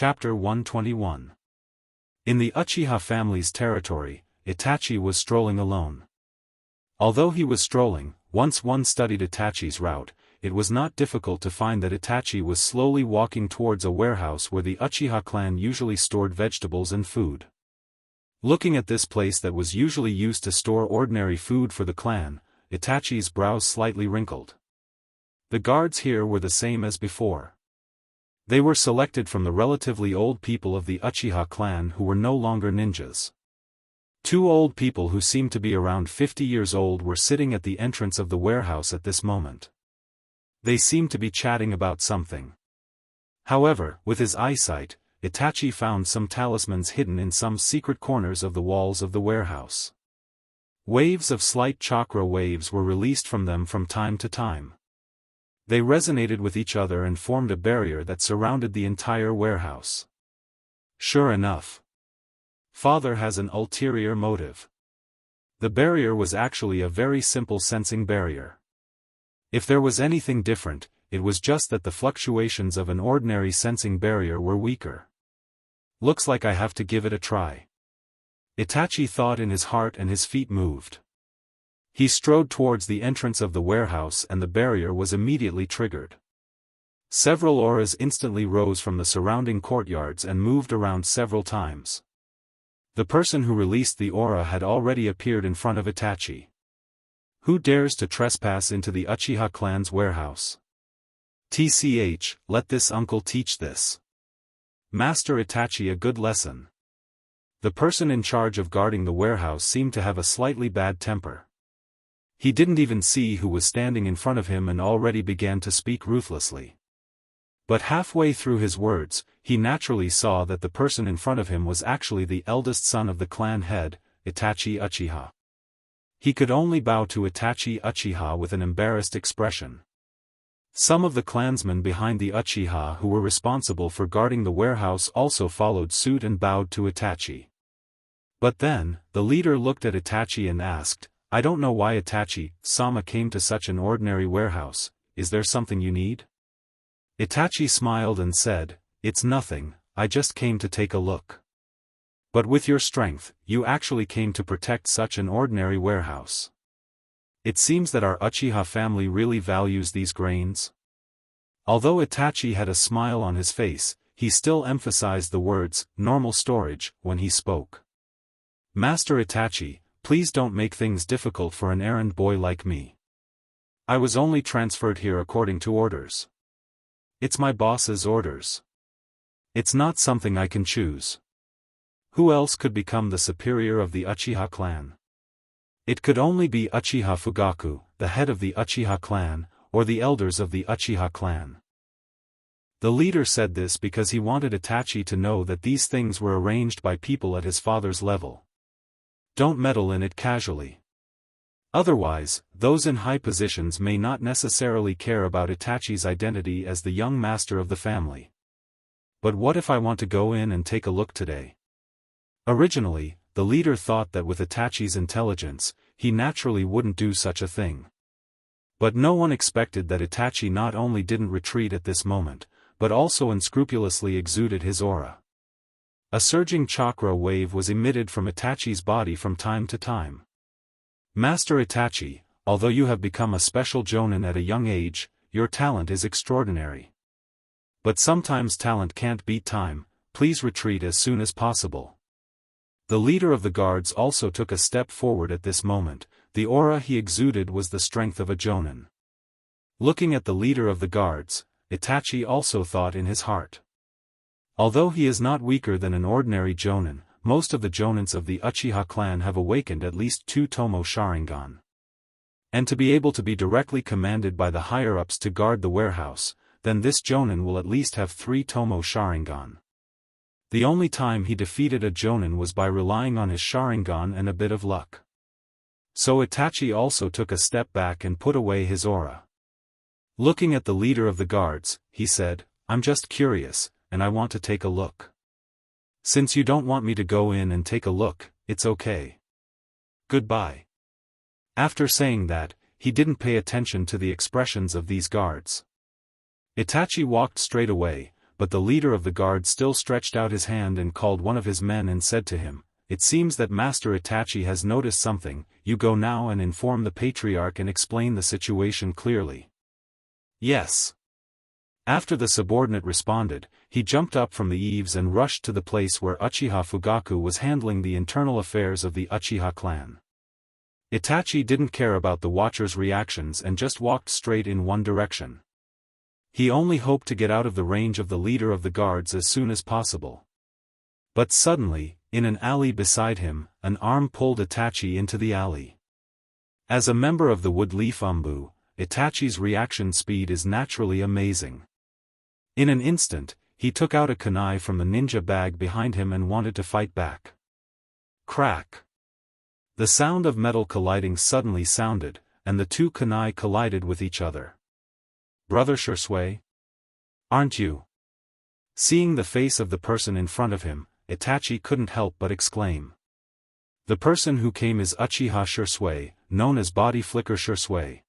Chapter 121. In the Uchiha family's territory, Itachi was strolling alone. Although he was strolling, once one studied Itachi's route, it was not difficult to find that Itachi was slowly walking towards a warehouse where the Uchiha clan usually stored vegetables and food. Looking at this place that was usually used to store ordinary food for the clan, Itachi's brows slightly wrinkled. The guards here were the same as before. They were selected from the relatively old people of the Uchiha clan who were no longer ninjas. Two old people who seemed to be around 50 years old were sitting at the entrance of the warehouse at this moment. They seemed to be chatting about something. However, with his eyesight, Itachi found some talismans hidden in some secret corners of the walls of the warehouse. Waves of slight chakra waves were released from them from time to time. They resonated with each other and formed a barrier that surrounded the entire warehouse. Sure enough. Father has an ulterior motive. The barrier was actually a very simple sensing barrier. If there was anything different, it was just that the fluctuations of an ordinary sensing barrier were weaker. Looks like I have to give it a try. Itachi thought in his heart and his feet moved. He strode towards the entrance of the warehouse and the barrier was immediately triggered. Several auras instantly rose from the surrounding courtyards and moved around several times. The person who released the aura had already appeared in front of Itachi. Who dares to trespass into the Uchiha clan's warehouse? TCH, let this uncle teach this. Master Itachi a good lesson. The person in charge of guarding the warehouse seemed to have a slightly bad temper. He didn't even see who was standing in front of him and already began to speak ruthlessly. But halfway through his words, he naturally saw that the person in front of him was actually the eldest son of the clan head, Itachi Uchiha. He could only bow to Itachi Uchiha with an embarrassed expression. Some of the clansmen behind the Uchiha who were responsible for guarding the warehouse also followed suit and bowed to Itachi. But then, the leader looked at Itachi and asked, I don't know why Itachi-sama came to such an ordinary warehouse, is there something you need? Itachi smiled and said, it's nothing, I just came to take a look. But with your strength, you actually came to protect such an ordinary warehouse. It seems that our Uchiha family really values these grains. Although Itachi had a smile on his face, he still emphasized the words, normal storage, when he spoke. Master Itachi, please don't make things difficult for an errand boy like me. I was only transferred here according to orders. It's my boss's orders. It's not something I can choose. Who else could become the superior of the Uchiha clan? It could only be Uchiha Fugaku, the head of the Uchiha clan, or the elders of the Uchiha clan. The leader said this because he wanted Itachi to know that these things were arranged by people at his father's level. Don't meddle in it casually. Otherwise, those in high positions may not necessarily care about Itachi's identity as the young master of the family. But what if I want to go in and take a look today? Originally, the leader thought that with Itachi's intelligence, he naturally wouldn't do such a thing. But no one expected that Itachi not only didn't retreat at this moment, but also unscrupulously exuded his aura. A surging chakra wave was emitted from Itachi's body from time to time. Master Itachi, although you have become a special jonin at a young age, your talent is extraordinary. But sometimes talent can't beat time, please retreat as soon as possible. The leader of the guards also took a step forward at this moment, the aura he exuded was the strength of a jonin. Looking at the leader of the guards, Itachi also thought in his heart. Although he is not weaker than an ordinary jonin, most of the jonins of the Uchiha clan have awakened at least 2 Tomo Sharingan. And to be able to be directly commanded by the higher-ups to guard the warehouse, then this jonin will at least have 3 Tomo Sharingan. The only time he defeated a jonin was by relying on his Sharingan and a bit of luck. So Itachi also took a step back and put away his aura. Looking at the leader of the guards, he said, I'm just curious, and I want to take a look. Since you don't want me to go in and take a look, it's okay. Goodbye. After saying that, he didn't pay attention to the expressions of these guards. Itachi walked straight away, but the leader of the guard still stretched out his hand and called one of his men and said to him, "It seems that Master Itachi has noticed something. You go now and inform the patriarch and explain the situation clearly." "Yes." After the subordinate responded, he jumped up from the eaves and rushed to the place where Uchiha Fugaku was handling the internal affairs of the Uchiha clan. Itachi didn't care about the Watcher's reactions and just walked straight in one direction. He only hoped to get out of the range of the leader of the guards as soon as possible. But suddenly, in an alley beside him, an arm pulled Itachi into the alley. As a member of the Woodleaf Umbu, Itachi's reaction speed is naturally amazing. In an instant, he took out a kunai from the ninja bag behind him and wanted to fight back. Crack! The sound of metal colliding suddenly sounded, and the two kunai collided with each other. "Brother Shisui? Aren't you?" Seeing the face of the person in front of him, Itachi couldn't help but exclaim. The person who came is Uchiha Shisui, known as Body Flicker Shisui.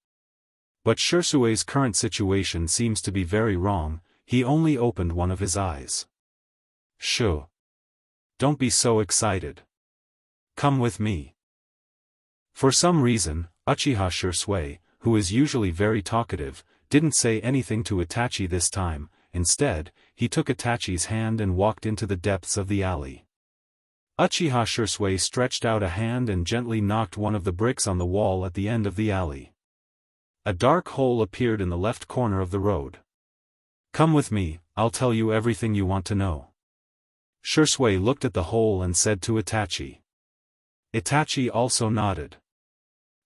But Shisui's current situation seems to be very wrong. He only opened one of his eyes. "Shoo! Don't be so excited. Come with me." For some reason, Uchiha Shisui, who is usually very talkative, didn't say anything to Itachi this time. Instead, he took Itachi's hand and walked into the depths of the alley. Uchiha Shisui stretched out a hand and gently knocked one of the bricks on the wall at the end of the alley. A dark hole appeared in the left corner of the road. "Come with me, I'll tell you everything you want to know." Shisui looked at the hole and said to Itachi. Itachi also nodded.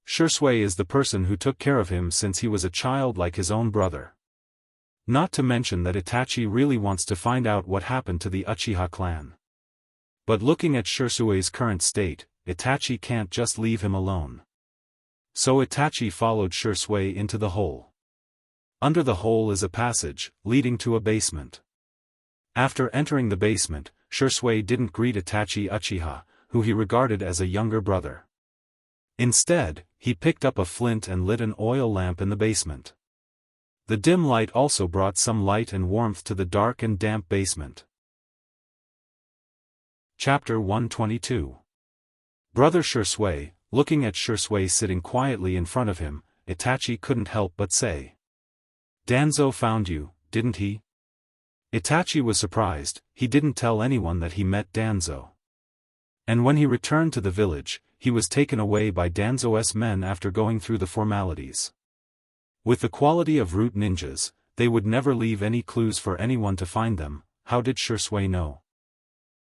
Shisui is the person who took care of him since he was a child, like his own brother. Not to mention that Itachi really wants to find out what happened to the Uchiha clan. But looking at Shisui's current state, Itachi can't just leave him alone. So Itachi followed Shisui into the hole. Under the hole is a passage, leading to a basement. After entering the basement, Shisui didn't greet Itachi Uchiha, who he regarded as a younger brother. Instead, he picked up a flint and lit an oil lamp in the basement. The dim light also brought some light and warmth to the dark and damp basement. Chapter 122. Brother Shisui. Looking at Shisui sitting quietly in front of him, Itachi couldn't help but say, "Danzo found you, didn't he?" Itachi was surprised. He didn't tell anyone that he met Danzo. And when he returned to the village, he was taken away by Danzo's men after going through the formalities. With the quality of root ninjas, they would never leave any clues for anyone to find them. How did Shisui know?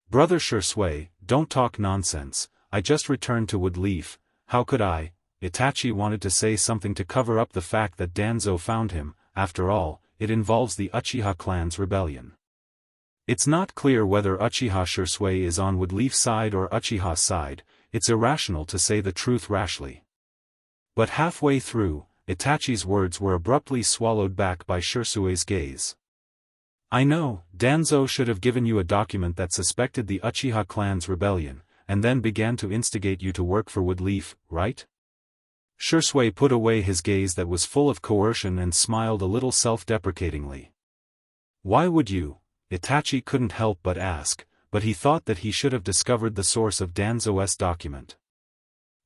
"Brother Shisui, don't talk nonsense. I just returned to Woodleaf. How could I?" Itachi wanted to say something to cover up the fact that Danzo found him. After all, it involves the Uchiha clan's rebellion. It's not clear whether Uchiha Shisui is on Woodleaf's side or Uchiha's side. It's irrational to say the truth rashly. But halfway through, Itachi's words were abruptly swallowed back by Shisui's gaze. "I know, Danzo should have given you a document that suspected the Uchiha clan's rebellion, and then began to instigate you to work for Woodleaf, right?" Shisui put away his gaze that was full of coercion and smiled a little self-deprecatingly. "Why would you?" Itachi couldn't help but ask, but he thought that he should have discovered the source of Danzo's document.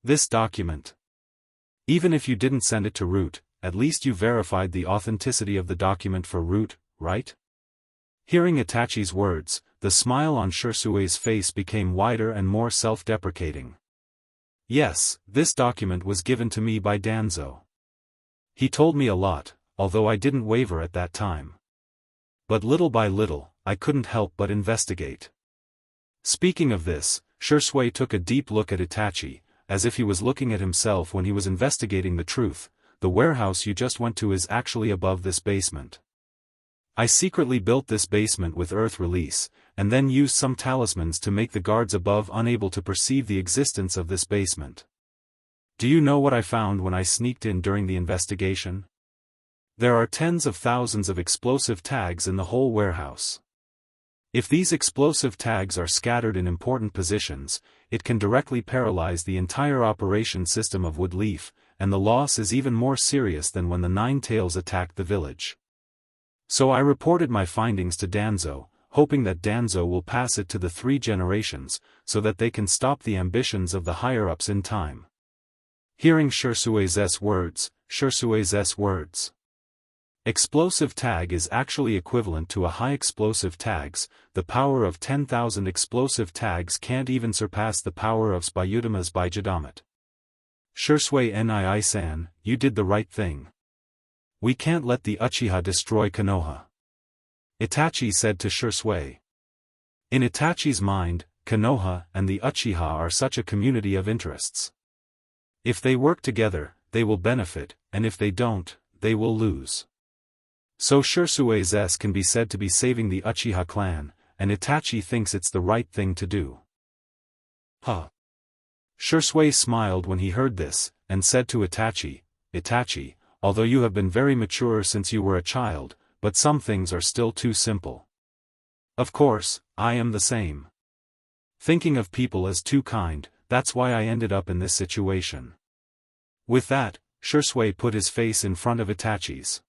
"This document? Even if you didn't send it to Root, at least you verified the authenticity of the document for Root, right?" Hearing Itachi's words, the smile on Shisui's face became wider and more self-deprecating. "Yes, this document was given to me by Danzo. He told me a lot, although I didn't waver at that time. But little by little, I couldn't help but investigate." Speaking of this, Shisui took a deep look at Itachi, as if he was looking at himself when he was investigating the truth. "The warehouse you just went to is actually above this basement. I secretly built this basement with earth release, and then used some talismans to make the guards above unable to perceive the existence of this basement. Do you know what I found when I sneaked in during the investigation? There are tens of thousands of explosive tags in the whole warehouse. If these explosive tags are scattered in important positions, it can directly paralyze the entire operation system of Woodleaf, and the loss is even more serious than when the Nine Tails attacked the village. So I reported my findings to Danzo, hoping that Danzo will pass it to the 3 generations, so that they can stop the ambitions of the higher-ups in time. Hearing Shirsui's words. Explosive tag is actually equivalent to a high explosive tags. The power of 10,000 explosive tags can't even surpass the power of Spyudama's Bijadamat. Shirsui Nii-san, you did the right thing. We can't let the Uchiha destroy Konoha. Itachi said to Shirsui. In Itachi's mind, Konoha and the Uchiha are such a community of interests. If they work together, they will benefit, and if they don't, they will lose. So Shirsui's can be said to be saving the Uchiha clan, and Itachi thinks it's the right thing to do. Shirsui smiled when he heard this, and said to Itachi, Itachi, although you have been very mature since you were a child, but some things are still too simple. Of course, I am the same. Thinking of people as too kind, that's why I ended up in this situation. With that, Shirsui put his face in front of Itachi's.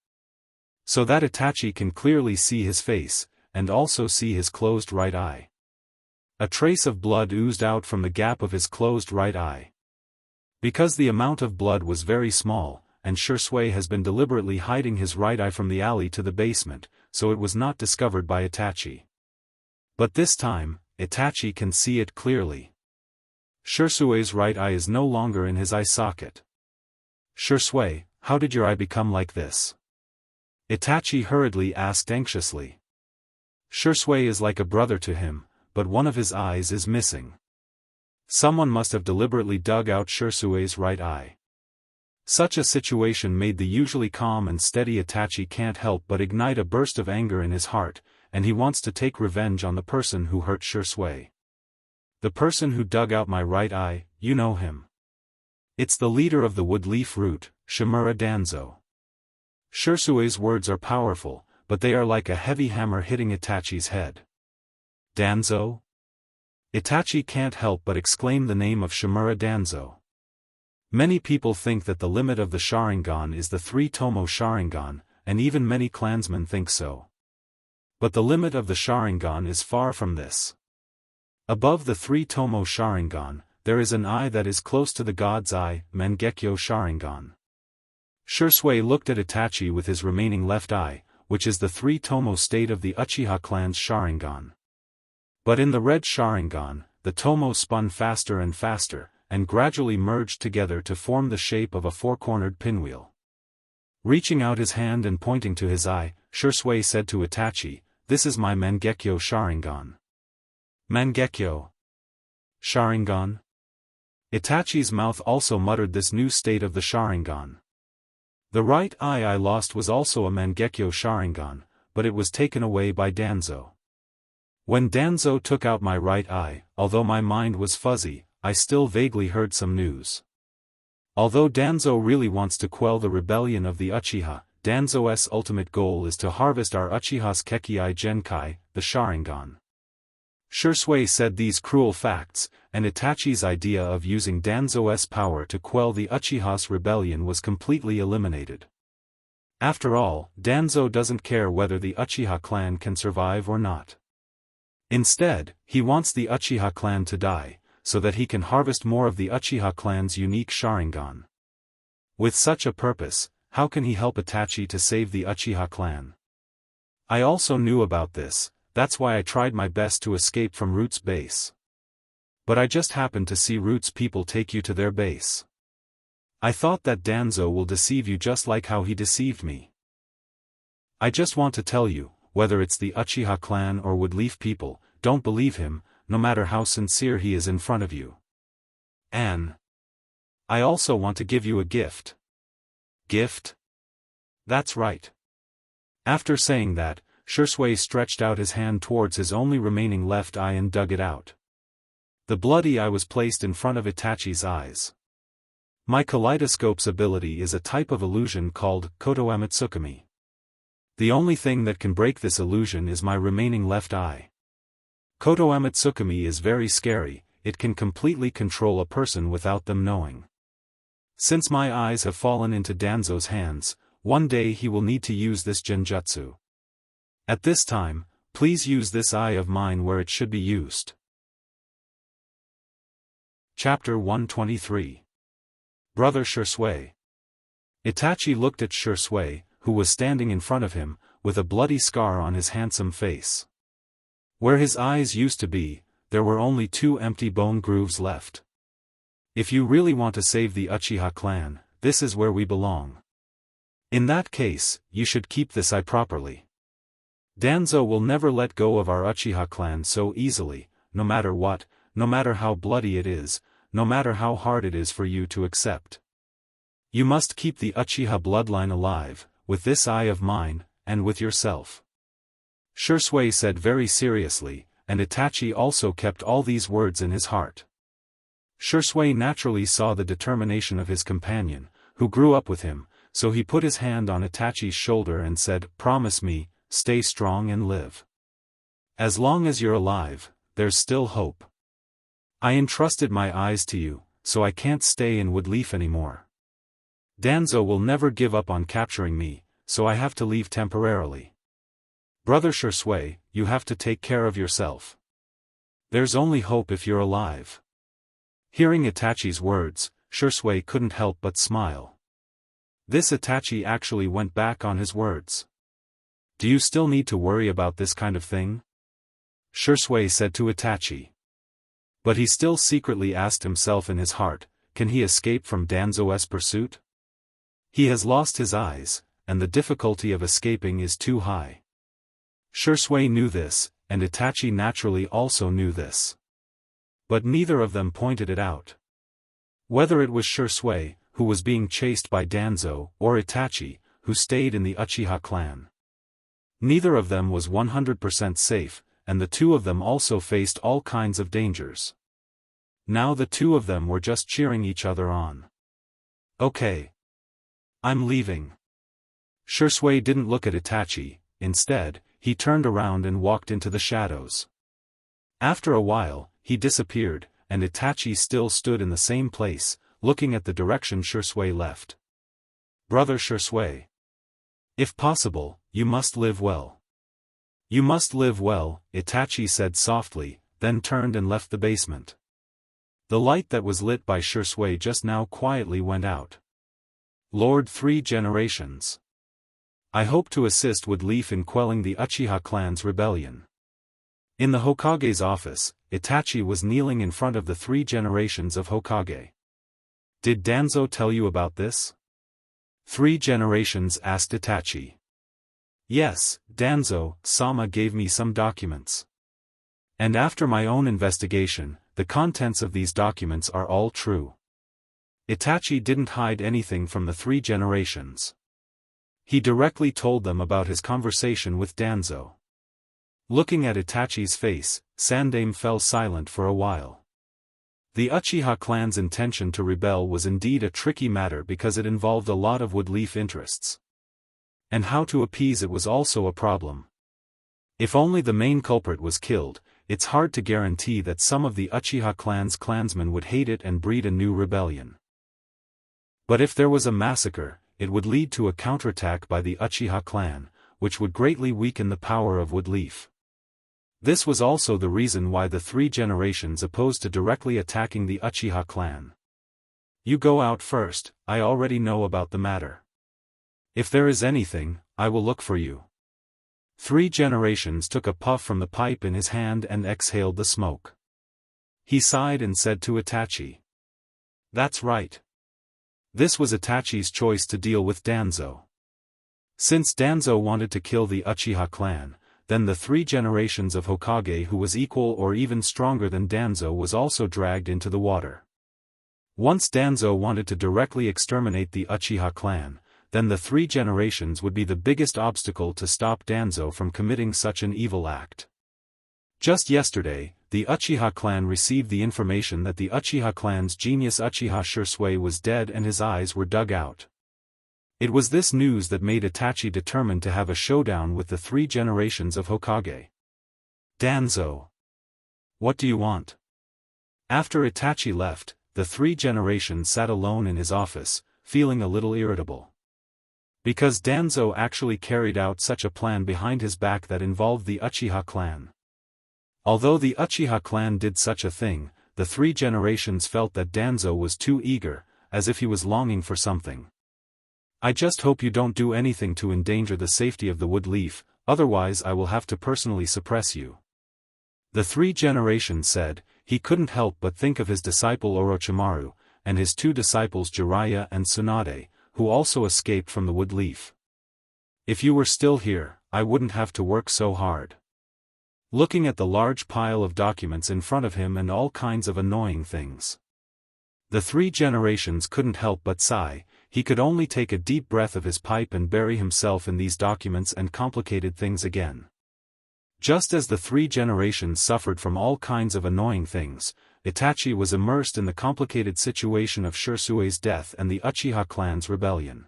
So that Itachi can clearly see his face, and also see his closed right eye. A trace of blood oozed out from the gap of his closed right eye. Because the amount of blood was very small, and Shirsui has been deliberately hiding his right eye from the alley to the basement, so it was not discovered by Itachi. But this time, Itachi can see it clearly. Shirsui's right eye is no longer in his eye socket. Shirsui, how did your eye become like this? Itachi hurriedly asked anxiously. Shirsui is like a brother to him, but one of his eyes is missing. Someone must have deliberately dug out Shirsui's right eye. Such a situation made the usually calm and steady Itachi can't help but ignite a burst of anger in his heart, and he wants to take revenge on the person who hurt Shirsui. The person who dug out my right eye, you know him. It's the leader of the Woodleaf Root, Shimura Danzo. Shirsui's words are powerful, but they are like a heavy hammer hitting Itachi's head. Danzo? Itachi can't help but exclaim the name of Shimura Danzo. Many people think that the limit of the Sharingan is the 3-tomo Sharingan, and even many clansmen think so. But the limit of the Sharingan is far from this. Above the 3-tomo Sharingan, there is an eye that is close to the God's Eye, Mangekyo Sharingan. Shirsui looked at Itachi with his remaining left eye, which is the 3-tomo state of the Uchiha clan's Sharingan. But in the red Sharingan, the tomo spun faster and faster, and gradually merged together to form the shape of a 4-cornered pinwheel. Reaching out his hand and pointing to his eye, Shirsui said to Itachi, "This is my Mangekyo Sharingan." Mangekyo Sharingan? Itachi's mouth also muttered this new state of the Sharingan. The right eye I lost was also a Mangekyo Sharingan, but it was taken away by Danzo. When Danzo took out my right eye, although my mind was fuzzy, I still vaguely heard some news. Although Danzo really wants to quell the rebellion of the Uchiha, Danzo's ultimate goal is to harvest our Uchiha's Kekkei Genkai, the Sharingan. Shirsui said these cruel facts, and Itachi's idea of using Danzo's power to quell the Uchiha's rebellion was completely eliminated. After all, Danzo doesn't care whether the Uchiha clan can survive or not. Instead, he wants the Uchiha clan to die, so that he can harvest more of the Uchiha clan's unique Sharingan. With such a purpose, how can he help Itachi to save the Uchiha clan? I also knew about this. That's why I tried my best to escape from Root's base. But I just happened to see Root's people take you to their base. I thought that Danzo will deceive you just like how he deceived me. I just want to tell you, whether it's the Uchiha clan or Woodleaf people, don't believe him, no matter how sincere he is in front of you. And I also want to give you a gift. Gift? That's right. After saying that, Shirsui stretched out his hand towards his only remaining left eye and dug it out. The bloody eye was placed in front of Itachi's eyes. My kaleidoscope's ability is a type of illusion called Koto Amatsukami. The only thing that can break this illusion is my remaining left eye. Koto Amatsukami is very scary, it can completely control a person without them knowing. Since my eyes have fallen into Danzo's hands, one day he will need to use this genjutsu. At this time, please use this eye of mine where it should be used. Chapter 123. Brother Shui. Itachi looked at Shui, who was standing in front of him, with a bloody scar on his handsome face. Where his eyes used to be, there were only 2 empty bone grooves left. If you really want to save the Uchiha clan, this is where we belong. In that case, you should keep this eye properly. Danzo will never let go of our Uchiha clan so easily, no matter what, no matter how bloody it is, no matter how hard it is for you to accept. You must keep the Uchiha bloodline alive, with this eye of mine, and with yourself. Shui said very seriously, and Itachi also kept all these words in his heart. Shui naturally saw the determination of his companion, who grew up with him, so he put his hand on Itachi's shoulder and said, "Promise me, stay strong and live. As long as you're alive, there's still hope. I entrusted my eyes to you, so I can't stay in Woodleaf anymore. Danzo will never give up on capturing me, so I have to leave temporarily. Brother Shui, you have to take care of yourself. There's only hope if you're alive." Hearing Itachi's words, Shui couldn't help but smile. This Itachi actually went back on his words. "Do you still need to worry about this kind of thing?" Shui said to Itachi. But he still secretly asked himself in his heart, can he escape from Danzo's pursuit? He has lost his eyes, and the difficulty of escaping is too high. Shui knew this, and Itachi naturally also knew this. But neither of them pointed it out. Whether it was Shui, who was being chased by Danzo, or Itachi, who stayed in the Uchiha clan. Neither of them was 100% safe, and the 2 of them also faced all kinds of dangers. Now the 2 of them were just cheering each other on. "Okay. I'm leaving." Shui didn't look at Itachi, instead, he turned around and walked into the shadows. After a while, he disappeared, and Itachi still stood in the same place, looking at the direction Shui left. "Brother Shui. If possible, you must live well." "You must live well," Itachi said softly, then turned and left the basement. The light that was lit by Shui just now quietly went out. Lord 3 Generations. I hope to assist Woodleaf in quelling the Uchiha clan's rebellion. In the Hokage's office, Itachi was kneeling in front of the 3 generations of Hokage. "Did Danzo tell you about this?" 3 generations asked Itachi. "Yes, Danzo-sama gave me some documents. And after my own investigation, the contents of these documents are all true." Itachi didn't hide anything from the 3 generations. He directly told them about his conversation with Danzo. Looking at Itachi's face, Sandaime fell silent for a while. The Uchiha clan's intention to rebel was indeed a tricky matter because it involved a lot of Woodleaf interests. And how to appease it was also a problem. If only the main culprit was killed, it's hard to guarantee that some of the Uchiha clan's clansmen would hate it and breed a new rebellion. But if there was a massacre, it would lead to a counterattack by the Uchiha clan, which would greatly weaken the power of Woodleaf. This was also the reason why the 3 generations opposed to directly attacking the Uchiha clan. "You go out first, I already know about the matter. If there is anything, I will look for you." 3 generations took a puff from the pipe in his hand and exhaled the smoke. He sighed and said to Itachi. "That's right." This was Itachi's choice to deal with Danzo. Since Danzo wanted to kill the Uchiha clan, then the 3 generations of Hokage who was equal or even stronger than Danzo was also dragged into the water. Once Danzo wanted to directly exterminate the Uchiha clan, then the 3 generations would be the biggest obstacle to stop Danzo from committing such an evil act. Just yesterday, the Uchiha clan received the information that the Uchiha clan's genius Uchiha Shui was dead and his eyes were dug out. It was this news that made Itachi determined to have a showdown with the 3 generations of Hokage. "Danzo. What do you want?" After Itachi left, the 3 generations sat alone in his office, feeling a little irritable. Because Danzo actually carried out such a plan behind his back that involved the Uchiha clan. Although the Uchiha clan did such a thing, the three generations felt that Danzo was too eager, as if he was longing for something. I just hope you don't do anything to endanger the safety of the wood leaf, otherwise I will have to personally suppress you. The three generations said. He couldn't help but think of his disciple Orochimaru, and his two disciples Jiraiya and Tsunade, who also escaped from the wood leaf. If you were still here, I wouldn't have to work so hard. Looking at the large pile of documents in front of him and all kinds of annoying things. The three generations couldn't help but sigh. He could only take a deep breath of his pipe and bury himself in these documents and complicated things again. Just as the three generations suffered from all kinds of annoying things, Itachi was immersed in the complicated situation of Shirsue's death and the Uchiha clan's rebellion.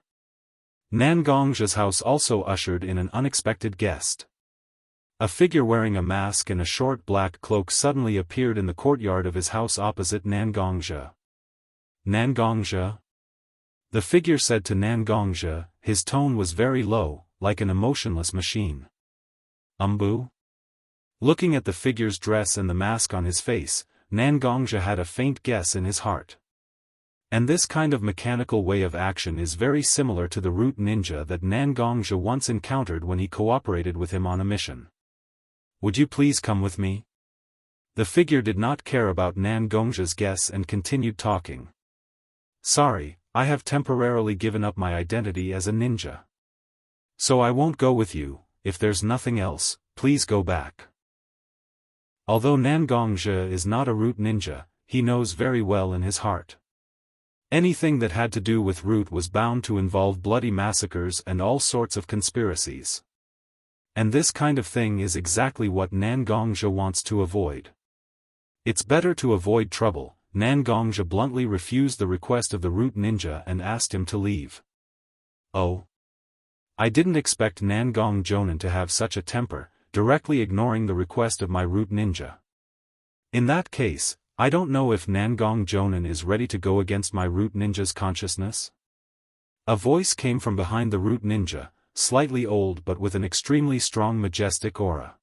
Nangongja's house also ushered in an unexpected guest. A figure wearing a mask and a short black cloak suddenly appeared in the courtyard of his house opposite Nangongja. Nangongja? The figure said to Nangongja. His tone was very low, like an emotionless machine. Umbu? Looking at the figure's dress and the mask on his face, Nangongja had a faint guess in his heart. And this kind of mechanical way of action is very similar to the root ninja that Nangongja once encountered when he cooperated with him on a mission. Would you please come with me? The figure did not care about Nangongja's guess and continued talking. Sorry, I have temporarily given up my identity as a ninja. So I won't go with you. If there's nothing else, please go back. Although Nangongja is not a root ninja, he knows very well in his heart. Anything that had to do with root was bound to involve bloody massacres and all sorts of conspiracies. And this kind of thing is exactly what Nangongja wants to avoid. It's better to avoid trouble. Nangongja bluntly refused the request of the root ninja and asked him to leave. Oh. I didn't expect Nangong Jonin to have such a temper, directly ignoring the request of my root ninja. In that case, I don't know if Nangong Jonin is ready to go against my root ninja's consciousness. A voice came from behind the root ninja, slightly old but with an extremely strong majestic aura.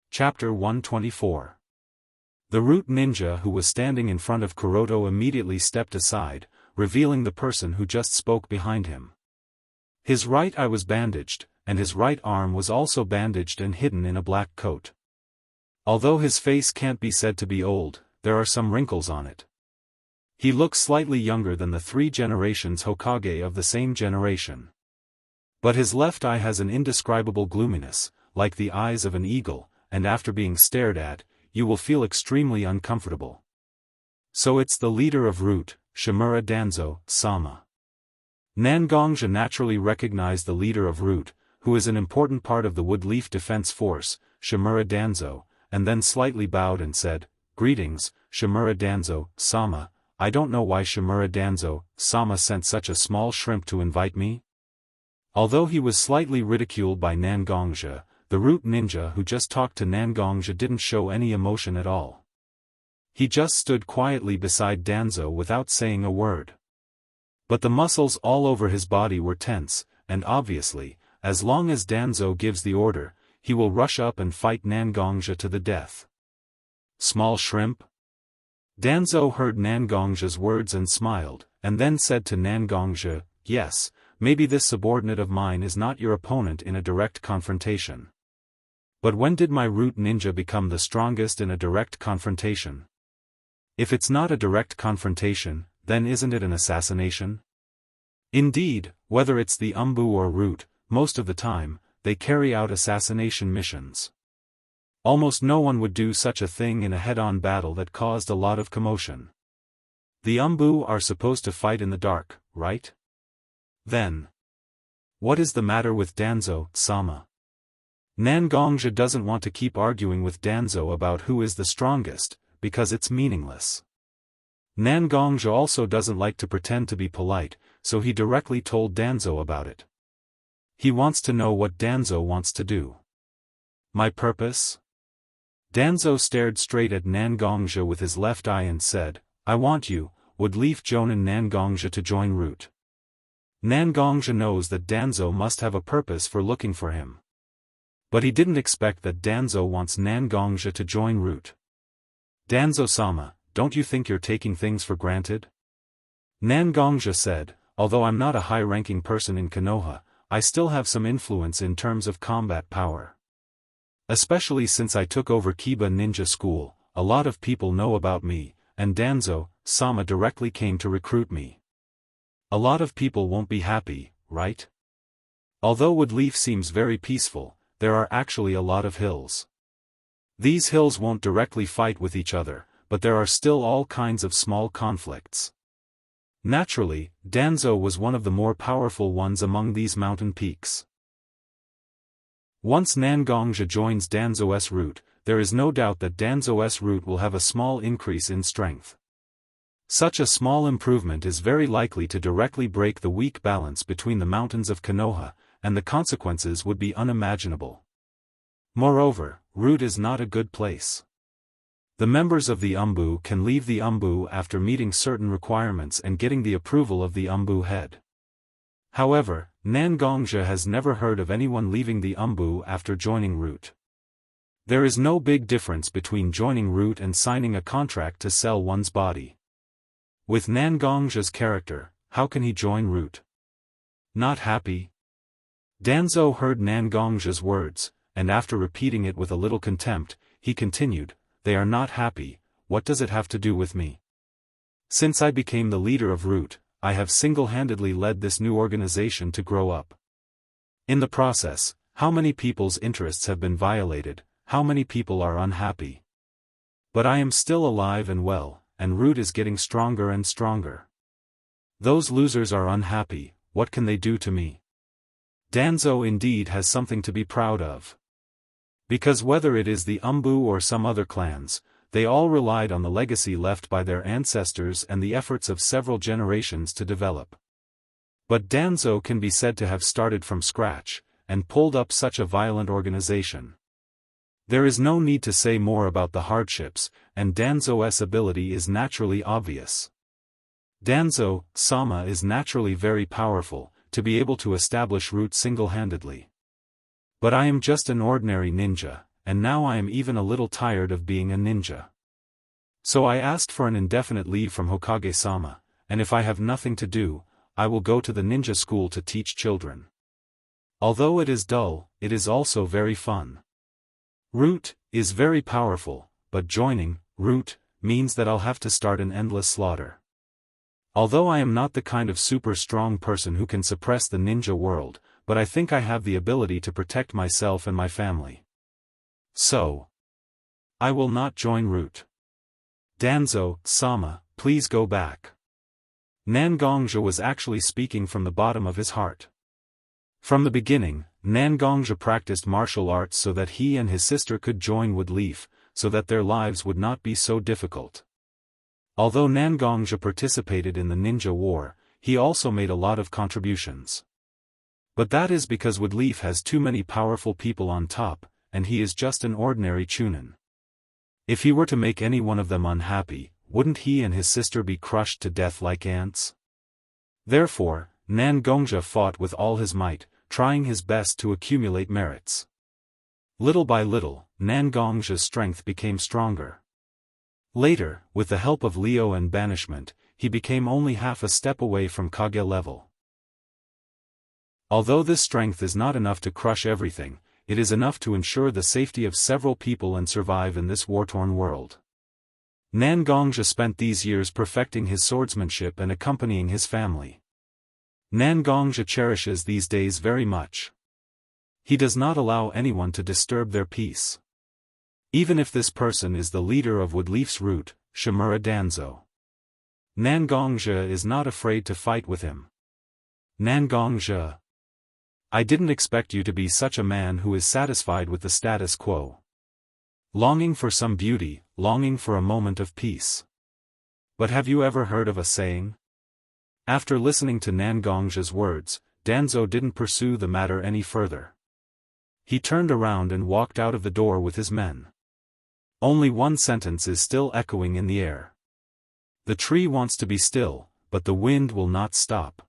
Chapter 124. The root ninja who was standing in front of Kuroto immediately stepped aside, revealing the person who just spoke behind him. His right eye was bandaged, and his right arm was also bandaged and hidden in a black coat. Although his face can't be said to be old, there are some wrinkles on it. He looks slightly younger than the three generations Hokage of the same generation. But his left eye has an indescribable gloominess, like the eyes of an eagle, and after being stared at, you will feel extremely uncomfortable. So it's the leader of Root, Shimura Danzo, Sama. Nangongja naturally recognized the leader of Root, who is an important part of the Wood Leaf Defense Force, Shimura Danzo, and then slightly bowed and said, "Greetings, Shimura Danzo, Sama. I don't know why Shimura Danzo, Sama sent such a small shrimp to invite me." Although he was slightly ridiculed by Nangongja, the root ninja who just talked to Nangongja didn't show any emotion at all. He just stood quietly beside Danzo without saying a word. But the muscles all over his body were tense, and obviously, as long as Danzo gives the order, he will rush up and fight Nangongja to the death. Small shrimp? Danzo heard Nangongja's words and smiled, and then said to Nangongja, "Yes, maybe this subordinate of mine is not your opponent in a direct confrontation. But when did my root ninja become the strongest in a direct confrontation? If it's not a direct confrontation, then isn't it an assassination?" Indeed, whether it's the Umbu or root, most of the time, they carry out assassination missions. Almost no one would do such a thing in a head-on battle that caused a lot of commotion. The Umbu are supposed to fight in the dark, right? Then, what is the matter with Danzo, Sama? Nangongja doesn't want to keep arguing with Danzo about who is the strongest, because it's meaningless. Nangongja also doesn't like to pretend to be polite, so he directly told Danzo about it. He wants to know what Danzo wants to do. My purpose? Danzo stared straight at Nangongja with his left eye and said, "I want you, Wood Leaf Jonin Nangongja, to join Root." Nangongzhi knows that Danzo must have a purpose for looking for him. But he didn't expect that Danzo wants Nangongzhi to join Root. Danzo-sama, don't you think you're taking things for granted? Nangongzhi said, although I'm not a high-ranking person in Konoha, I still have some influence in terms of combat power. Especially since I took over Kiba Ninja School, a lot of people know about me, and Danzo-sama directly came to recruit me. A lot of people won't be happy, right? Although Woodleaf seems very peaceful, there are actually a lot of hills. These hills won't directly fight with each other, but there are still all kinds of small conflicts. Naturally, Danzo was one of the more powerful ones among these mountain peaks. Once Nangongzhi joins Danzo's route, there is no doubt that Danzo's route will have a small increase in strength. Such a small improvement is very likely to directly break the weak balance between the mountains of Konoha, and the consequences would be unimaginable. Moreover, Root is not a good place. The members of the Umbu can leave the Umbu after meeting certain requirements and getting the approval of the Umbu head. However, Nangongzhi has never heard of anyone leaving the Umbu after joining Root. There is no big difference between joining Root and signing a contract to sell one's body. With Nangongzhi's character, how can he join Root? Not happy? Danzo heard Nangongzhi's words, and after repeating it with a little contempt, he continued, "They are not happy, what does it have to do with me? Since I became the leader of Root, I have single-handedly led this new organization to grow up. In the process, how many people's interests have been violated, how many people are unhappy? But I am still alive and well, and Root is getting stronger and stronger. Those losers are unhappy, what can they do to me?" Danzo indeed has something to be proud of. Because whether it is the Umbu or some other clans, they all relied on the legacy left by their ancestors and the efforts of several generations to develop. But Danzo can be said to have started from scratch, and pulled up such a violent organization. There is no need to say more about the hardships, and Danzo's ability is naturally obvious. Danzo-sama is naturally very powerful, to be able to establish Root single-handedly. But I am just an ordinary ninja, and now I am even a little tired of being a ninja. So I asked for an indefinite leave from Hokage-sama, and if I have nothing to do, I will go to the ninja school to teach children. Although it is dull, it is also very fun. Root is very powerful, but joining Root means that I'll have to start an endless slaughter. Although I am not the kind of super strong person who can suppress the ninja world, but I think I have the ability to protect myself and my family. So, I will not join Root. Danzo-sama, please go back. Nangongzhi was actually speaking from the bottom of his heart. From the beginning, Nangongzhi practiced martial arts so that he and his sister could join Woodleaf, so that their lives would not be so difficult. Although Nangongzhi participated in the ninja war, he also made a lot of contributions. But that is because Woodleaf has too many powerful people on top, and he is just an ordinary chunin. If he were to make any one of them unhappy, wouldn't he and his sister be crushed to death like ants? Therefore, Nangongzhi fought with all his might, trying his best to accumulate merits. Little by little, Nangongzhi's strength became stronger. Later, with the help of Leo and banishment, he became only half a step away from Kage level. Although this strength is not enough to crush everything, it is enough to ensure the safety of several people and survive in this war-torn world. Nangongzhi spent these years perfecting his swordsmanship and accompanying his family. Nangongzhi cherishes these days very much. He does not allow anyone to disturb their peace. Even if this person is the leader of Woodleaf's Root, Shimura Danzo. Nangongzhi is not afraid to fight with him. Nangongzhi. I didn't expect you to be such a man who is satisfied with the status quo. Longing for some beauty, longing for a moment of peace. But have you ever heard of a saying? After listening to Nangongzhi's words, Danzo didn't pursue the matter any further. He turned around and walked out of the door with his men. Only one sentence is still echoing in the air. The tree wants to be still, but the wind will not stop.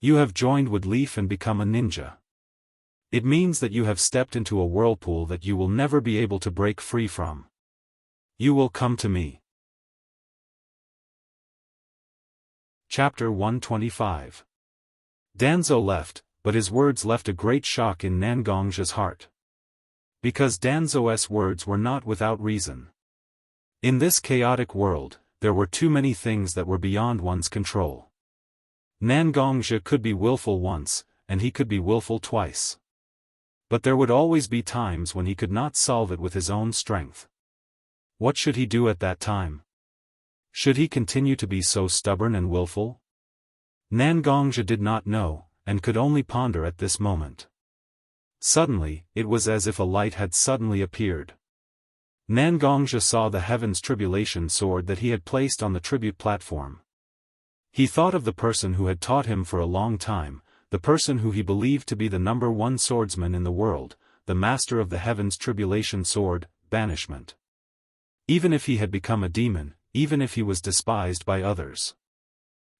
You have joined Wood Leaf and become a ninja. It means that you have stepped into a whirlpool that you will never be able to break free from. You will come to me. Chapter 125. Danzhou left, but his words left a great shock in Nangong's heart. Because Danzhou's words were not without reason. In this chaotic world, there were too many things that were beyond one's control. Nangongzhi could be willful once, and he could be willful twice. But there would always be times when he could not solve it with his own strength. What should he do at that time? Should he continue to be so stubborn and willful? Nangongzhi did not know, and could only ponder at this moment. Suddenly, it was as if a light had suddenly appeared. Nangongzhi saw the Heaven's Tribulation sword that he had placed on the tribute platform. He thought of the person who had taught him for a long time, the person who he believed to be the #1 swordsman in the world, the master of the Heaven's Tribulation sword, banishment. Even if he had become a demon, even if he was despised by others,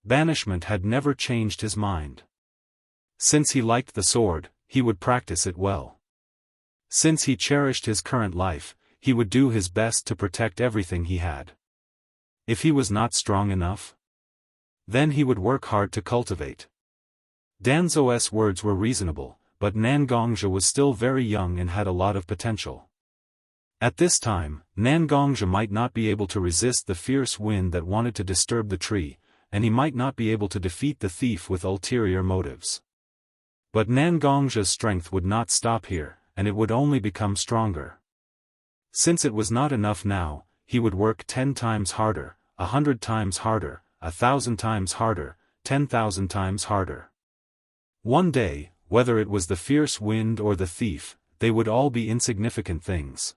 banishment had never changed his mind. Since he liked the sword, he would practice it well. Since he cherished his current life, he would do his best to protect everything he had. If he was not strong enough, then he would work hard to cultivate. Danzhou's words were reasonable, but Nangongzhi was still very young and had a lot of potential. At this time, Nangongzhi might not be able to resist the fierce wind that wanted to disturb the tree, and he might not be able to defeat the thief with ulterior motives. But Nangongzhi's strength would not stop here, and it would only become stronger. Since it was not enough now, he would work 10 times harder, 100 times harder, 1,000 times harder, 10,000 times harder. One day, whether it was the fierce wind or the thief, they would all be insignificant things.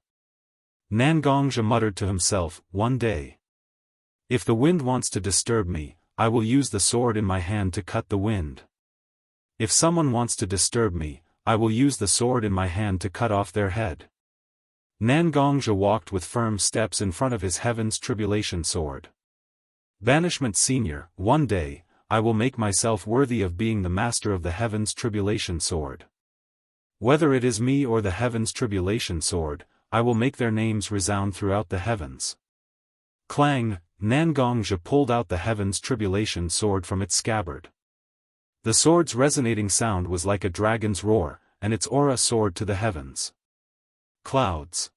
Nangongzhi muttered to himself, one day. If the wind wants to disturb me, I will use the sword in my hand to cut the wind. If someone wants to disturb me, I will use the sword in my hand to cut off their head. Nangongzhi walked with firm steps in front of his Heaven's Tribulation sword. Banishment Senior, one day, I will make myself worthy of being the master of the Heaven's Tribulation sword. Whether it is me or the Heaven's Tribulation sword, I will make their names resound throughout the heavens. Clang, Nangongzhi pulled out the Heaven's Tribulation sword from its scabbard. The sword's resonating sound was like a dragon's roar, and its aura soared to the heavens. Clouds.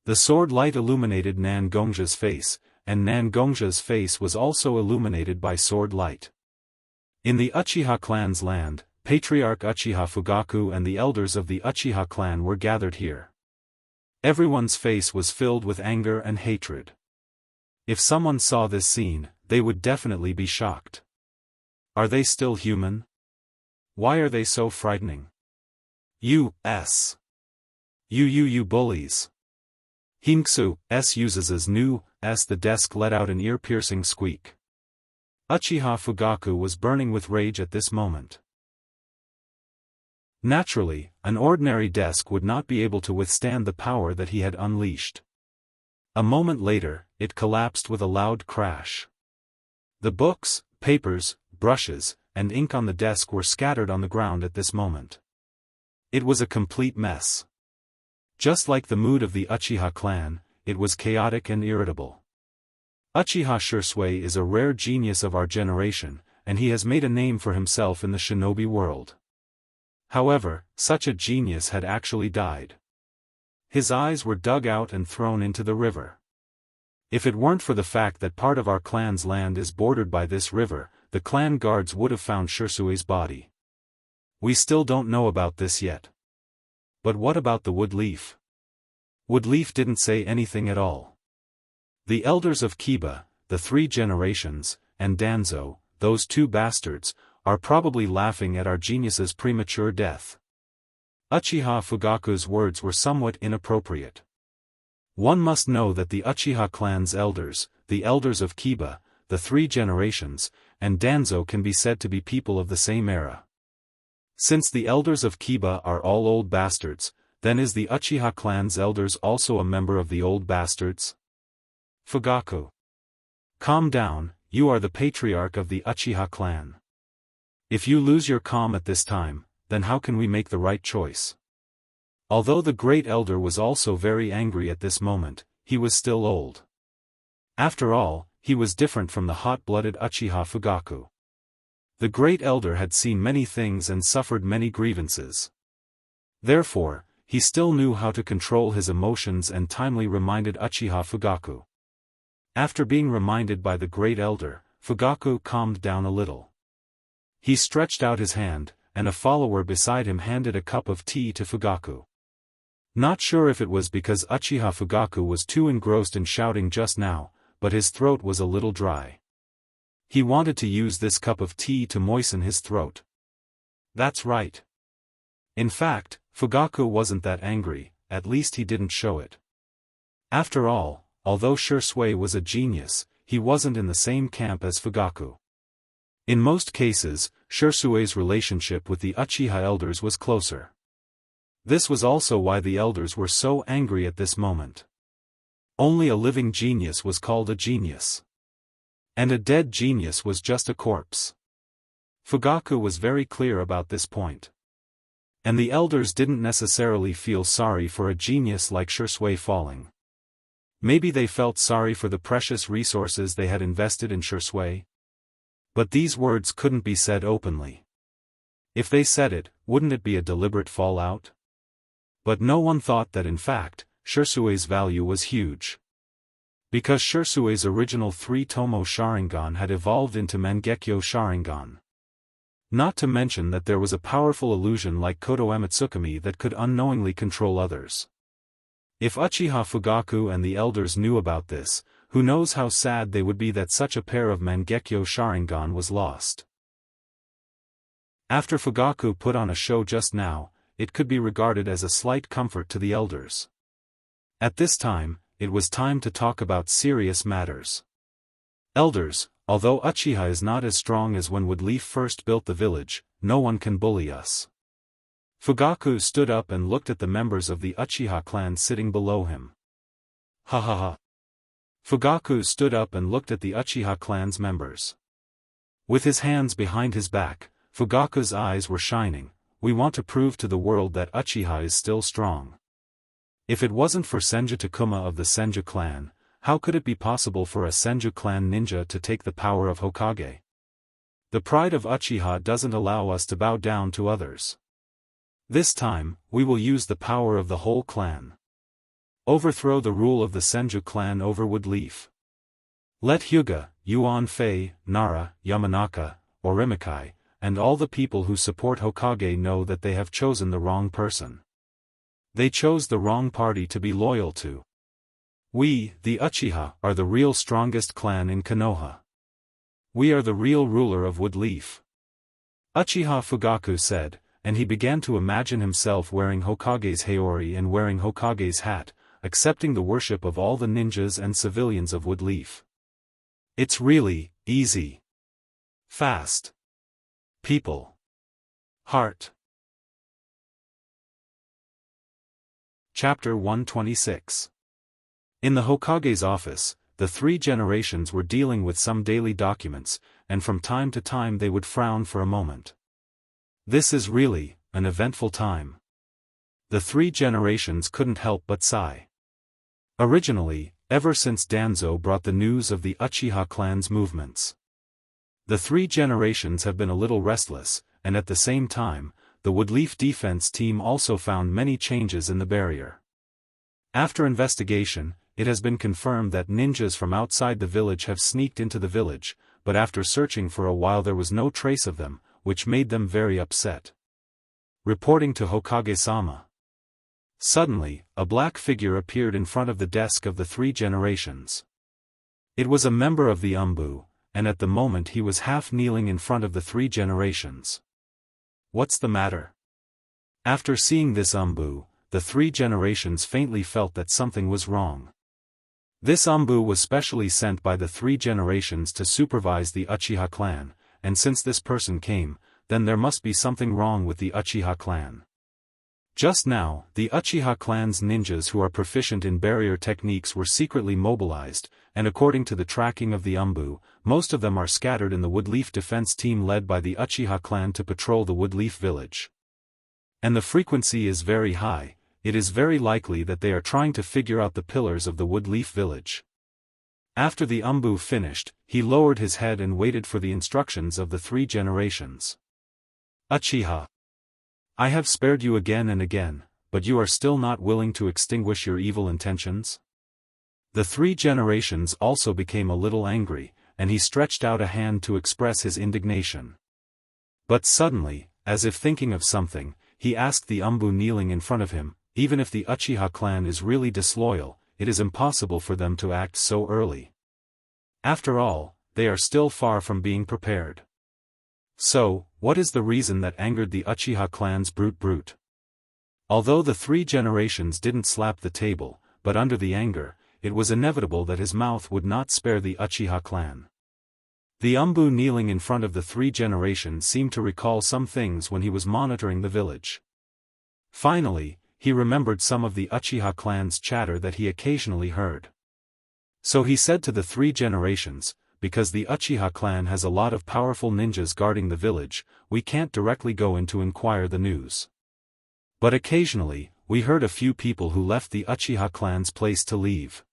The sword light illuminated Nangongzhi's face, and Nangongzhi's face was also illuminated by sword light. In the Uchiha clan's land, Patriarch Uchiha Fugaku and the elders of the Uchiha clan were gathered here. Everyone's face was filled with anger and hatred. If someone saw this scene, they would definitely be shocked. Are they still human? Why are they so frightening? You bullies. Hingsu uses as new, the desk let out an ear-piercing squeak. Uchiha Fugaku was burning with rage at this moment. Naturally, an ordinary desk would not be able to withstand the power that he had unleashed. A moment later, it collapsed with a loud crash. The books, papers, brushes, and ink on the desk were scattered on the ground at this moment. It was a complete mess. Just like the mood of the Uchiha clan, it was chaotic and irritable. Uchiha Shisui is a rare genius of our generation, and he has made a name for himself in the shinobi world. However, such a genius had actually died. His eyes were dug out and thrown into the river. If it weren't for the fact that part of our clan's land is bordered by this river, the clan guards would have found Shisui's body. We still don't know about this yet. But what about the Wood Leaf? Wood Leaf didn't say anything at all. The elders of Kiba, the 3 generations, and Danzhou, those 2 bastards, are probably laughing at our genius's premature death. Uchiha Fugaku's words were somewhat inappropriate. One must know that the Uchiha clan's elders, the elders of Kiba, the 3 generations, and Danzhou can be said to be people of the same era. Since the elders of Kiba are all old bastards, then is the Uchiha clan's elders also a member of the old bastards? Fugaku. Calm down, you are the patriarch of the Uchiha clan. If you lose your calm at this time, then how can we make the right choice? Although the great elder was also very angry at this moment, he was still old. After all, he was different from the hot-blooded Uchiha Fugaku. The great elder had seen many things and suffered many grievances. Therefore, he still knew how to control his emotions and timely reminded Uchiha Fugaku. After being reminded by the great elder, Fugaku calmed down a little. He stretched out his hand, and a follower beside him handed a cup of tea to Fugaku. Not sure if it was because Uchiha Fugaku was too engrossed in shouting just now, but his throat was a little dry. He wanted to use this cup of tea to moisten his throat. That's right. In fact, Fugaku wasn't that angry, at least he didn't show it. After all, although Shisui was a genius, he wasn't in the same camp as Fugaku. In most cases, Shisui's relationship with the Uchiha elders was closer. This was also why the elders were so angry at this moment. Only a living genius was called a genius. And a dead genius was just a corpse. Fugaku was very clear about this point. And the elders didn't necessarily feel sorry for a genius like Shisui falling. Maybe they felt sorry for the precious resources they had invested in Shisui. But these words couldn't be said openly. If they said it, wouldn't it be a deliberate fallout? But no one thought that in fact, Shisui's value was huge. Because Shisui's original 3-tomo Sharingan had evolved into Mangekyo Sharingan. Not to mention that there was a powerful illusion like Kodo Ematsukami that could unknowingly control others. If Uchiha Fugaku and the elders knew about this, who knows how sad they would be that such a pair of Mangekyo Sharingan was lost. After Fugaku put on a show just now, it could be regarded as a slight comfort to the elders. At this time, it was time to talk about serious matters. Elders, although Uchiha is not as strong as when Woodleaf first built the village, no one can bully us. Fugaku stood up and looked at the members of the Uchiha clan sitting below him. Ha ha ha. Fugaku stood up and looked at the Uchiha clan's members. With his hands behind his back, Fugaku's eyes were shining. We want to prove to the world that Uchiha is still strong. If it wasn't for Senju Takuma of the Senju clan, how could it be possible for a Senju clan ninja to take the power of Hokage? The pride of Uchiha doesn't allow us to bow down to others. This time, we will use the power of the whole clan. Overthrow the rule of the Senju clan over Woodleaf. Let Hyuga, Yuan Fei, Nara, Yamanaka, Orimikai, and all the people who support Hokage know that they have chosen the wrong person. They chose the wrong party to be loyal to. We, the Uchiha, are the real strongest clan in Konoha. We are the real ruler of Woodleaf. Uchiha Fugaku said, and he began to imagine himself wearing Hokage's Haori and wearing Hokage's hat, accepting the worship of all the ninjas and civilians of Woodleaf. It's really easy. Fast. People. Heart. Chapter 126. In the Hokage's office, the 3 generations were dealing with some daily documents, and from time to time they would frown for a moment. This is really an eventful time. The 3 generations couldn't help but sigh. Originally, ever since Danzo brought the news of the Uchiha clan's movements, the 3 generations have been a little restless, and at the same time, the Woodleaf defense team also found many changes in the barrier. After investigation, it has been confirmed that ninjas from outside the village have sneaked into the village, but after searching for a while there was no trace of them, which made them very upset. Reporting to Hokage-sama. Suddenly, a black figure appeared in front of the desk of the 3 generations. It was a member of the Umbu, and at the moment he was half kneeling in front of the 3 generations. What's the matter? After seeing this Umbu, the 3 generations faintly felt that something was wrong. This Umbu was specially sent by the 3 generations to supervise the Uchiha clan, and since this person came, then there must be something wrong with the Uchiha clan. Just now, the Uchiha clan's ninjas who are proficient in barrier techniques were secretly mobilized, and according to the tracking of the Umbu, most of them are scattered in the Woodleaf defense team led by the Uchiha clan to patrol the Woodleaf village. And the frequency is very high. It is very likely that they are trying to figure out the pillars of the Woodleaf village. After the Umbu finished, he lowered his head and waited for the instructions of the 3 generations. Uchiha. I have spared you again and again, but you are still not willing to extinguish your evil intentions? The 3 generations also became a little angry, and he stretched out a hand to express his indignation. But suddenly, as if thinking of something, he asked the Umbu kneeling in front of him, even if the Uchiha clan is really disloyal, it is impossible for them to act so early. After all, they are still far from being prepared. So, what is the reason that angered the Uchiha clan's brute? Although the 3 generations didn't slap the table, but under the anger, it was inevitable that his mouth would not spare the Uchiha clan. The Umbu kneeling in front of the 3 generations seemed to recall some things when he was monitoring the village. Finally, he remembered some of the Uchiha clan's chatter that he occasionally heard. So he said to the 3 generations, because the Uchiha clan has a lot of powerful ninjas guarding the village, we can't directly go in to inquire the news. But occasionally, we heard a few people who left the Uchiha clan's place to leave.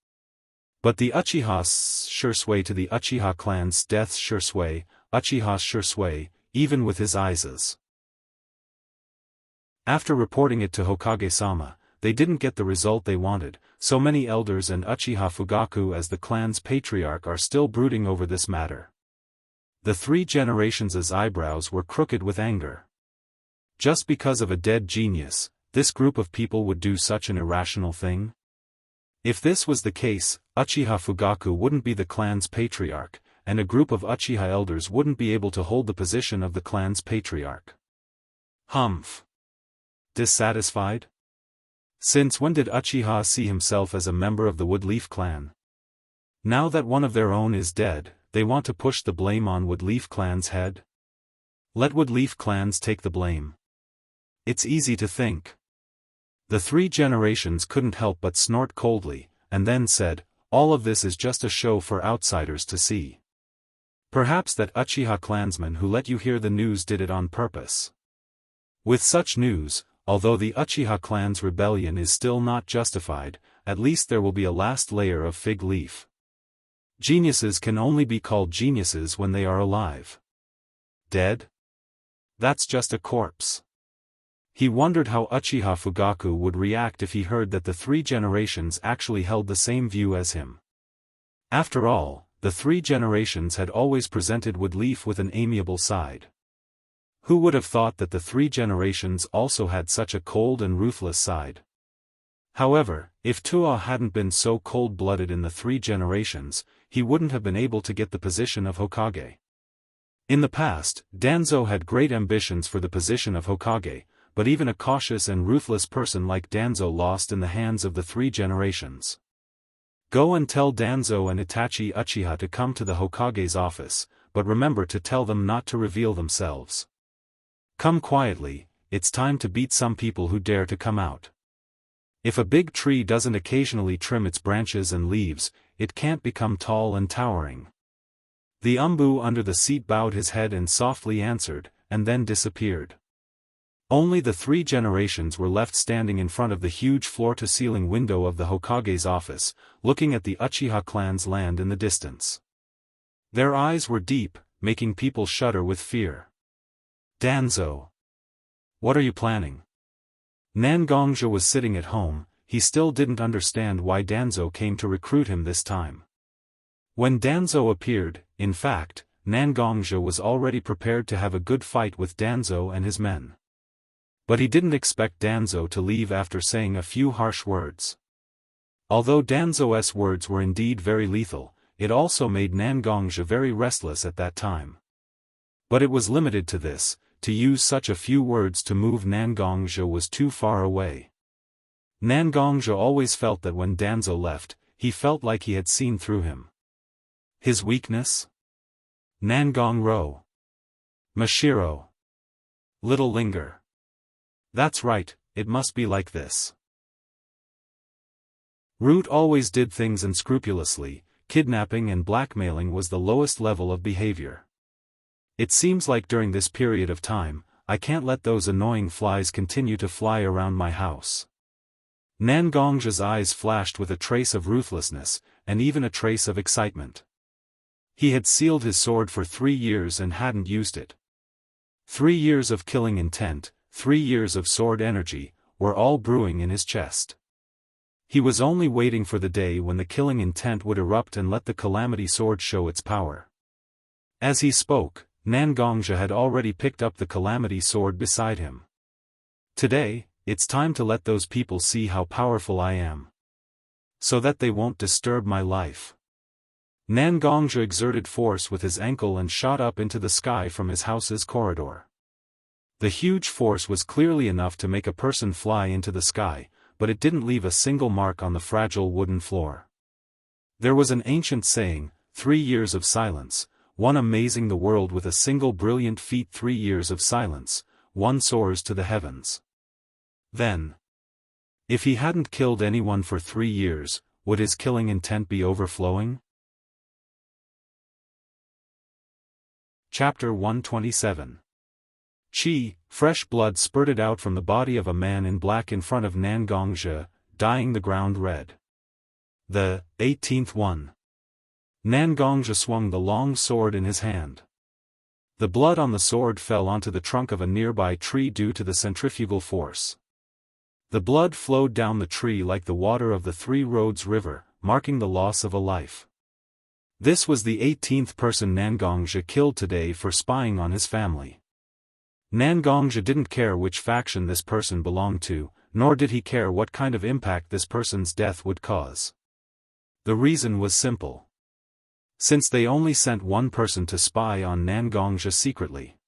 But the Uchiha's sure sway to the Uchiha clan's death's sure sway, Uchiha's sure sway, even with his eyes. After reporting it to Hokage-sama, they didn't get the result they wanted. So many elders and Uchiha Fugaku as the clan's patriarch are still brooding over this matter. The 3 generations' eyebrows were crooked with anger. Just because of a dead genius, this group of people would do such an irrational thing? If this was the case, Uchiha Fugaku wouldn't be the clan's patriarch, and a group of Uchiha elders wouldn't be able to hold the position of the clan's patriarch. Humph. Dissatisfied? Since when did Uchiha see himself as a member of the Woodleaf clan? Now that one of their own is dead, they want to push the blame on Woodleaf clan's head? Let Woodleaf clans take the blame. It's easy to think. The 3 generations couldn't help but snort coldly, and then said, all of this is just a show for outsiders to see. Perhaps that Uchiha clansman who let you hear the news did it on purpose. With such news, although the Uchiha clan's rebellion is still not justified, at least there will be a last layer of fig leaf. Geniuses can only be called geniuses when they are alive. Dead? That's just a corpse. He wondered how Uchiha Fugaku would react if he heard that the 3 generations actually held the same view as him. After all, the 3 generations had always presented Woodleaf with an amiable side. Who would have thought that the 3 generations also had such a cold and ruthless side? However, if Tua hadn't been so cold-blooded in the 3 generations, he wouldn't have been able to get the position of Hokage. In the past, Danzo had great ambitions for the position of Hokage, but even a cautious and ruthless person like Danzo lost in the hands of the 3 generations. Go and tell Danzo and Itachi Uchiha to come to the Hokage's office, but remember to tell them not to reveal themselves. Come quietly, it's time to beat some people who dare to come out. If a big tree doesn't occasionally trim its branches and leaves, it can't become tall and towering. The Umbu under the seat bowed his head and softly answered, and then disappeared. Only the 3 generations were left standing in front of the huge floor-to-ceiling window of the Hokage's office, looking at the Uchiha clan's land in the distance. Their eyes were deep, making people shudder with fear. Danzo. What are you planning? Nangongja was sitting at home. He still didn't understand why Danzo came to recruit him this time. When Danzo appeared, in fact, Nangongja was already prepared to have a good fight with Danzo and his men. But he didn't expect Danzo to leave after saying a few harsh words. Although Danzo's words were indeed very lethal, it also made Nangongja very restless at that time. But it was limited to this. To use such a few words to move Nangongja was too far away. Nangongja always felt that when Danzo left, he felt like he had seen through him. His weakness? Nangongro. Mashiro. Little linger. That's right, it must be like this. Root always did things unscrupulously. Kidnapping and blackmailing was the lowest level of behavior. It seems like during this period of time, I can't let those annoying flies continue to fly around my house. Nan Gongjia's eyes flashed with a trace of ruthlessness, and even a trace of excitement. He had sealed his sword for 3 years and hadn't used it. 3 years of killing intent, 3 years of sword energy, were all brewing in his chest. He was only waiting for the day when the killing intent would erupt and let the calamity sword show its power. As he spoke, Nan Gongja had already picked up the calamity sword beside him. Today, it's time to let those people see how powerful I am. So that they won't disturb my life. Nan Gongja exerted force with his ankle and shot up into the sky from his house's corridor. The huge force was clearly enough to make a person fly into the sky, but it didn't leave a single mark on the fragile wooden floor. There was an ancient saying, 3 years of silence, one amazing the world with a single brilliant feat. 3 years of silence, one soars to the heavens. Then, if he hadn't killed anyone for 3 years, would his killing intent be overflowing? Chapter 127. Qi, fresh blood spurted out from the body of a man in black in front of Nan Gongja, dyeing the ground red. The 18th one. Nan Gongja swung the long sword in his hand. The blood on the sword fell onto the trunk of a nearby tree due to the centrifugal force. The blood flowed down the tree like the water of the Three Roads River, marking the loss of a life. This was the 18th person Nan Gongja killed today for spying on his family. Nan Gongja didn't care which faction this person belonged to, nor did he care what kind of impact this person's death would cause. The reason was simple. Since they only sent one person to spy on Nan Gongja secretly.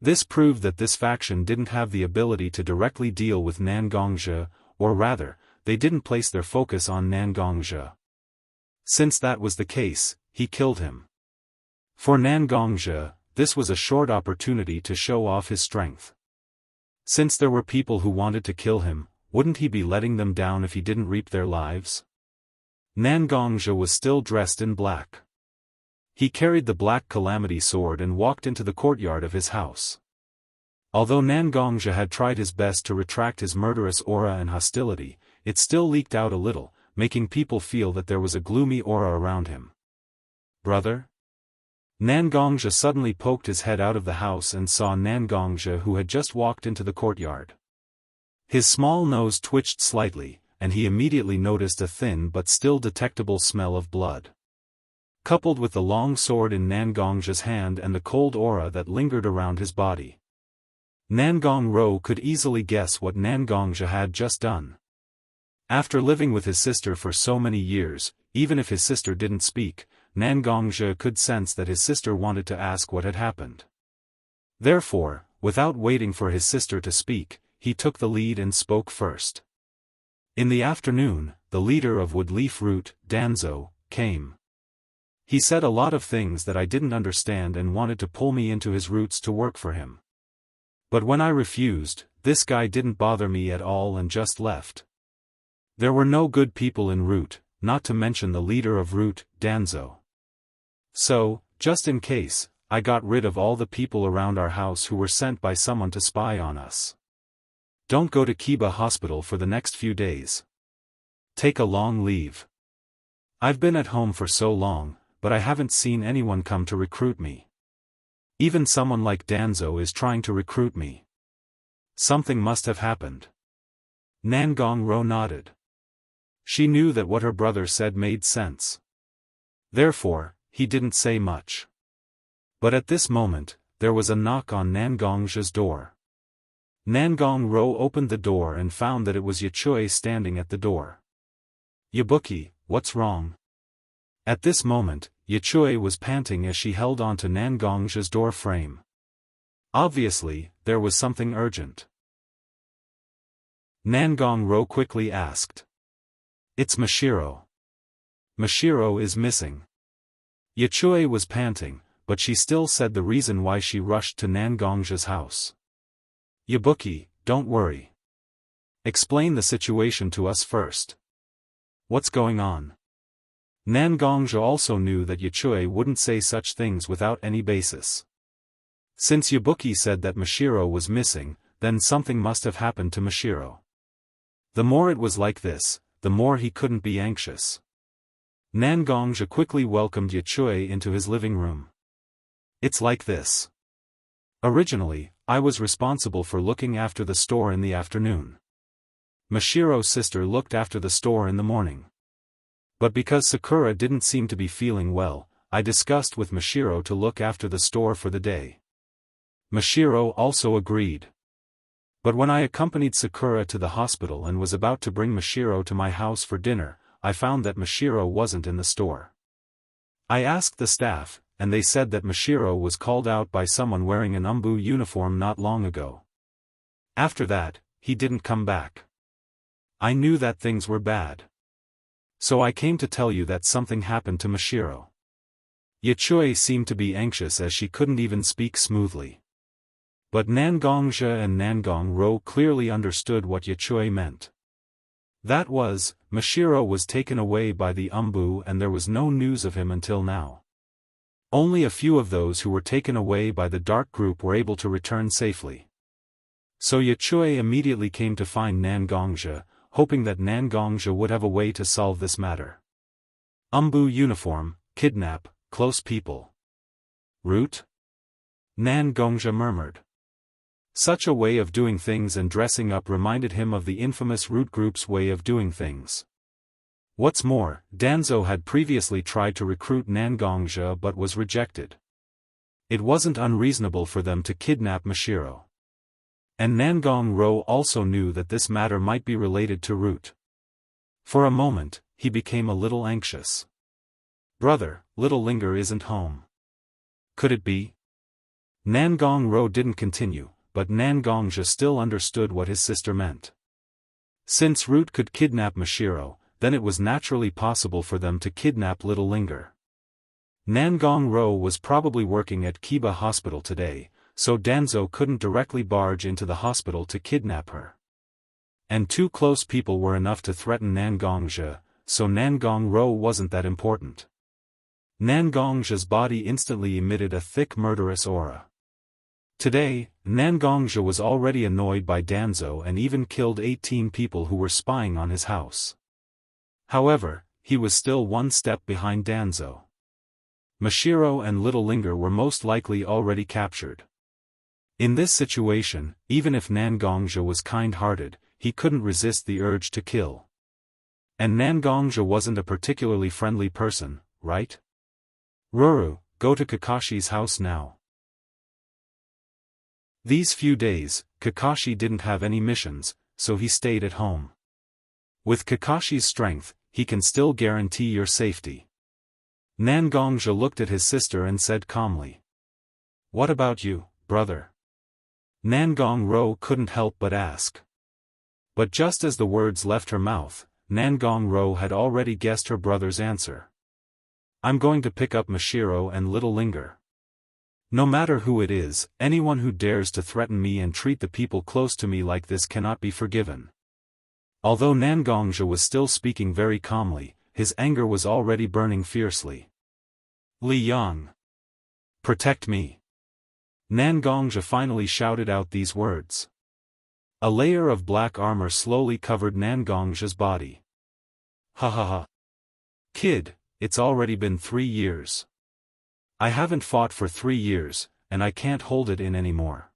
This proved that this faction didn't have the ability to directly deal with Nan Gongja, or rather, they didn't place their focus on Nan Gongja. Since that was the case, he killed him. For Nan Gongja, this was a short opportunity to show off his strength. Since there were people who wanted to kill him, wouldn't he be letting them down if he didn't reap their lives? Nan Gongja was still dressed in black. He carried the black calamity sword and walked into the courtyard of his house. Although Nan Gongja had tried his best to retract his murderous aura and hostility, it still leaked out a little, making people feel that there was a gloomy aura around him. Brother? Nan Gongja suddenly poked his head out of the house and saw Nan Gongja, who had just walked into the courtyard. His small nose twitched slightly, and he immediately noticed a thin but still detectable smell of blood. Coupled with the long sword in Nan Gongja's hand and the cold aura that lingered around his body. Nan Gongro could easily guess what Nan Gongja had just done. After living with his sister for so many years, even if his sister didn't speak, Nan Gongja could sense that his sister wanted to ask what had happened. Therefore, without waiting for his sister to speak, he took the lead and spoke first. In the afternoon, the leader of Woodleaf Root, Danzo, came. He said a lot of things that I didn't understand and wanted to pull me into his roots to work for him. But when I refused, this guy didn't bother me at all and just left. There were no good people in Root, not to mention the leader of Root, Danzo. So, just in case, I got rid of all the people around our house who were sent by someone to spy on us. Don't go to Kiba Hospital for the next few days. Take a long leave. I've been at home for so long, but I haven't seen anyone come to recruit me. Even someone like Danzo is trying to recruit me. Something must have happened. Nan Gongro nodded. She knew that what her brother said made sense. Therefore, he didn't say much. But at this moment, there was a knock on Nan Gongja's door. Nan Gongro opened the door and found that it was Yichui standing at the door. Yabuki, what's wrong? At this moment, Yichui was panting as she held onto Nan Gongja's door frame. Obviously, there was something urgent. Nan Gongro quickly asked. It's Mashiro. Mashiro is missing. Yichui was panting, but she still said the reason why she rushed to Nan Gongja's house. Yabuki, don't worry. Explain the situation to us first. What's going on? Nangongja also knew that Yichui wouldn't say such things without any basis. Since Yabuki said that Mashiro was missing, then something must have happened to Mashiro. The more it was like this, the more he couldn't be anxious. Nangongja quickly welcomed Yichui into his living room. It's like this. Originally, I was responsible for looking after the store in the afternoon. Mashiro's sister looked after the store in the morning. But because Sakura didn't seem to be feeling well, I discussed with Mashiro to look after the store for the day. Mashiro also agreed. But when I accompanied Sakura to the hospital and was about to bring Mashiro to my house for dinner, I found that Mashiro wasn't in the store. I asked the staff, and they said that Mashiro was called out by someone wearing an umbu uniform not long ago. After that, he didn't come back. I knew that things were bad. So I came to tell you that something happened to Mashiro. Yichui seemed to be anxious as she couldn't even speak smoothly. But Nangongja and Nangong-ro clearly understood what Yichui meant. That was, Mashiro was taken away by the umbu and there was no news of him until now. Only a few of those who were taken away by the dark group were able to return safely. So Yichui immediately came to find Nangongja, hoping that Nangongja would have a way to solve this matter. Umbu uniform, kidnap, close people. Root? Nangongja murmured. Such a way of doing things and dressing up reminded him of the infamous Root Group's way of doing things. What's more, Danzo had previously tried to recruit Nangongja but was rejected. It wasn't unreasonable for them to kidnap Mashiro. And Nangong-ro also knew that this matter might be related to Root. For a moment, he became a little anxious. Brother, little Linger isn't home. Could it be? Nangong-ro didn't continue, but Nangongja still understood what his sister meant. Since Root could kidnap Mashiro, then it was naturally possible for them to kidnap little Linger. Nangong-ro was probably working at Kiba Hospital today, so Danzo couldn't directly barge into the hospital to kidnap her. And two close people were enough to threaten Nangongja, so Nangong-ro wasn't that important. Nangongja's body instantly emitted a thick murderous aura. Today, Nangongja was already annoyed by Danzo and even killed 18 people who were spying on his house. However, he was still one step behind Danzo. Mashiro and little Linger were most likely already captured. In this situation, even if Nangongja was kind-hearted, he couldn't resist the urge to kill. And Nangongja wasn't a particularly friendly person, right? Ruru, go to Kakashi's house now. These few days, Kakashi didn't have any missions, so he stayed at home. With Kakashi's strength, he can still guarantee your safety. Nangongja looked at his sister and said calmly. What about you, brother? Nangong-ro couldn't help but ask. But just as the words left her mouth, Nangong-ro had already guessed her brother's answer. I'm going to pick up Mashiro and little Linger. No matter who it is, anyone who dares to threaten me and treat the people close to me like this cannot be forgiven. Although Nangongja was still speaking very calmly, his anger was already burning fiercely. Li Yang. Protect me. Nangongja finally shouted out these words. A layer of black armor slowly covered Nangongja's body. Ha ha ha. Kid, it's already been 3 years. I haven't fought for 3 years, and I can't hold it in anymore.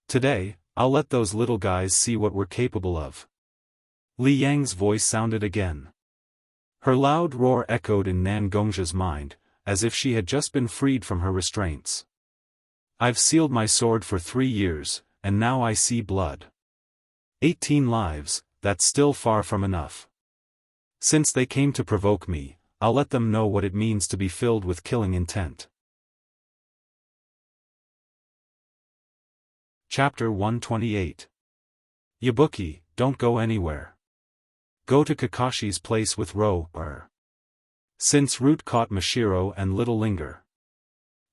Today, I'll let those little guys see what we're capable of. Li Yang's voice sounded again. Her loud roar echoed in Nangongja's mind, as if she had just been freed from her restraints. I've sealed my sword for 3 years, and now I see blood. 18 lives, that's still far from enough. Since they came to provoke me, I'll let them know what it means to be filled with killing intent. Chapter 128. Yabuki, don't go anywhere. Go to Kakashi's place with Ro. Since Root caught Mashiro and little Linger.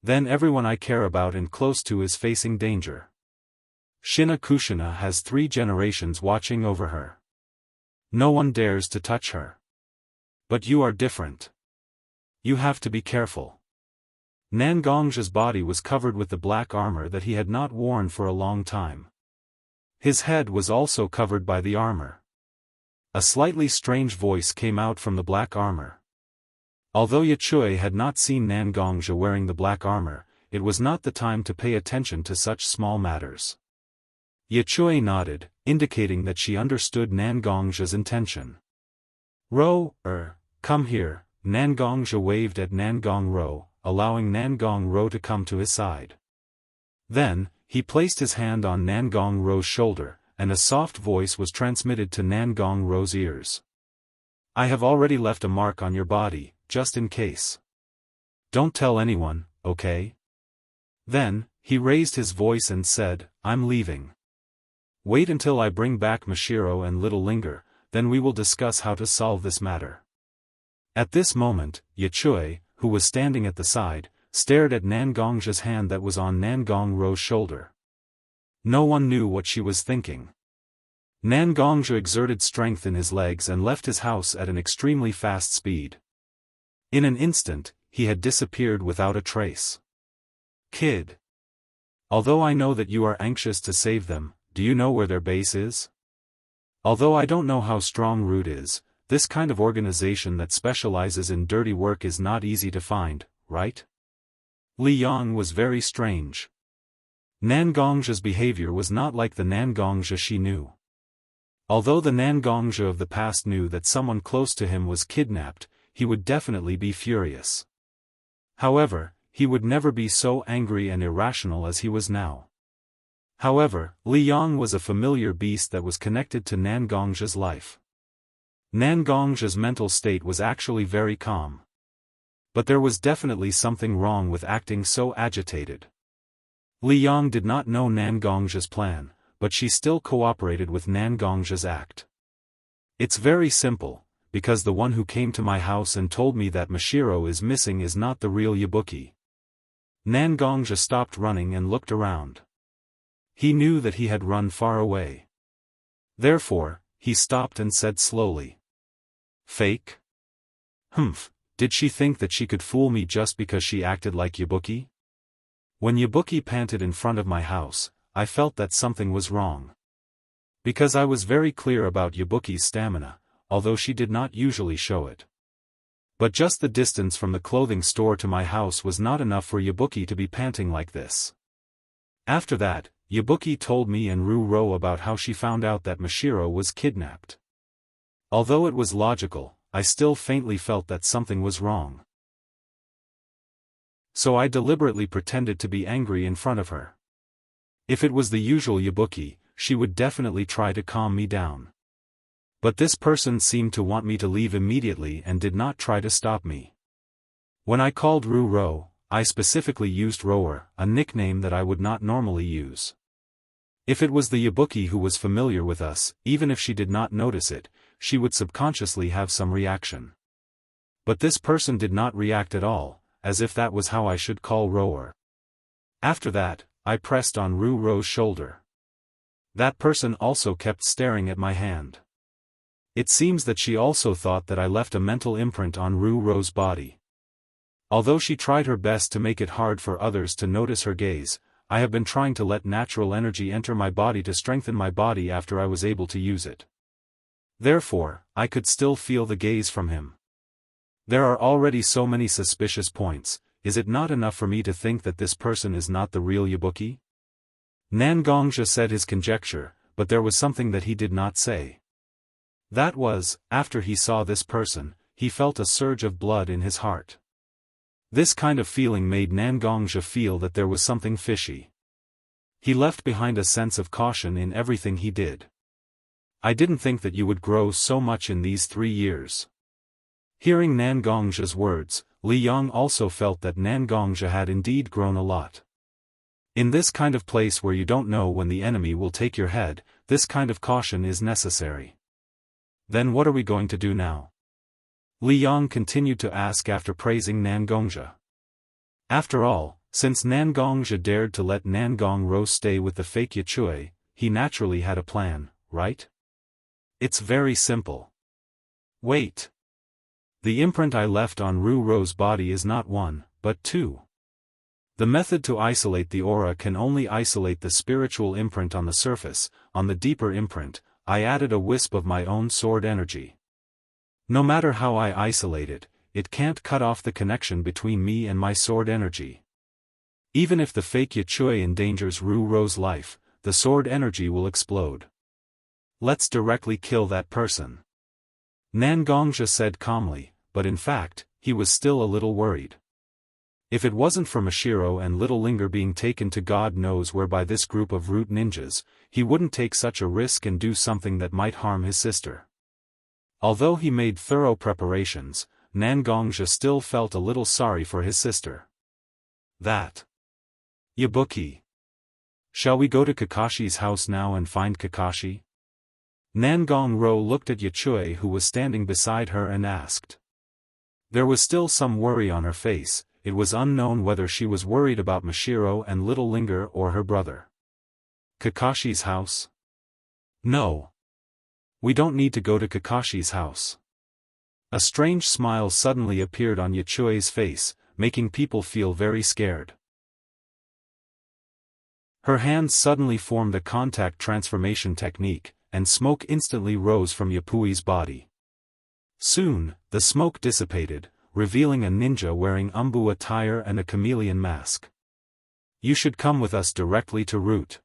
Then everyone I care about and close to is facing danger. Shina Kushina has 3 generations watching over her. No one dares to touch her. But you are different. You have to be careful. Nangong's body was covered with the black armor that he had not worn for a long time. His head was also covered by the armor. A slightly strange voice came out from the black armor. Although Yichui had not seen Nangongja wearing the black armor, it was not the time to pay attention to such small matters. Yichui nodded, indicating that she understood Nangongja's intention. Come here. Nangongja waved at Nangong Ro, allowing Nangong Ro to come to his side. Then, he placed his hand on Nangong Ro's shoulder, and a soft voice was transmitted to Nangong Ro's ears. I have already left a mark on your body, just in case. Don't tell anyone, okay? Then, he raised his voice and said, I'm leaving. Wait until I bring back Mashiro and Little Linger, then we will discuss how to solve this matter. At this moment, Yichui, who was standing at the side, stared at Nangongja's hand that was on Nangong Ro's shoulder. No one knew what she was thinking. Nangongja exerted strength in his legs and left his house at an extremely fast speed. In an instant, he had disappeared without a trace. Kid. Although I know that you are anxious to save them, do you know where their base is? Although I don't know how strong Root is, this kind of organization that specializes in dirty work is not easy to find, right? Li Yang was very strange. Nangongja's behavior was not like the Nangongja she knew. Although the Nangongja of the past knew that someone close to him was kidnapped, he would definitely be furious. However, he would never be so angry and irrational as he was now. However, Li Yang was a familiar beast that was connected to Nangongja's life. Nangongja's mental state was actually very calm. But there was definitely something wrong with acting so agitated. Li Yang did not know Nangongja's plan, but she still cooperated with Nangongja's act. It's very simple, because the one who came to my house and told me that Mashiro is missing is not the real Yabuki. Nangongja stopped running and looked around. He knew that he had run far away. Therefore, he stopped and said slowly. Fake? Did she think that she could fool me just because she acted like Yabuki? When Yabuki panted in front of my house, I felt that something was wrong. Because I was very clear about Yabuki's stamina, although she did not usually show it. But just the distance from the clothing store to my house was not enough for Yabuki to be panting like this. After that, Yabuki told me and Ru-Ro about how she found out that Mashiro was kidnapped. Although it was logical, I still faintly felt that something was wrong. So I deliberately pretended to be angry in front of her. If it was the usual Yabuki, she would definitely try to calm me down. But this person seemed to want me to leave immediately and did not try to stop me. When I called Ru-Ro, I specifically used Rower, a nickname that I would not normally use. If it was the Yabuki who was familiar with us, even if she did not notice it, she would subconsciously have some reaction. But this person did not react at all, as if that was how I should call Rower. After that, I pressed on Ru-Ro's shoulder. That person also kept staring at my hand. It seems that she also thought that I left a mental imprint on Ru-Ro's body. Although she tried her best to make it hard for others to notice her gaze, I have been trying to let natural energy enter my body to strengthen my body after I was able to use it. Therefore, I could still feel the gaze from him. There are already so many suspicious points, is it not enough for me to think that this person is not the real Yabuki? Nangongja said his conjecture, but there was something that he did not say. That was, after he saw this person, he felt a surge of blood in his heart. This kind of feeling made Nangongja feel that there was something fishy. He left behind a sense of caution in everything he did. I didn't think that you would grow so much in these 3 years. Hearing Nangongja's words, Li Yang also felt that Nangongja had indeed grown a lot. In this kind of place where you don't know when the enemy will take your head, this kind of caution is necessary. Then what are we going to do now? Li Yang continued to ask after praising Nangongja. After all, Since Nangongzhi dared to let Nangongro stay with the fake Yichui, he naturally had a plan, right? It's very simple. Wait. The imprint I left on Ru Ro's body is not one, but two. The method to isolate the aura can only isolate the spiritual imprint on the surface. On the deeper imprint, I added a wisp of my own sword energy. No matter how I isolate it, it can't cut off the connection between me and my sword energy. Even if the fake Yichui endangers Ru Ro's life, the sword energy will explode. Let's directly kill that person. Nangongzhi said calmly, but in fact, he was still a little worried. If it wasn't for Mashiro and Little Linger being taken to God knows where by this group of root ninjas, he wouldn't take such a risk and do something that might harm his sister. Although he made thorough preparations, Nangongzhi still felt a little sorry for his sister. That. Yabuki. Shall we go to Kakashi's house now and find Kakashi? Nangongro looked at Yichui who was standing beside her and asked. There was still some worry on her face. It was unknown whether she was worried about Mashiro and Little Linger or her brother. Kakashi's house? No. We don't need to go to Kakashi's house. A strange smile suddenly appeared on Yichui's face, making people feel very scared. Her hands suddenly formed a contact transformation technique, and smoke instantly rose from Yapui's body. Soon, the smoke dissipated, revealing a ninja wearing umbu attire and a chameleon mask. You should come with us directly to Root.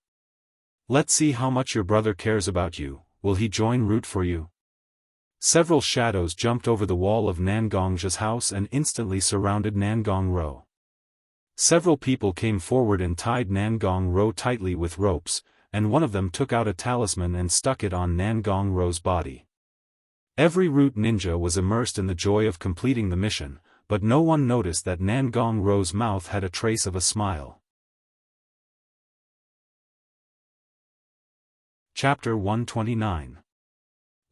Let's see how much your brother cares about you. Will he join Root for you? Several shadows jumped over the wall of Nangongzhi's house and instantly surrounded Nangongro. Several people came forward and tied Nangongro tightly with ropes, and one of them took out a talisman and stuck it on Nangongro's body. Every Root ninja was immersed in the joy of completing the mission, but no one noticed that Nangongro's mouth had a trace of a smile. Chapter 129.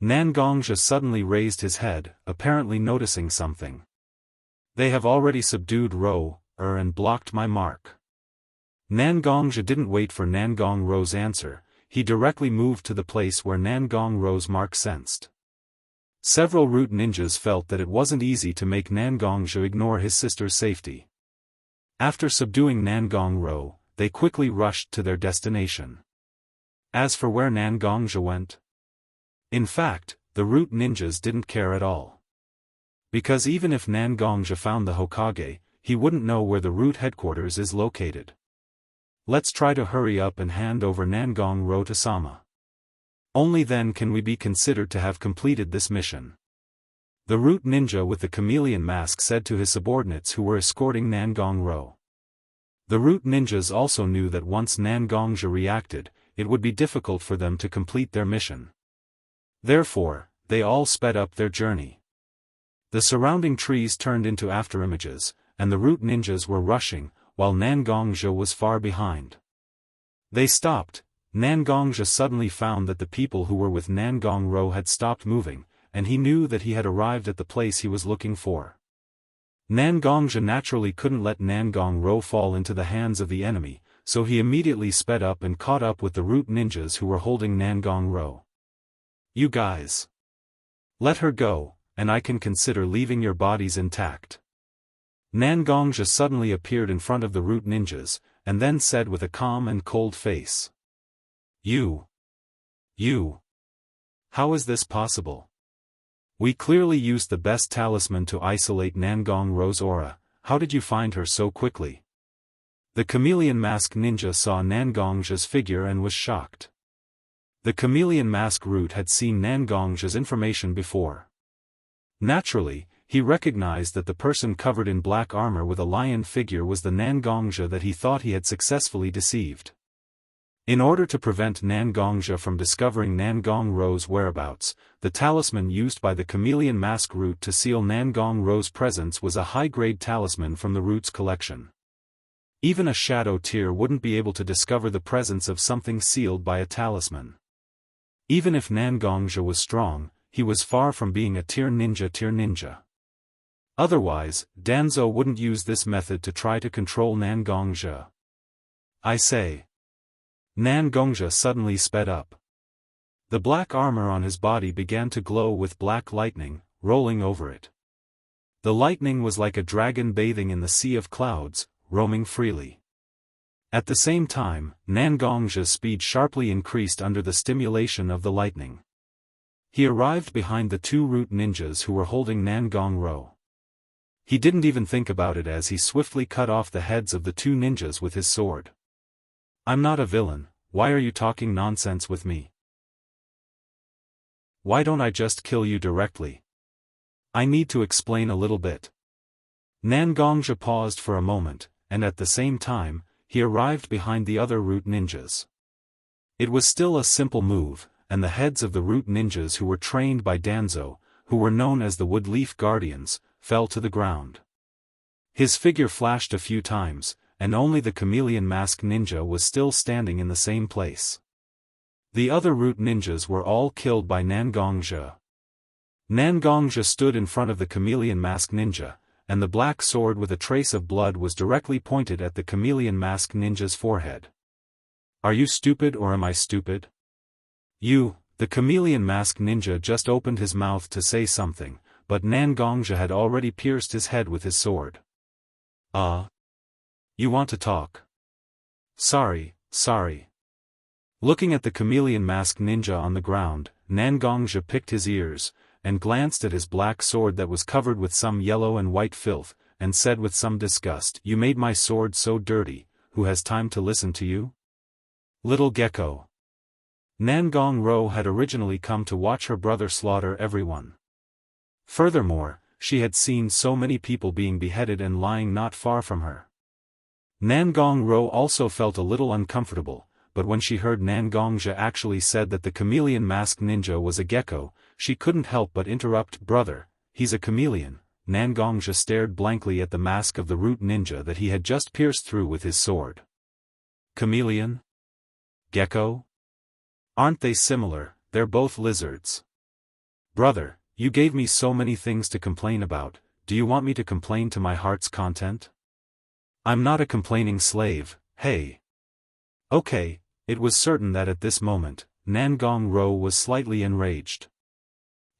Nangongzhi suddenly raised his head, apparently noticing something. They have already subdued Ro, and blocked my mark. Nangongzhi didn't wait for Nangongro's answer, he directly moved to the place where Nangongro's mark sensed. Several Root ninjas felt that it wasn't easy to make Nangongzhi ignore his sister's safety. After subduing Nangongro, they quickly rushed to their destination. As for where Nangongzhi went, in fact, the Root ninjas didn't care at all. Because even if Nangongzhi found the Hokage, he wouldn't know where the Root headquarters is located. Let's try to hurry up and hand over Nangongro to Sama. Only then can we be considered to have completed this mission. The Root ninja with the chameleon mask said to his subordinates who were escorting Nangongro. The Root ninjas also knew that once Nangongzhi reacted, it would be difficult for them to complete their mission. Therefore, they all sped up their journey. The surrounding trees turned into afterimages, and the Root ninjas were rushing, while Nangongzhi was far behind. They stopped. Nangongzhi suddenly found that the people who were with Nangongro had stopped moving, and he knew that he had arrived at the place he was looking for. Nangongzhi naturally couldn't let Nangongro fall into the hands of the enemy, so he immediately sped up and caught up with the Root ninjas who were holding Nangongro. You guys. Let her go, and I can consider leaving your bodies intact. Nangongzhi suddenly appeared in front of the Root ninjas, and then said with a calm and cold face. You. How is this possible? We clearly used the best talisman to isolate Nangongro's aura. How did you find her so quickly? The chameleon mask ninja saw Nangongzhi's figure and was shocked. The chameleon mask Root had seen Nangongzhi's information before. Naturally, he recognized that the person covered in black armor with a lion figure was the Nangongzhi that he thought he had successfully deceived. In order to prevent Nangongzhi from discovering Nangongro's whereabouts, the talisman used by the chameleon mask Root to seal Nangongro's presence was a high-grade talisman from the Root's collection. Even a shadow tier wouldn't be able to discover the presence of something sealed by a talisman. Even if Nangongzhi was strong, he was far from being a tier ninja. Otherwise, Danzo wouldn't use this method to try to control Nan Gongzhe. I say. Nan Gongzhe suddenly sped up. The black armor on his body began to glow with black lightning, rolling over it. The lightning was like a dragon bathing in the sea of clouds, roaming freely. At the same time, Nan Gongzhe's speed sharply increased under the stimulation of the lightning. He arrived behind the two root ninjas who were holding Nan Gongro. He didn't even think about it as he swiftly cut off the heads of the two ninjas with his sword. I'm not a villain, why are you talking nonsense with me? Why don't I just kill you directly? I need to explain a little bit. Nan Gongzhe paused for a moment, and at the same time, he arrived behind the other root ninjas. It was still a simple move, and the heads of the root ninjas who were trained by Danzo, who were known as the Woodleaf Guardians, fell to the ground. His figure flashed a few times, and only the chameleon mask ninja was still standing in the same place. The other root ninjas were all killed by Nan Gongzhe. Nan Gongzhe stood in front of the chameleon mask ninja, and the black sword with a trace of blood was directly pointed at the chameleon mask ninja's forehead. Are you stupid or am I stupid? The chameleon mask ninja just opened his mouth to say something, but Nan Gongzhe had already pierced his head with his sword. You want to talk? Sorry. Looking at the chameleon mask ninja on the ground, Nan Gongzhe picked his ears, and glanced at his black sword that was covered with some yellow and white filth, and said with some disgust, You made my sword so dirty, who has time to listen to you? Little gecko. Nan Gongro had originally come to watch her brother slaughter everyone. Furthermore, she had seen so many people being beheaded and lying not far from her. Nan Gongro also felt a little uncomfortable, but when she heard Nan Gongzhe actually said that the chameleon mask ninja was a gecko, she couldn't help but interrupt, Brother, he's a chameleon. Nan Gongzhe stared blankly at the mask of the root ninja that he had just pierced through with his sword. Chameleon? Gecko? Aren't they similar? They're both lizards. Brother, you gave me so many things to complain about, do you want me to complain to my heart's content? I'm not a complaining slave, hey. Okay, it was certain that at this moment, Nan Gongro was slightly enraged.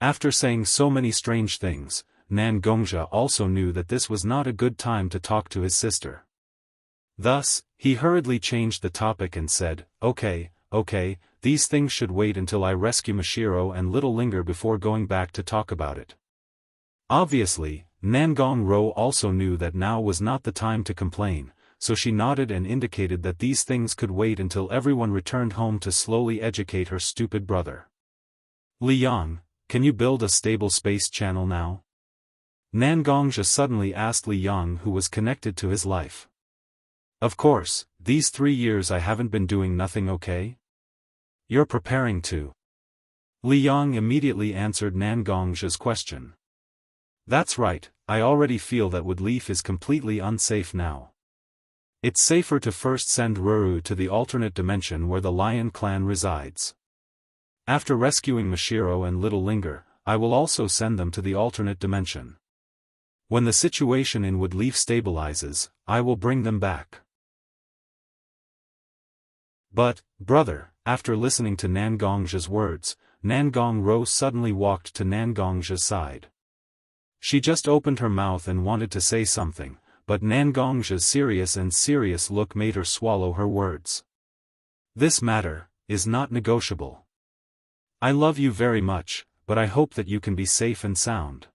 After saying so many strange things, Nan Gongzhe also knew that this was not a good time to talk to his sister. Thus, he hurriedly changed the topic and said, Okay, these things should wait until I rescue Mashiro and Little Linger before going back to talk about it. Obviously, Nan Gongro also knew that now was not the time to complain, so she nodded and indicated that these things could wait until everyone returned home to slowly educate her stupid brother. Li Yang, can you build a stable space channel now? Nan Gongzhe suddenly asked Li Yang, who was connected to his life. Of course, these 3 years I haven't been doing nothing, okay? You're preparing to. Li Yang immediately answered Nan Gongzhe's question. That's right, I already feel that Woodleaf is completely unsafe now. It's safer to first send Ruru to the alternate dimension where the Lion clan resides. After rescuing Mashiro and Little Linger, I will also send them to the alternate dimension. When the situation in Woodleaf stabilizes, I will bring them back. But, brother, after listening to Nan Gongzhe's words, Nan Gongro suddenly walked to Nan Gongzhe's side. She just opened her mouth and wanted to say something, but Nan Gongzhe's serious look made her swallow her words. This matter is not negotiable. I love you very much, but I hope that you can be safe and sound.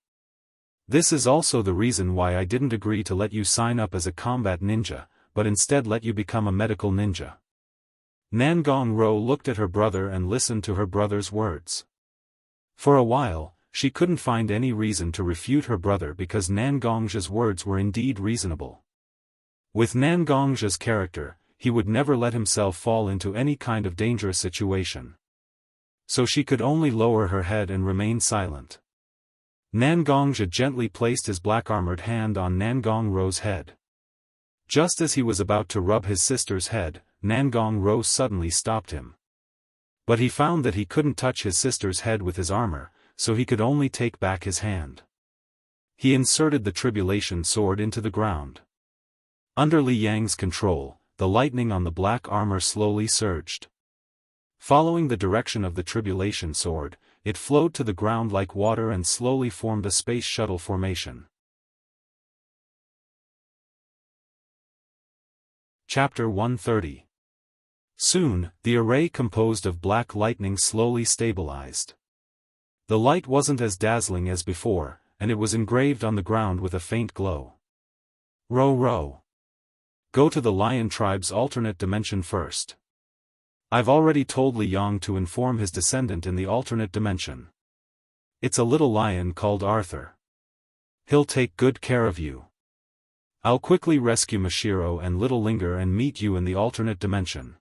This is also the reason why I didn't agree to let you sign up as a combat ninja, but instead let you become a medical ninja. Nan Gongro looked at her brother and listened to her brother's words. For a while, she couldn't find any reason to refute her brother because Nan Gongzhe's words were indeed reasonable. With Nan Gongzhe's character, he would never let himself fall into any kind of dangerous situation. So she could only lower her head and remain silent. Nan Gongzhe gently placed his black-armored hand on Nan Gongro's head. Just as he was about to rub his sister's head, Nan Gongro suddenly stopped him. But he found that he couldn't touch his sister's head with his armor, so he could only take back his hand. He inserted the tribulation sword into the ground. Under Li Yang's control, the lightning on the black armor slowly surged. Following the direction of the tribulation sword, it flowed to the ground like water and slowly formed a space shuttle formation. Chapter 130. Soon, the array composed of black lightning slowly stabilized. The light wasn't as dazzling as before, and it was engraved on the ground with a faint glow. Row row. Go to the lion tribe's alternate dimension first. I've already told Li Yang to inform his descendant in the alternate dimension. It's a little lion called Arthur. He'll take good care of you. I'll quickly rescue Mashiro and Little Linger and meet you in the alternate dimension.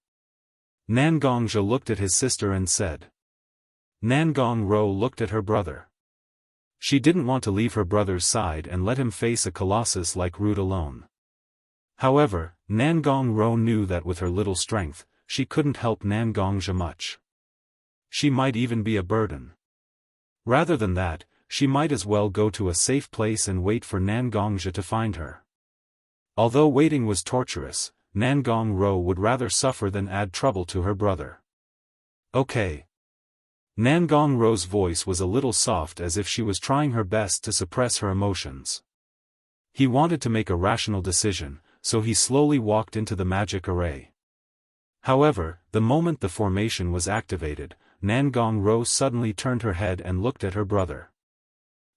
Nangongja looked at his sister and said. Nangong Ro looked at her brother. She didn't want to leave her brother's side and let him face a colossus like Root alone. However, Nangong Ro knew that with her little strength, she couldn't help Nangongja much. She might even be a burden. Rather than that, she might as well go to a safe place and wait for Nangongja to find her. Although waiting was torturous, Nangong Ro would rather suffer than add trouble to her brother. Okay. Nangong Ro's voice was a little soft as if she was trying her best to suppress her emotions. He wanted to make a rational decision, so he slowly walked into the magic array. However, the moment the formation was activated, Nangong Ro suddenly turned her head and looked at her brother.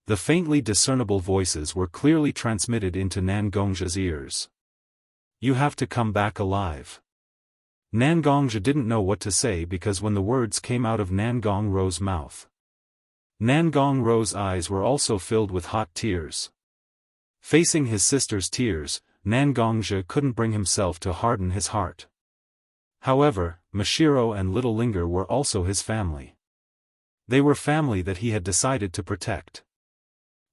The faintly discernible voices were clearly transmitted into Nangongja's ears. You have to come back alive. Nangongja didn't know what to say because when the words came out of Nangong Ro's mouth, Nangong Ro's eyes were also filled with hot tears. Facing his sister's tears, Nangongja couldn't bring himself to harden his heart. However, Mashiro and Little Linger were also his family. They were family that he had decided to protect.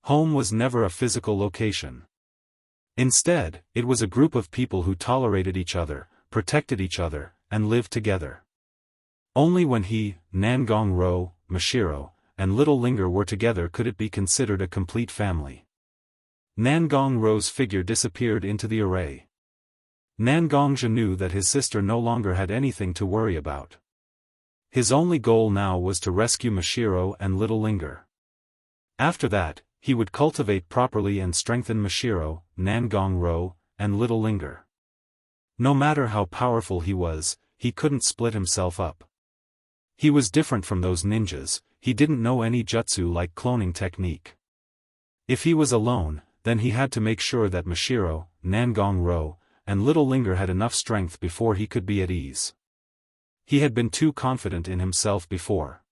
Home was never a physical location. Instead, it was a group of people who tolerated each other, protected each other, and lived together. Only when he, Nangong Ro, Mashiro, and Little Linger were together could it be considered a complete family. Nangong Ro's figure disappeared into the array. Nangongja knew that his sister no longer had anything to worry about. His only goal now was to rescue Mashiro and Little Linger. After that, he would cultivate properly and strengthen Mashiro, Nangong Ro, and Little Linger. No matter how powerful he was, he couldn't split himself up. He was different from those ninjas, he didn't know any jutsu like cloning technique. If he was alone, then he had to make sure that Mashiro, Nangong Ro, and Little Linger had enough strength before he could be at ease. He had been too confident in himself before.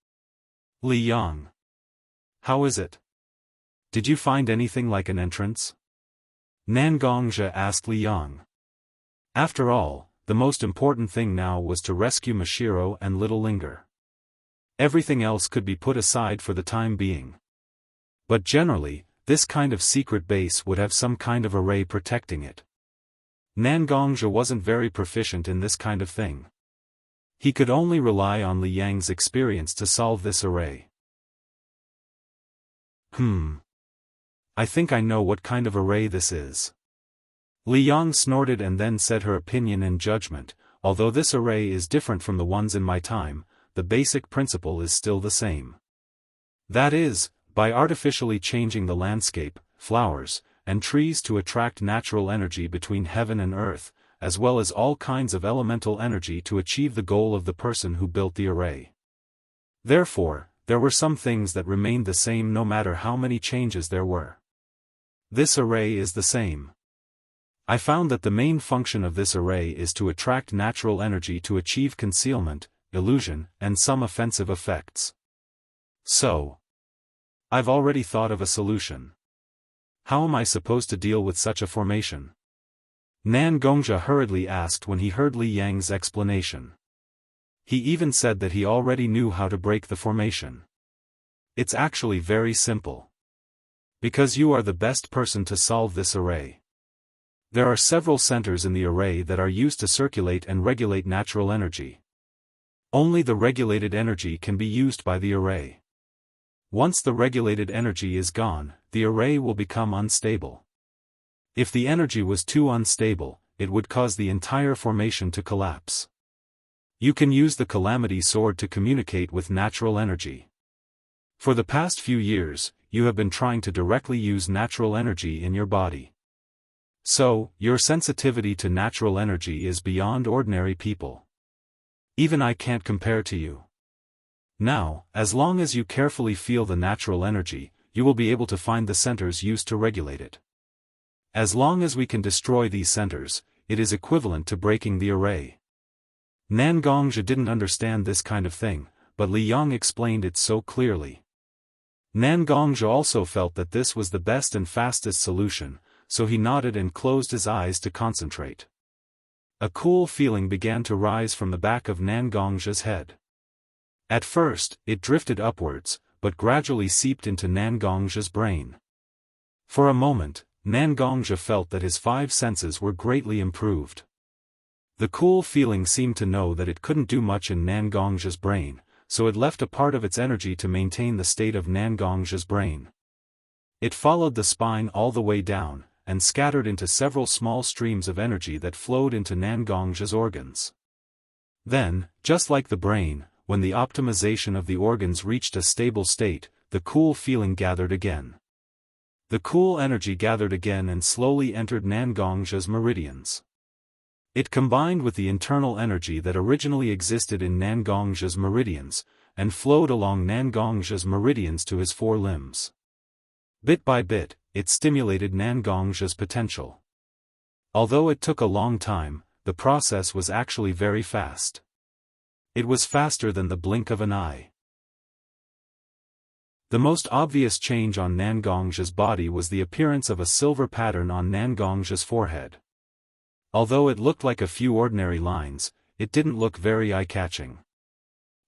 Li Yang. How is it? Did you find anything like an entrance? Nangongja asked Li Yang. After all, the most important thing now was to rescue Mashiro and Little Linger. Everything else could be put aside for the time being. But generally, this kind of secret base would have some kind of array protecting it. Nangongja wasn't very proficient in this kind of thing. He could only rely on Li Yang's experience to solve this array. I think I know what kind of array this is. Li Yang snorted and then said her opinion and judgment. Although this array is different from the ones in my time, the basic principle is still the same. That is, by artificially changing the landscape, flowers, and trees to attract natural energy between heaven and earth, as well as all kinds of elemental energy to achieve the goal of the person who built the array. Therefore, there were some things that remained the same no matter how many changes there were. This array is the same. I found that the main function of this array is to attract natural energy to achieve concealment, illusion, and some offensive effects. So, I've already thought of a solution. How am I supposed to deal with such a formation? Nangongja hurriedly asked when he heard Li Yang's explanation. He even said that he already knew how to break the formation. It's actually very simple. Because you are the best person to solve this array. There are several centers in the array that are used to circulate and regulate natural energy. Only the regulated energy can be used by the array. Once the regulated energy is gone, the array will become unstable. If the energy was too unstable, it would cause the entire formation to collapse. You can use the Calamity Sword to communicate with natural energy. For the past few years, you have been trying to directly use natural energy in your body. So, your sensitivity to natural energy is beyond ordinary people. Even I can't compare to you. Now, as long as you carefully feel the natural energy, you will be able to find the centers used to regulate it. As long as we can destroy these centers, it is equivalent to breaking the array. Nangongzhi didn't understand this kind of thing, but Li Yang explained it so clearly. Nangongzhi also felt that this was the best and fastest solution, so he nodded and closed his eyes to concentrate. A cool feeling began to rise from the back of Nangongzhi's head. At first, it drifted upwards, but gradually seeped into Nangongzhi's brain. For a moment, Nangongzhi felt that his 5 senses were greatly improved. The cool feeling seemed to know that it couldn't do much in Nangongzhi's brain, so it left a part of its energy to maintain the state of Nangongzhi's brain. It followed the spine all the way down, and scattered into several small streams of energy that flowed into Nangongzhi's organs. Then, just like the brain, when the optimization of the organs reached a stable state, the cool feeling gathered again. The cool energy gathered again and slowly entered Nangongzhi's meridians. It combined with the internal energy that originally existed in Nangongzhi's meridians, and flowed along Nangongzhi's meridians to his 4 limbs. Bit by bit, it stimulated Nangongzhi's potential. Although it took a long time, the process was actually very fast. It was faster than the blink of an eye. The most obvious change on Nangongzhi's body was the appearance of a silver pattern on Nangongzhi's forehead. Although it looked like a few ordinary lines, it didn't look very eye-catching.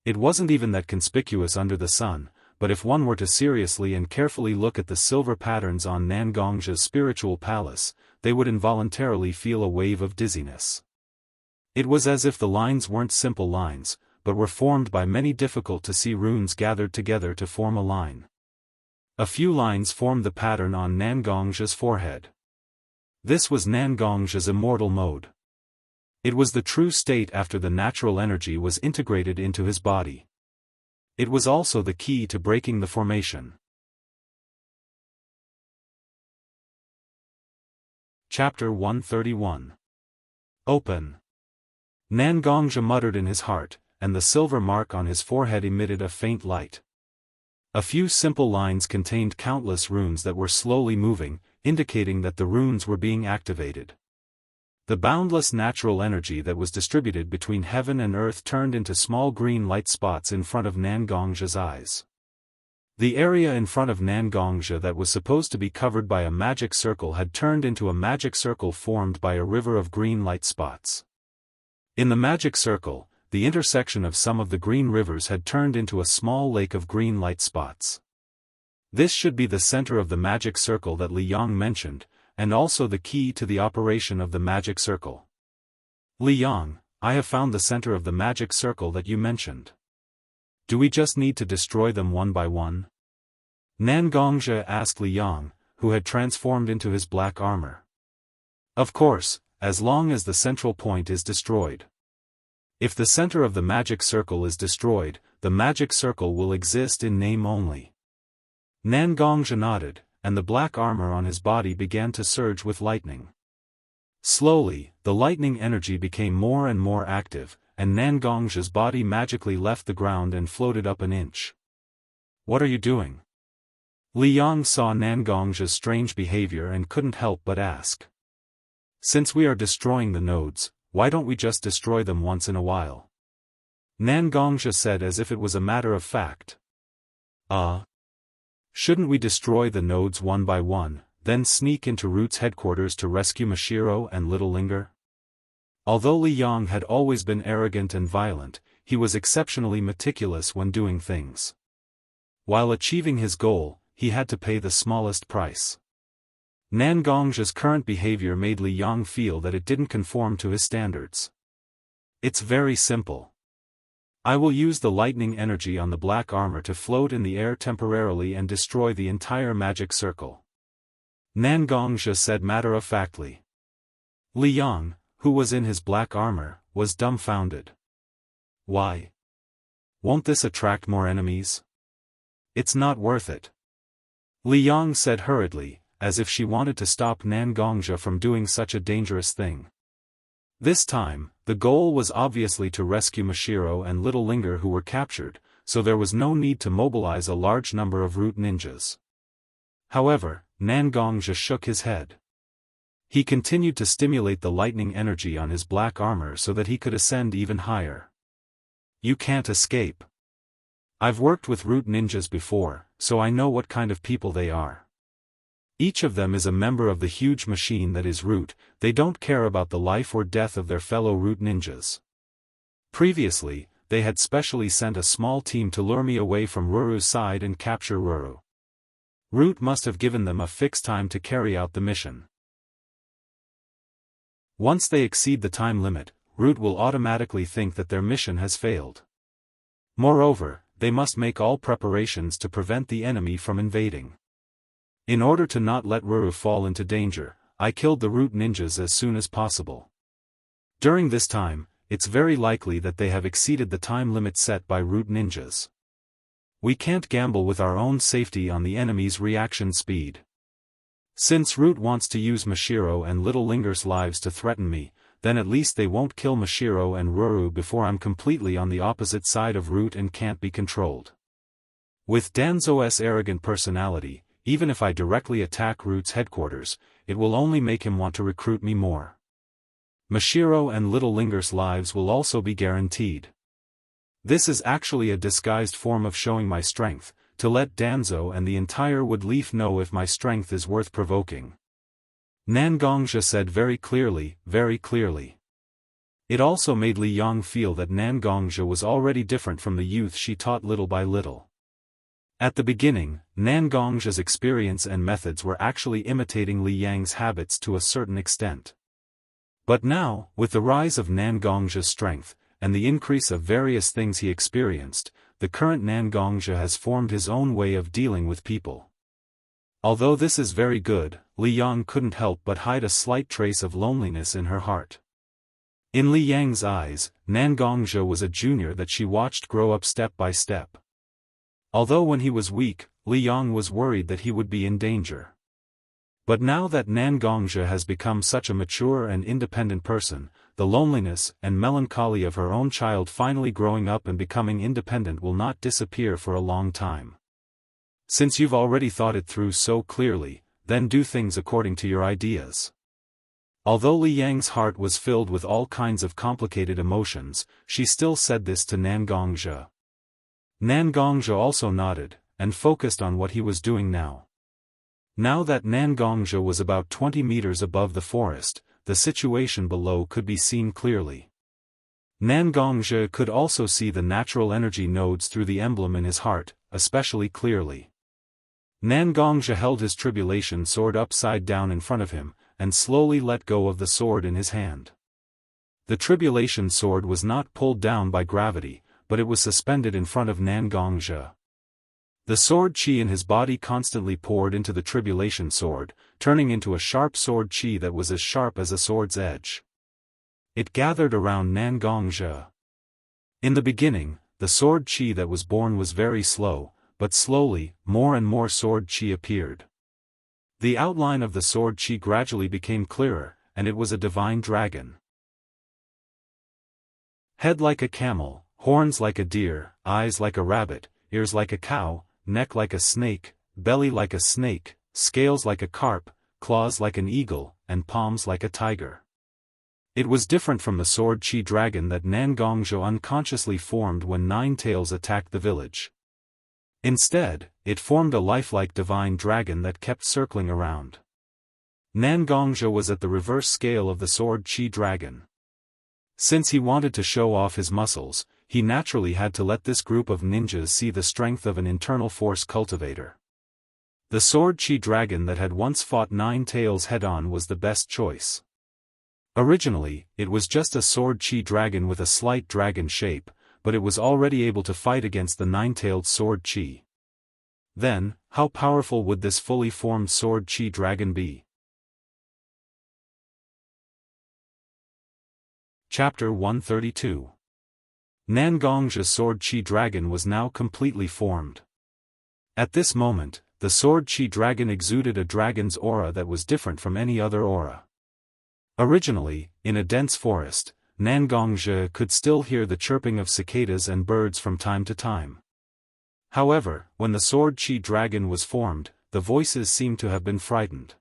It wasn't even that conspicuous under the sun, but if one were to seriously and carefully look at the silver patterns on Nangongzhi's spiritual palace, they would involuntarily feel a wave of dizziness. It was as if the lines weren't simple lines, but were formed by many difficult-to-see runes gathered together to form a line. A few lines formed the pattern on Nangongzhi's forehead. This was Nangongzhi's immortal mode. It was the true state after the natural energy was integrated into his body. It was also the key to breaking the formation. Chapter 131. Open. Nangongzhi muttered in his heart, and the silver mark on his forehead emitted a faint light. A few simple lines contained countless runes that were slowly moving, indicating that the runes were being activated. The boundless natural energy that was distributed between heaven and earth turned into small green light spots in front of Nangongzhi's eyes. The area in front of Nangongzhi that was supposed to be covered by a magic circle had turned into a magic circle formed by a river of green light spots. In the magic circle, the intersection of some of the green rivers had turned into a small lake of green light spots. This should be the center of the magic circle that Li Yang mentioned, and also the key to the operation of the magic circle. Li Yang, I have found the center of the magic circle that you mentioned. Do we just need to destroy them one by one? Nangongzhi asked Li Yang, who had transformed into his black armor. Of course, as long as the central point is destroyed. If the center of the magic circle is destroyed, the magic circle will exist in name only. Nangongzhi nodded, and the black armor on his body began to surge with lightning. Slowly, the lightning energy became more and more active, and Nangongzhi's body magically left the ground and floated up an inch. What are you doing? Li Yang saw Nangongzhi's strange behavior and couldn't help but ask. Since we are destroying the nodes, why don't we just destroy them once in a while? Nangongzhi said as if it was a matter of fact. Shouldn't we destroy the nodes one by one, then sneak into Root's headquarters to rescue Mashiro and Little Linger? Although Li Yang had always been arrogant and violent, he was exceptionally meticulous when doing things. While achieving his goal, he had to pay the smallest price. Nangongzhi's current behavior made Li Yang feel that it didn't conform to his standards. It's very simple. I will use the lightning energy on the black armor to float in the air temporarily and destroy the entire magic circle. Nangongzhi said matter-of-factly. Li Yang, who was in his black armor, was dumbfounded. Why? Won't this attract more enemies? It's not worth it. Li Yang said hurriedly, as if she wanted to stop Nangongzhi from doing such a dangerous thing. This time, the goal was obviously to rescue Mashiro and Little Linger who were captured, so there was no need to mobilize a large number of root ninjas. However, Nangongzhi shook his head. He continued to stimulate the lightning energy on his black armor so that he could ascend even higher. You can't escape. I've worked with root ninjas before, so I know what kind of people they are. Each of them is a member of the huge machine that is Root. They don't care about the life or death of their fellow Root ninjas. Previously, they had specially sent a small team to lure me away from Ruru's side and capture Ruru. Root must have given them a fixed time to carry out the mission. Once they exceed the time limit, Root will automatically think that their mission has failed. Moreover, they must make all preparations to prevent the enemy from invading. In order to not let Ruru fall into danger, I killed the root ninjas as soon as possible. During this time, it's very likely that they have exceeded the time limit set by root ninjas. We can't gamble with our own safety on the enemy's reaction speed. Since Root wants to use Mashiro and Little Linger's lives to threaten me, then at least they won't kill Mashiro and Ruru before I'm completely on the opposite side of Root and can't be controlled. With Danzo's arrogant personality, even if I directly attack Root's headquarters, it will only make him want to recruit me more. Mashiro and Little Linger's lives will also be guaranteed. This is actually a disguised form of showing my strength, to let Danzo and the entire Wood Leaf know if my strength is worth provoking. Nangongzhi said very clearly, very clearly. It also made Li Yang feel that Nangongzhi was already different from the youth she taught little by little. At the beginning, Nangongzhi's experience and methods were actually imitating Li Yang's habits to a certain extent. But now, with the rise of Nangongzhi's strength, and the increase of various things he experienced, the current Nangongzhi has formed his own way of dealing with people. Although this is very good, Li Yang couldn't help but hide a slight trace of loneliness in her heart. In Li Yang's eyes, Nangongzhi was a junior that she watched grow up step by step. Although when he was weak, Li Yang was worried that he would be in danger. But now that Nangongzhi has become such a mature and independent person, the loneliness and melancholy of her own child finally growing up and becoming independent will not disappear for a long time. Since you've already thought it through so clearly, then do things according to your ideas. Although Li Yang's heart was filled with all kinds of complicated emotions, she still said this to Nangongzhi. Nangongzhi also nodded, and focused on what he was doing now. Now that Nangongzhi was about 20 meters above the forest, the situation below could be seen clearly. Nangongzhi could also see the natural energy nodes through the emblem in his heart, especially clearly. Nangongzhi held his tribulation sword upside down in front of him, and slowly let go of the sword in his hand. The tribulation sword was not pulled down by gravity, but it was suspended in front of Nangongzhi. The sword chi in his body constantly poured into the tribulation sword, turning into a sharp sword chi that was as sharp as a sword's edge. It gathered around Nangongzhi. In the beginning, the sword chi that was born was very slow, but slowly, more and more sword chi appeared. The outline of the sword chi gradually became clearer, and it was a divine dragon. Head like a camel, horns like a deer, eyes like a rabbit, ears like a cow, neck like a snake, belly like a snake, scales like a carp, claws like an eagle, and palms like a tiger. It was different from the sword chi dragon that Nangongzhi unconsciously formed when Nine Tails attacked the village. Instead, it formed a lifelike divine dragon that kept circling around. Nangongzhi was at the reverse scale of the sword chi dragon. Since he wanted to show off his muscles, he naturally had to let this group of ninjas see the strength of an internal force cultivator. The sword chi dragon that had once fought Nine Tails head-on was the best choice. Originally, it was just a sword chi dragon with a slight dragon shape, but it was already able to fight against the nine-tailed sword Qi. Then, how powerful would this fully formed sword Qi dragon be? Chapter 132. Nangong's sword Qi dragon was now completely formed. At this moment, the sword Qi dragon exuded a dragon's aura that was different from any other aura. Originally, in a dense forest, Nangongzhe could still hear the chirping of cicadas and birds from time to time. However, when the sword Qi dragon was formed, the voices seemed to have been frightened.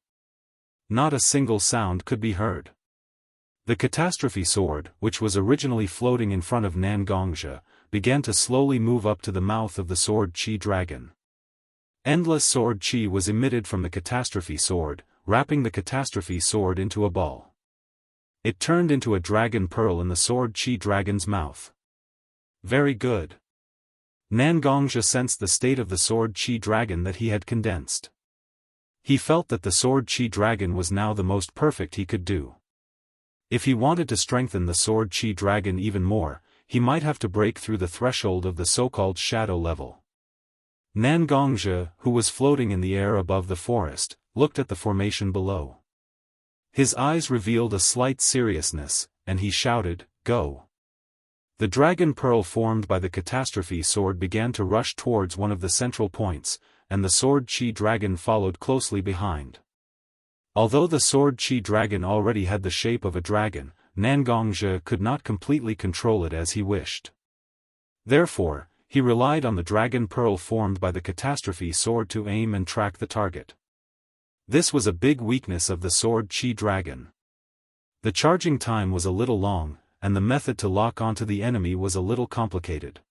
Not a single sound could be heard. The catastrophe sword, which was originally floating in front of Nangongzhe, began to slowly move up to the mouth of the sword Qi dragon. Endless sword Qi was emitted from the catastrophe sword, wrapping the catastrophe sword into a ball. It turned into a dragon pearl in the sword Qi dragon's mouth. Very good. Nangongzhe sensed the state of the sword Qi dragon that he had condensed. He felt that the sword Qi dragon was now the most perfect he could do. If he wanted to strengthen the sword Qi dragon even more, he might have to break through the threshold of the so-called shadow level. Nangongzhe, who was floating in the air above the forest, looked at the formation below. His eyes revealed a slight seriousness, and he shouted, "Go!" The dragon pearl formed by the catastrophe sword began to rush towards one of the central points, and the sword Qi dragon followed closely behind. Although the sword Qi dragon already had the shape of a dragon, Nangongzhe could not completely control it as he wished. Therefore, he relied on the dragon pearl formed by the catastrophe sword to aim and track the target. This was a big weakness of the sword Qi dragon. The charging time was a little long, and the method to lock onto the enemy was a little complicated.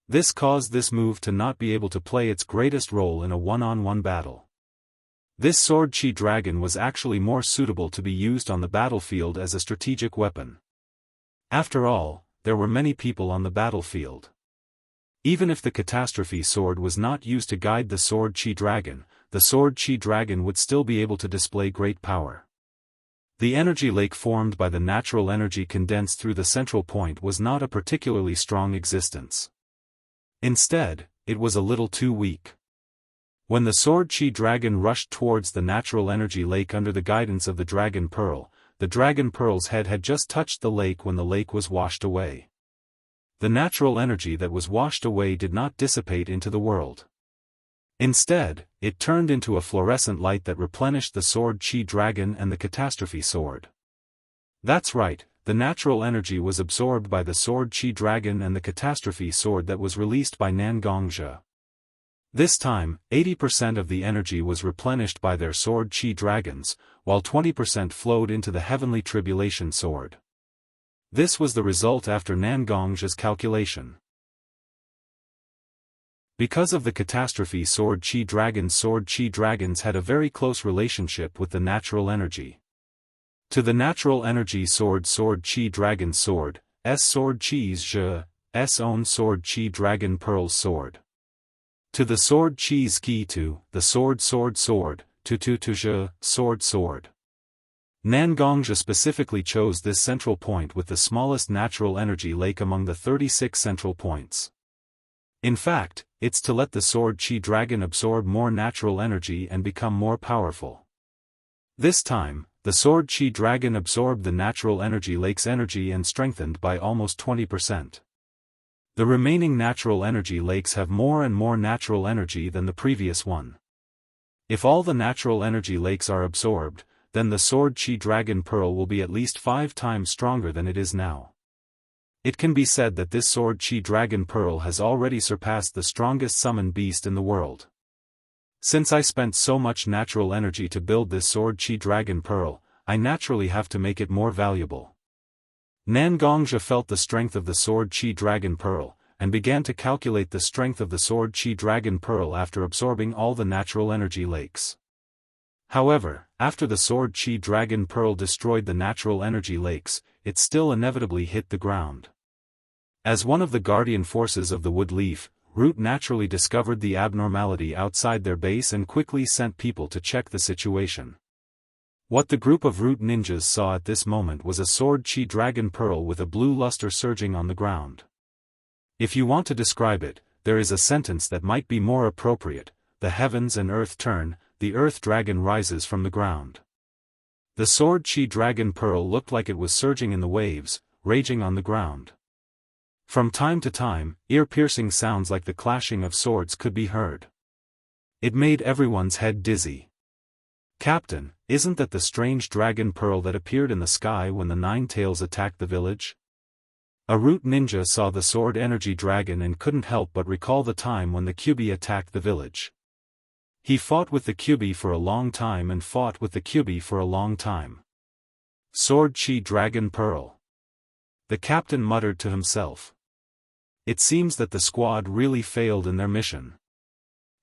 This caused this move to not be able to play its greatest role in a one-on-one battle. This sword Qi dragon was actually more suitable to be used on the battlefield as a strategic weapon. After all, there were many people on the battlefield. Even if the catastrophe sword was not used to guide the sword Qi dragon, the sword Qi dragon would still be able to display great power. The energy lake formed by the natural energy condensed through the central point was not a particularly strong existence. Instead, it was a little too weak. When the sword Qi dragon rushed towards the natural energy lake under the guidance of the dragon pearl's head had just touched the lake when the lake was washed away. The natural energy that was washed away did not dissipate into the world. Instead, it turned into a fluorescent light that replenished the sword Qi dragon and the catastrophe sword. That's right, the natural energy was absorbed by the sword Qi dragon and the catastrophe sword that was released by Nangongzhe. This time, 80% of the energy was replenished by their sword Qi dragons, while 20% flowed into the heavenly tribulation sword. This was the result after Nangongzhe's calculation. Because of the catastrophe sword Qi dragons had a very close relationship with the natural energy. To the natural energy sword Qi dragon's sword, sword Qi's Zhe, own sword Qi dragon pearl's sword. To the sword Qi's Qi to, the sword to Zhe, sword. Nangongzhe specifically chose this central point with the smallest natural energy lake among the 36 central points. In fact, it's to let the sword Qi dragon absorb more natural energy and become more powerful. This time, the sword Qi dragon absorbed the natural energy lake's energy and strengthened by almost 20%. The remaining natural energy lakes have more and more natural energy than the previous one. If all the natural energy lakes are absorbed, then the sword Qi dragon pearl will be at least 5 times stronger than it is now. It can be said that this sword Qi dragon pearl has already surpassed the strongest summoned beast in the world. Since I spent so much natural energy to build this sword Qi dragon pearl, I naturally have to make it more valuable. Nangongzhe felt the strength of the sword Qi dragon pearl, and began to calculate the strength of the sword Qi dragon pearl after absorbing all the natural energy lakes. However, after the sword Qi dragon pearl destroyed the natural energy lakes, it still inevitably hit the ground. As one of the guardian forces of the wood leaf, Root naturally discovered the abnormality outside their base and quickly sent people to check the situation. What the group of Root ninjas saw at this moment was a sword Qi dragon pearl with a blue luster surging on the ground. If you want to describe it, there is a sentence that might be more appropriate: the heavens and earth turn, the earth dragon rises from the ground. The sword Chi Dragon Pearl looked like it was surging in the waves, raging on the ground. From time to time, ear-piercing sounds like the clashing of swords could be heard. It made everyone's head dizzy. "Captain, isn't that the strange dragon pearl that appeared in the sky when the Nine Tails attacked the village?" A root ninja saw the sword energy dragon and couldn't help but recall the time when the Kyubi attacked the village. He fought with the Kyubi for a long time and fought with the Kyubi for a long time. Sword Chi Dragon Pearl. The captain muttered to himself. It seems that the squad really failed in their mission.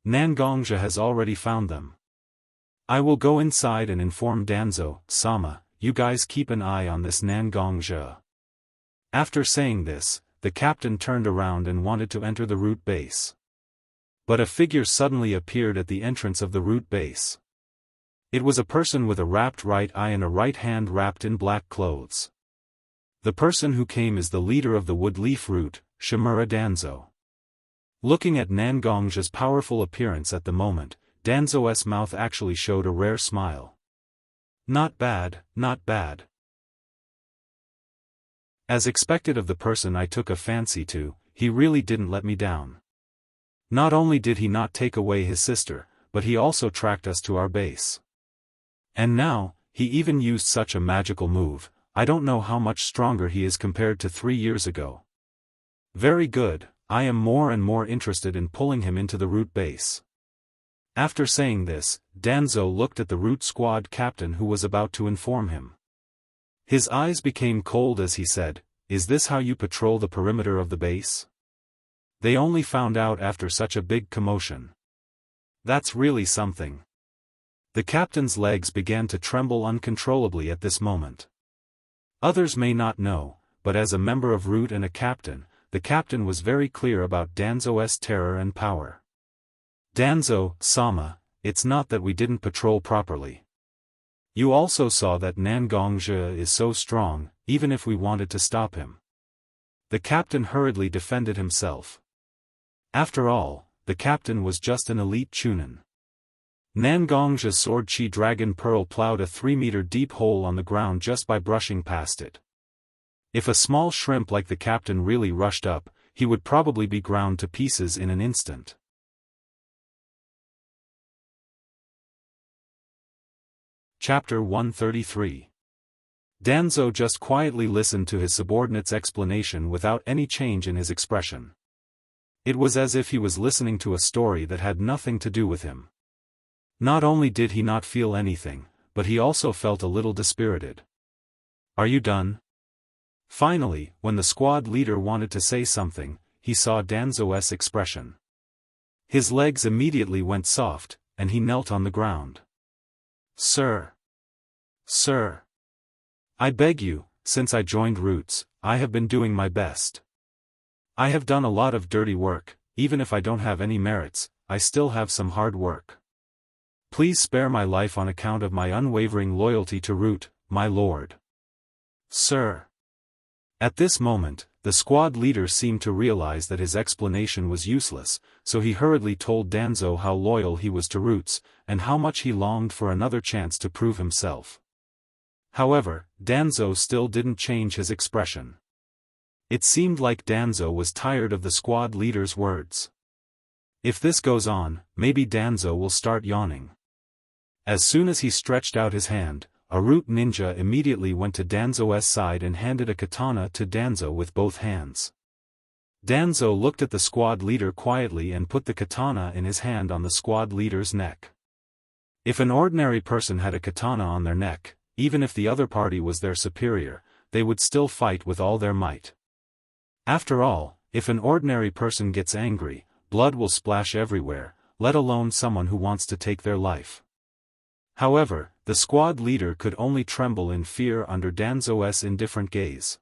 Nangongja has already found them. I will go inside and inform Danzo, Sama, you guys keep an eye on this Nangongja. After saying this, the captain turned around and wanted to enter the root base. But a figure suddenly appeared at the entrance of the root base. It was a person with a wrapped right eye and a right hand wrapped in black clothes. The person who came is the leader of the wood leaf root, Shimura Danzo. Looking at Nangongja's powerful appearance at the moment, Danzo's mouth actually showed a rare smile. Not bad, not bad. As expected of the person I took a fancy to, he really didn't let me down. Not only did he not take away his sister, but he also tracked us to our base. And now, he even used such a magical move. I don't know how much stronger he is compared to 3 years ago. Very good, I am more and more interested in pulling him into the root base. After saying this, Danzo looked at the root squad captain who was about to inform him. His eyes became cold as he said, "Is this how you patrol the perimeter of the base?" They only found out after such a big commotion. That's really something. The captain's legs began to tremble uncontrollably at this moment. Others may not know, but as a member of Root and a captain, the captain was very clear about Danzo's terror and power. Danzo, Sama, it's not that we didn't patrol properly. You also saw that Nangongja is so strong, even if we wanted to stop him. The captain hurriedly defended himself. After all, the captain was just an elite chunin. Nangongja's sword Chi Dragon Pearl plowed a 3-meter deep hole on the ground just by brushing past it. If a small shrimp like the captain really rushed up, he would probably be ground to pieces in an instant. Chapter 133. Danzo just quietly listened to his subordinate's explanation without any change in his expression. It was as if he was listening to a story that had nothing to do with him. Not only did he not feel anything, but he also felt a little dispirited. "Are you done?" Finally, when the squad leader wanted to say something, he saw Danzo's expression. His legs immediately went soft, and he knelt on the ground. Sir. I beg you, since I joined Roots, I have been doing my best. I have done a lot of dirty work, even if I don't have any merits, I still have some hard work. Please spare my life on account of my unwavering loyalty to Root, my lord. Sir. At this moment, the squad leader seemed to realize that his explanation was useless, so he hurriedly told Danzo how loyal he was to Roots, and how much he longed for another chance to prove himself. However, Danzo still didn't change his expression. It seemed like Danzo was tired of the squad leader's words. If this goes on, maybe Danzo will start yawning. As soon as he stretched out his hand, a Root ninja immediately went to Danzo's side and handed a katana to Danzo with both hands. Danzo looked at the squad leader quietly and put the katana in his hand on the squad leader's neck. If an ordinary person had a katana on their neck, even if the other party was their superior, they would still fight with all their might. After all, if an ordinary person gets angry, blood will splash everywhere, let alone someone who wants to take their life. However, the squad leader could only tremble in fear under Danzo's indifferent gaze.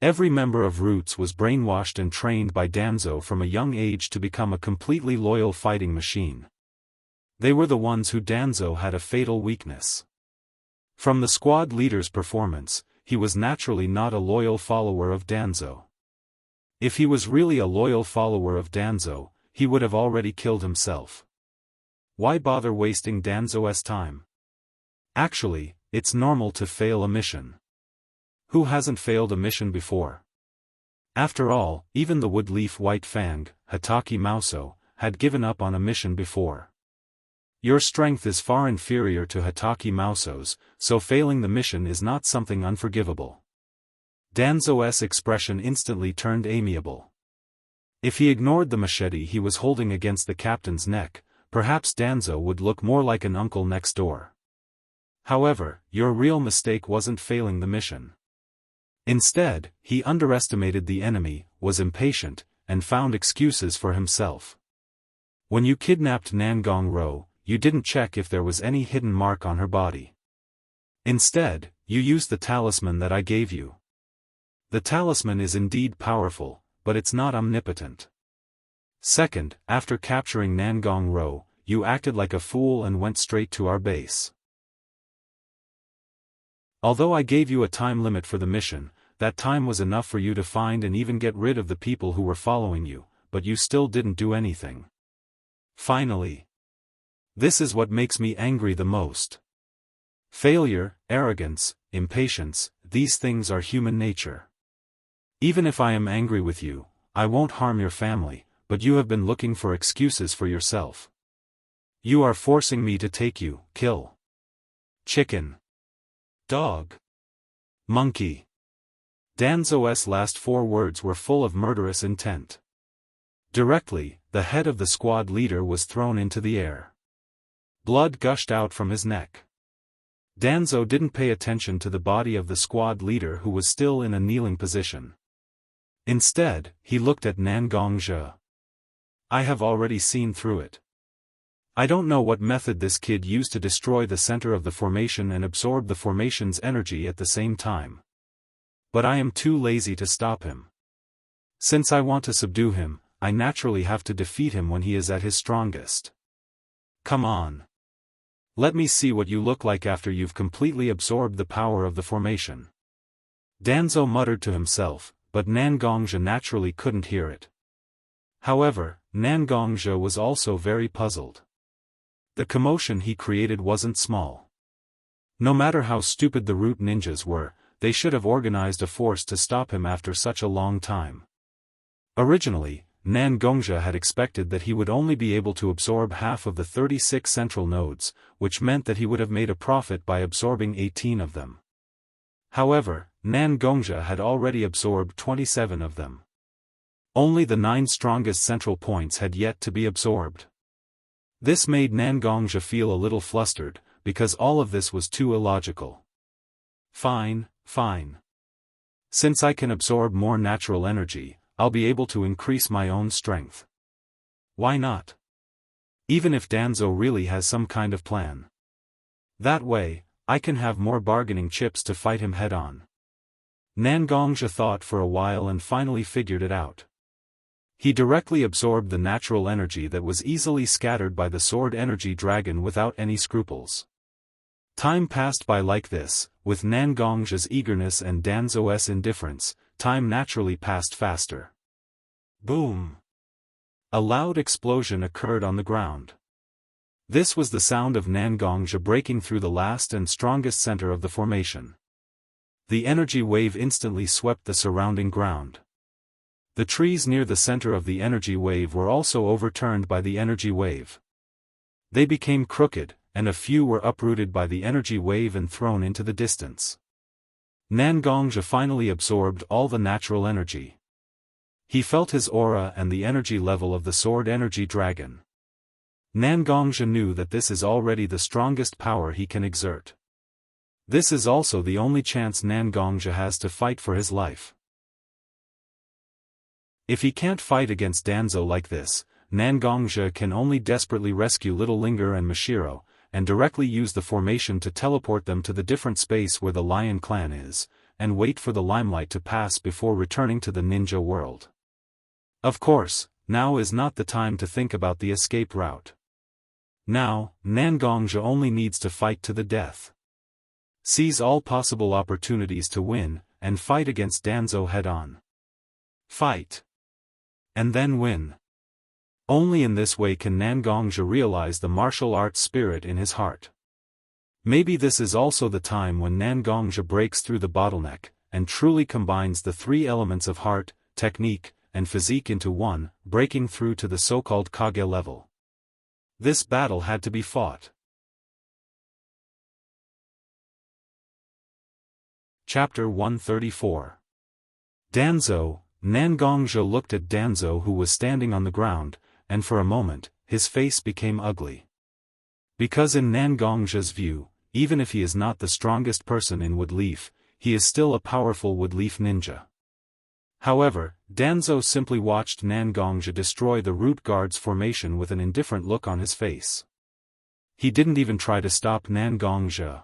Every member of Roots was brainwashed and trained by Danzo from a young age to become a completely loyal fighting machine. They were the ones who Danzo had a fatal weakness. From the squad leader's performance, he was naturally not a loyal follower of Danzo. If he was really a loyal follower of Danzo, he would have already killed himself. Why bother wasting Danzo's time? Actually, it's normal to fail a mission. Who hasn't failed a mission before? After all, even the Woodleaf White Fang, Hatake Mauso, had given up on a mission before. Your strength is far inferior to Hatake Mauso's, so failing the mission is not something unforgivable. Danzo's expression instantly turned amiable. If he ignored the machete he was holding against the captain's neck, perhaps Danzo would look more like an uncle next door. However, your real mistake wasn't failing the mission. Instead, he underestimated the enemy, was impatient, and found excuses for himself. When you kidnapped Nangong Ro, you didn't check if there was any hidden mark on her body. Instead, you used the talisman that I gave you. The talisman is indeed powerful, but it's not omnipotent. Second, after capturing Nangong Ro, you acted like a fool and went straight to our base. Although I gave you a time limit for the mission, that time was enough for you to find and even get rid of the people who were following you, but you still didn't do anything. Finally. This is what makes me angry the most. Failure, arrogance, impatience, these things are human nature. Even if I am angry with you, I won't harm your family, but you have been looking for excuses for yourself. You are forcing me to take you, kill. Chicken. Dog. Monkey. Danzo's last 4 words were full of murderous intent. Directly, the head of the squad leader was thrown into the air. Blood gushed out from his neck. Danzo didn't pay attention to the body of the squad leader who was still in a kneeling position. Instead, he looked at Nangong Zhe. I have already seen through it. I don't know what method this kid used to destroy the center of the formation and absorb the formation's energy at the same time. But I am too lazy to stop him. Since I want to subdue him, I naturally have to defeat him when he is at his strongest. Come on. Let me see what you look like after you've completely absorbed the power of the formation. Danzo muttered to himself, but Nangong Zhe naturally couldn't hear it. However, Nangong Zhe was also very puzzled. The commotion he created wasn't small. No matter how stupid the root ninjas were, they should have organized a force to stop him after such a long time. Originally, Nangong Zhe had expected that he would only be able to absorb half of the 36 central nodes, which meant that he would have made a profit by absorbing 18 of them. However, Nangong Zhe had already absorbed 27 of them. Only the 9 strongest central points had yet to be absorbed. This made Nangong Zhe feel a little flustered, because all of this was too illogical. Fine. Since I can absorb more natural energy, I'll be able to increase my own strength. Why not? Even if Danzo really has some kind of plan. That way, I can have more bargaining chips to fight him head-on. Nangong Zhe thought for a while and finally figured it out. He directly absorbed the natural energy that was easily scattered by the sword energy dragon without any scruples. Time passed by like this, with Nangong Zhe's eagerness and Danzo's indifference, time naturally passed faster. Boom! A loud explosion occurred on the ground. This was the sound of Nangong Zhe breaking through the last and strongest center of the formation. The energy wave instantly swept the surrounding ground. The trees near the center of the energy wave were also overturned by the energy wave. They became crooked, and a few were uprooted by the energy wave and thrown into the distance. Nangong Zhe finally absorbed all the natural energy. He felt his aura and the energy level of the sword energy dragon. Nangong Zhe knew that this is already the strongest power he can exert. This is also the only chance Nangong Zhe has to fight for his life. If he can't fight against Danzo like this, Nangong Zhe can only desperately rescue Little Linger and Mashiro, and directly use the formation to teleport them to the different space where the Lion Clan is, and wait for the limelight to pass before returning to the ninja world. Of course, now is not the time to think about the escape route. Now, Nangong Zhe only needs to fight to the death. Seize all possible opportunities to win, and fight against Danzo head-on. Fight! and then win. Only in this way can Nangongzhi realize the martial arts spirit in his heart. Maybe this is also the time when Nangongzhi breaks through the bottleneck, and truly combines the three elements of heart, technique, and physique into one, breaking through to the so-called Kage level. This battle had to be fought. Chapter 134. Danzo. Nangongzhi looked at Danzo, who was standing on the ground, and for a moment, his face became ugly. Because in Nangongzhi's view, even if he is not the strongest person in Woodleaf, he is still a powerful Woodleaf ninja. However, Danzo simply watched Nangongzhi destroy the root guard's formation with an indifferent look on his face. He didn't even try to stop Nangongzhi.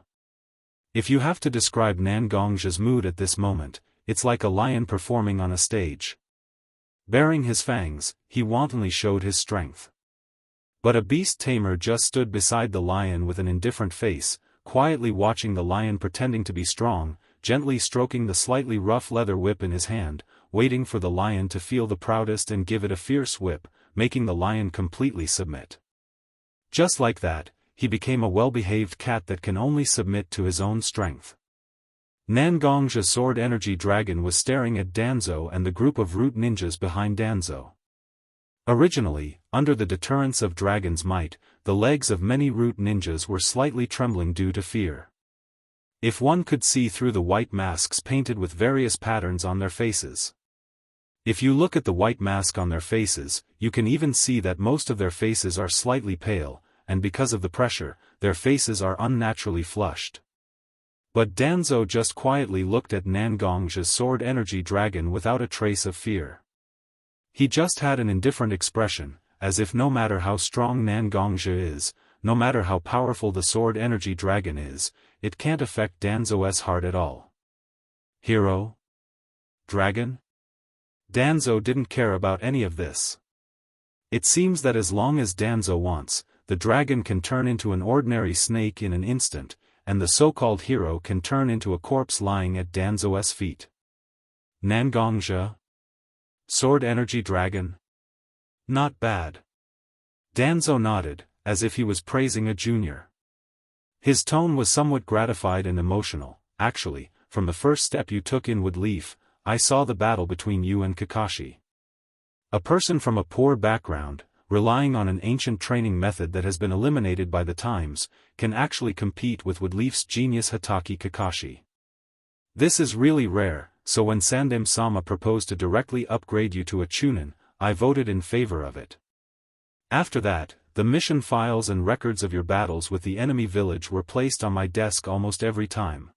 If you have to describe Nangongzhi's mood at this moment, it's like a lion performing on a stage. Baring his fangs, he wantonly showed his strength. But a beast tamer just stood beside the lion with an indifferent face, quietly watching the lion pretending to be strong, gently stroking the slightly rough leather whip in his hand, waiting for the lion to feel the proudest and give it a fierce whip, making the lion completely submit. Just like that, he became a well-behaved cat that can only submit to his own strength. Nangongzhi's sword energy dragon was staring at Danzo and the group of root ninjas behind Danzo. Originally, under the deterrence of dragon's might, the legs of many root ninjas were slightly trembling due to fear. If one could see through the white masks painted with various patterns on their faces. If you look at the white mask on their faces, you can even see that most of their faces are slightly pale, and because of the pressure, their faces are unnaturally flushed. But Danzo just quietly looked at Nangongzhi's sword energy dragon without a trace of fear. He just had an indifferent expression, as if no matter how strong Nangongzhi is, no matter how powerful the sword energy dragon is, it can't affect Danzo's heart at all. Hero? Dragon? Danzo didn't care about any of this. It seems that as long as Danzo wants, the dragon can turn into an ordinary snake in an instant, and the so-called hero can turn into a corpse lying at Danzo's feet. Nangongzhi? Sword energy dragon? Not bad. Danzo nodded, as if he was praising a junior. His tone was somewhat gratified and emotional. Actually, from the first step you took in Woodleaf, I saw the battle between you and Kakashi. A person from a poor background, relying on an ancient training method that has been eliminated by the times, can actually compete with Woodleaf's genius Hatake Kakashi. This is really rare, so when Sandem-sama proposed to directly upgrade you to a Chunin, I voted in favor of it. After that, the mission files and records of your battles with the enemy village were placed on my desk almost every time.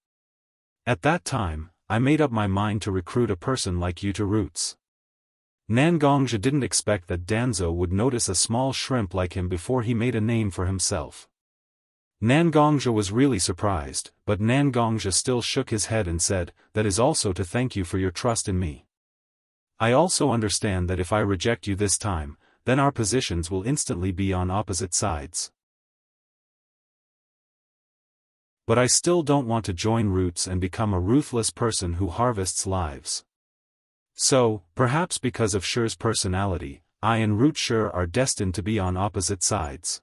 At that time, I made up my mind to recruit a person like you to Roots. Nangongzhi didn't expect that Danzo would notice a small shrimp like him before he made a name for himself. Nangongzhi was really surprised, but Nangongzhi still shook his head and said, "That is also to thank you for your trust in me. I also understand that if I reject you this time, then our positions will instantly be on opposite sides. But I still don't want to join Roots and become a ruthless person who harvests lives. So, perhaps because of Shi's personality, I and Root Shi are destined to be on opposite sides."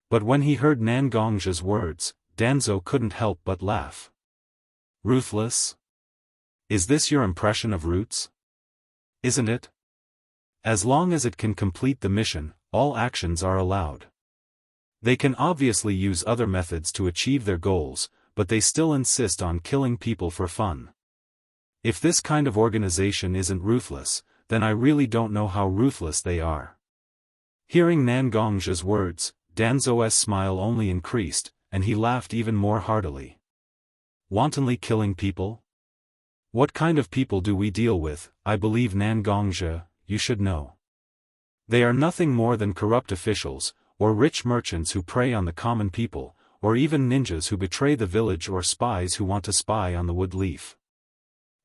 But when he heard Nangongzhi's words, Danzo couldn't help but laugh. Ruthless? Is this your impression of Roots? Isn't it? As long as it can complete the mission, all actions are allowed. They can obviously use other methods to achieve their goals, but they still insist on killing people for fun. If this kind of organization isn't ruthless, then I really don't know how ruthless they are. Hearing Nangongzhi's words, Danzo's smile only increased, and he laughed even more heartily. Wantonly killing people? What kind of people do we deal with? I believe Nangongzhi, you should know. They are nothing more than corrupt officials, or rich merchants who prey on the common people, or even ninjas who betray the village or spies who want to spy on the Woodleaf.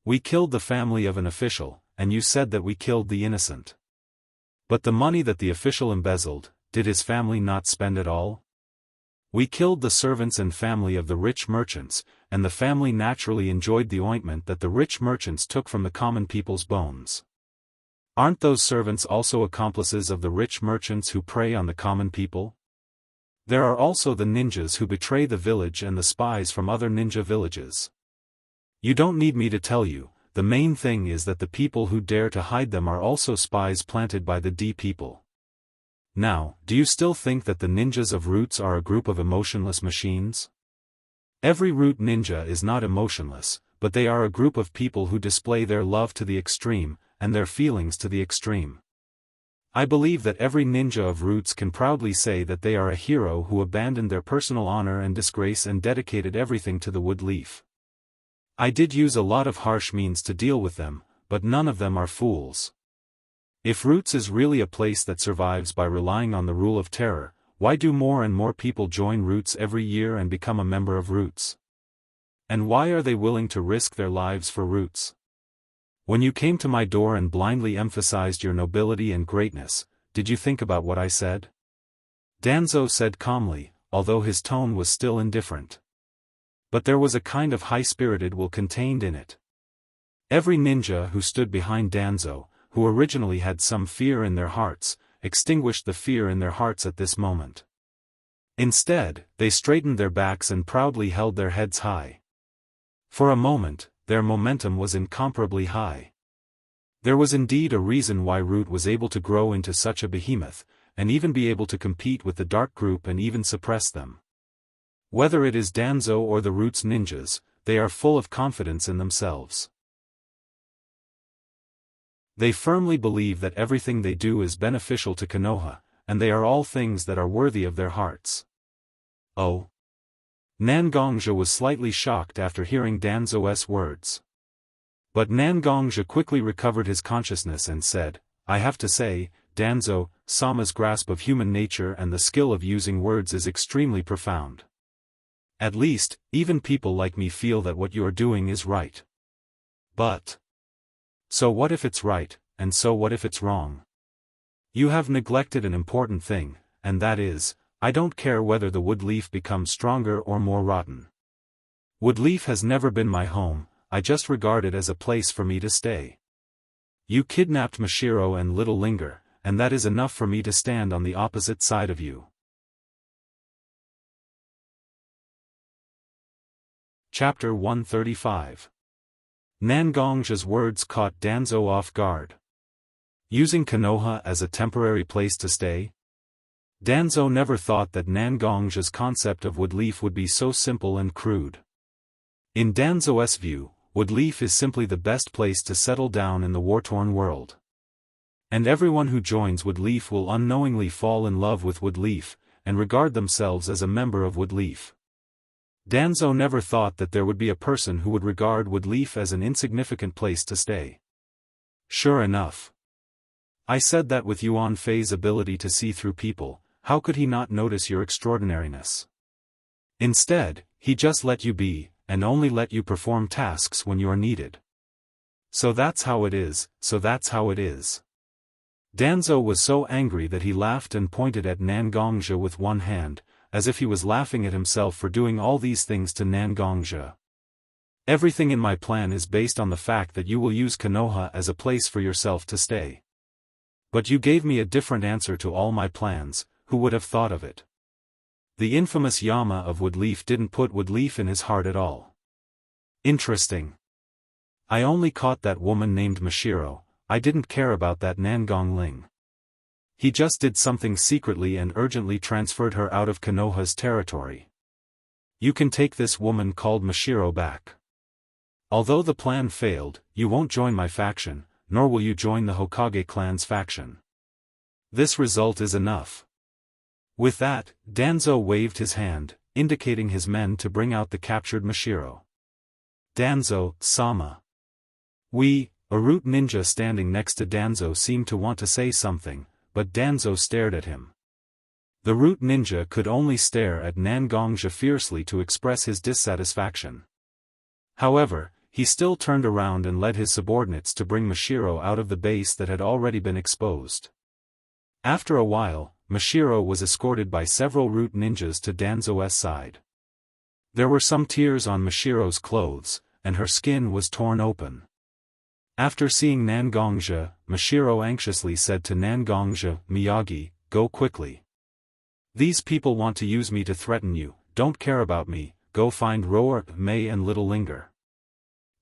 We killed the family of an official, and you said that we killed the innocent. But the money that the official embezzled, did his family not spend it all? We killed the servants and family of the rich merchants, and the family naturally enjoyed the ointment that the rich merchants took from the common people's bones. Aren't those servants also accomplices of the rich merchants who prey on the common people? There are also the ninjas who betray the village and the spies from other ninja villages. You don't need me to tell you, the main thing is that the people who dare to hide them are also spies planted by the D people. Now, do you still think that the ninjas of Roots are a group of emotionless machines? Every Root ninja is not emotionless, but they are a group of people who display their love to the extreme, and their feelings to the extreme. I believe that every ninja of Roots can proudly say that they are a hero who abandoned their personal honor and disgrace and dedicated everything to the wood leaf. I did use a lot of harsh means to deal with them, but none of them are fools. If Roots is really a place that survives by relying on the rule of terror, why do more and more people join Roots every year and become a member of Roots? And why are they willing to risk their lives for Roots? When you came to my door and blindly emphasized your nobility and greatness, did you think about what I said? Danzo said calmly, although his tone was still indifferent. But there was a kind of high-spirited will contained in it. Every ninja who stood behind Danzo, who originally had some fear in their hearts, extinguished the fear in their hearts at this moment. Instead, they straightened their backs and proudly held their heads high. For a moment, their momentum was incomparably high. There was indeed a reason why Root was able to grow into such a behemoth, and even be able to compete with the Dark Group and even suppress them. Whether it is Danzo or the Roots ninjas, they are full of confidence in themselves. They firmly believe that everything they do is beneficial to Konoha, and they are all things that are worthy of their hearts. Oh. Nangongja was slightly shocked after hearing Danzo's words. But Nangongja quickly recovered his consciousness and said, I have to say, Danzo, Sama's grasp of human nature and the skill of using words is extremely profound. At least, even people like me feel that what you are doing is right. But so what if it's right, and so what if it's wrong? You have neglected an important thing, and that is, I don't care whether the wood leaf becomes stronger or more rotten. Wood leaf has never been my home, I just regard it as a place for me to stay. You kidnapped Mashiro and Little Linger, and that is enough for me to stand on the opposite side of you. Chapter 135. Nangongja's words caught Danzo off guard. Using Konoha as a temporary place to stay? Danzo never thought that Nangongja's concept of wood leaf would be so simple and crude. In Danzo's view, wood leaf is simply the best place to settle down in the war-torn world. And everyone who joins wood leaf will unknowingly fall in love with wood leaf, and regard themselves as a member of wood leaf. Danzo never thought that there would be a person who would regard wood leaf as an insignificant place to stay. Sure enough. I said that with Yuan Fei's ability to see through people, how could he not notice your extraordinariness? Instead, he just let you be, and only let you perform tasks when you are needed. So that's how it is, so that's how it is. Danzo was so angry that he laughed and pointed at Nangongja with one hand, as if he was laughing at himself for doing all these things to Nangongja. Everything in my plan is based on the fact that you will use Konoha as a place for yourself to stay. But you gave me a different answer to all my plans, who would have thought of it? The infamous Yama of Woodleaf didn't put Woodleaf in his heart at all. Interesting. I only caught that woman named Mashiro, I didn't care about that Nangong Ling. He just did something secretly and urgently transferred her out of Konoha's territory. You can take this woman called Mashiro back. Although the plan failed, you won't join my faction, nor will you join the Hokage clan's faction. This result is enough. With that, Danzo waved his hand, indicating his men to bring out the captured Mashiro. Danzo, Sama. A root ninja standing next to Danzo seemed to want to say something, but Danzo stared at him. The root ninja could only stare at Nangongja fiercely to express his dissatisfaction. However, he still turned around and led his subordinates to bring Mashiro out of the base that had already been exposed. After a while, Mashiro was escorted by several root ninjas to Danzo's side. There were some tears on Mashiro's clothes, and her skin was torn open. After seeing Nangongja, Mashiro anxiously said to Nangongja, Miyagi, go quickly. These people want to use me to threaten you, don't care about me, go find Roar, Mei and Little Linger.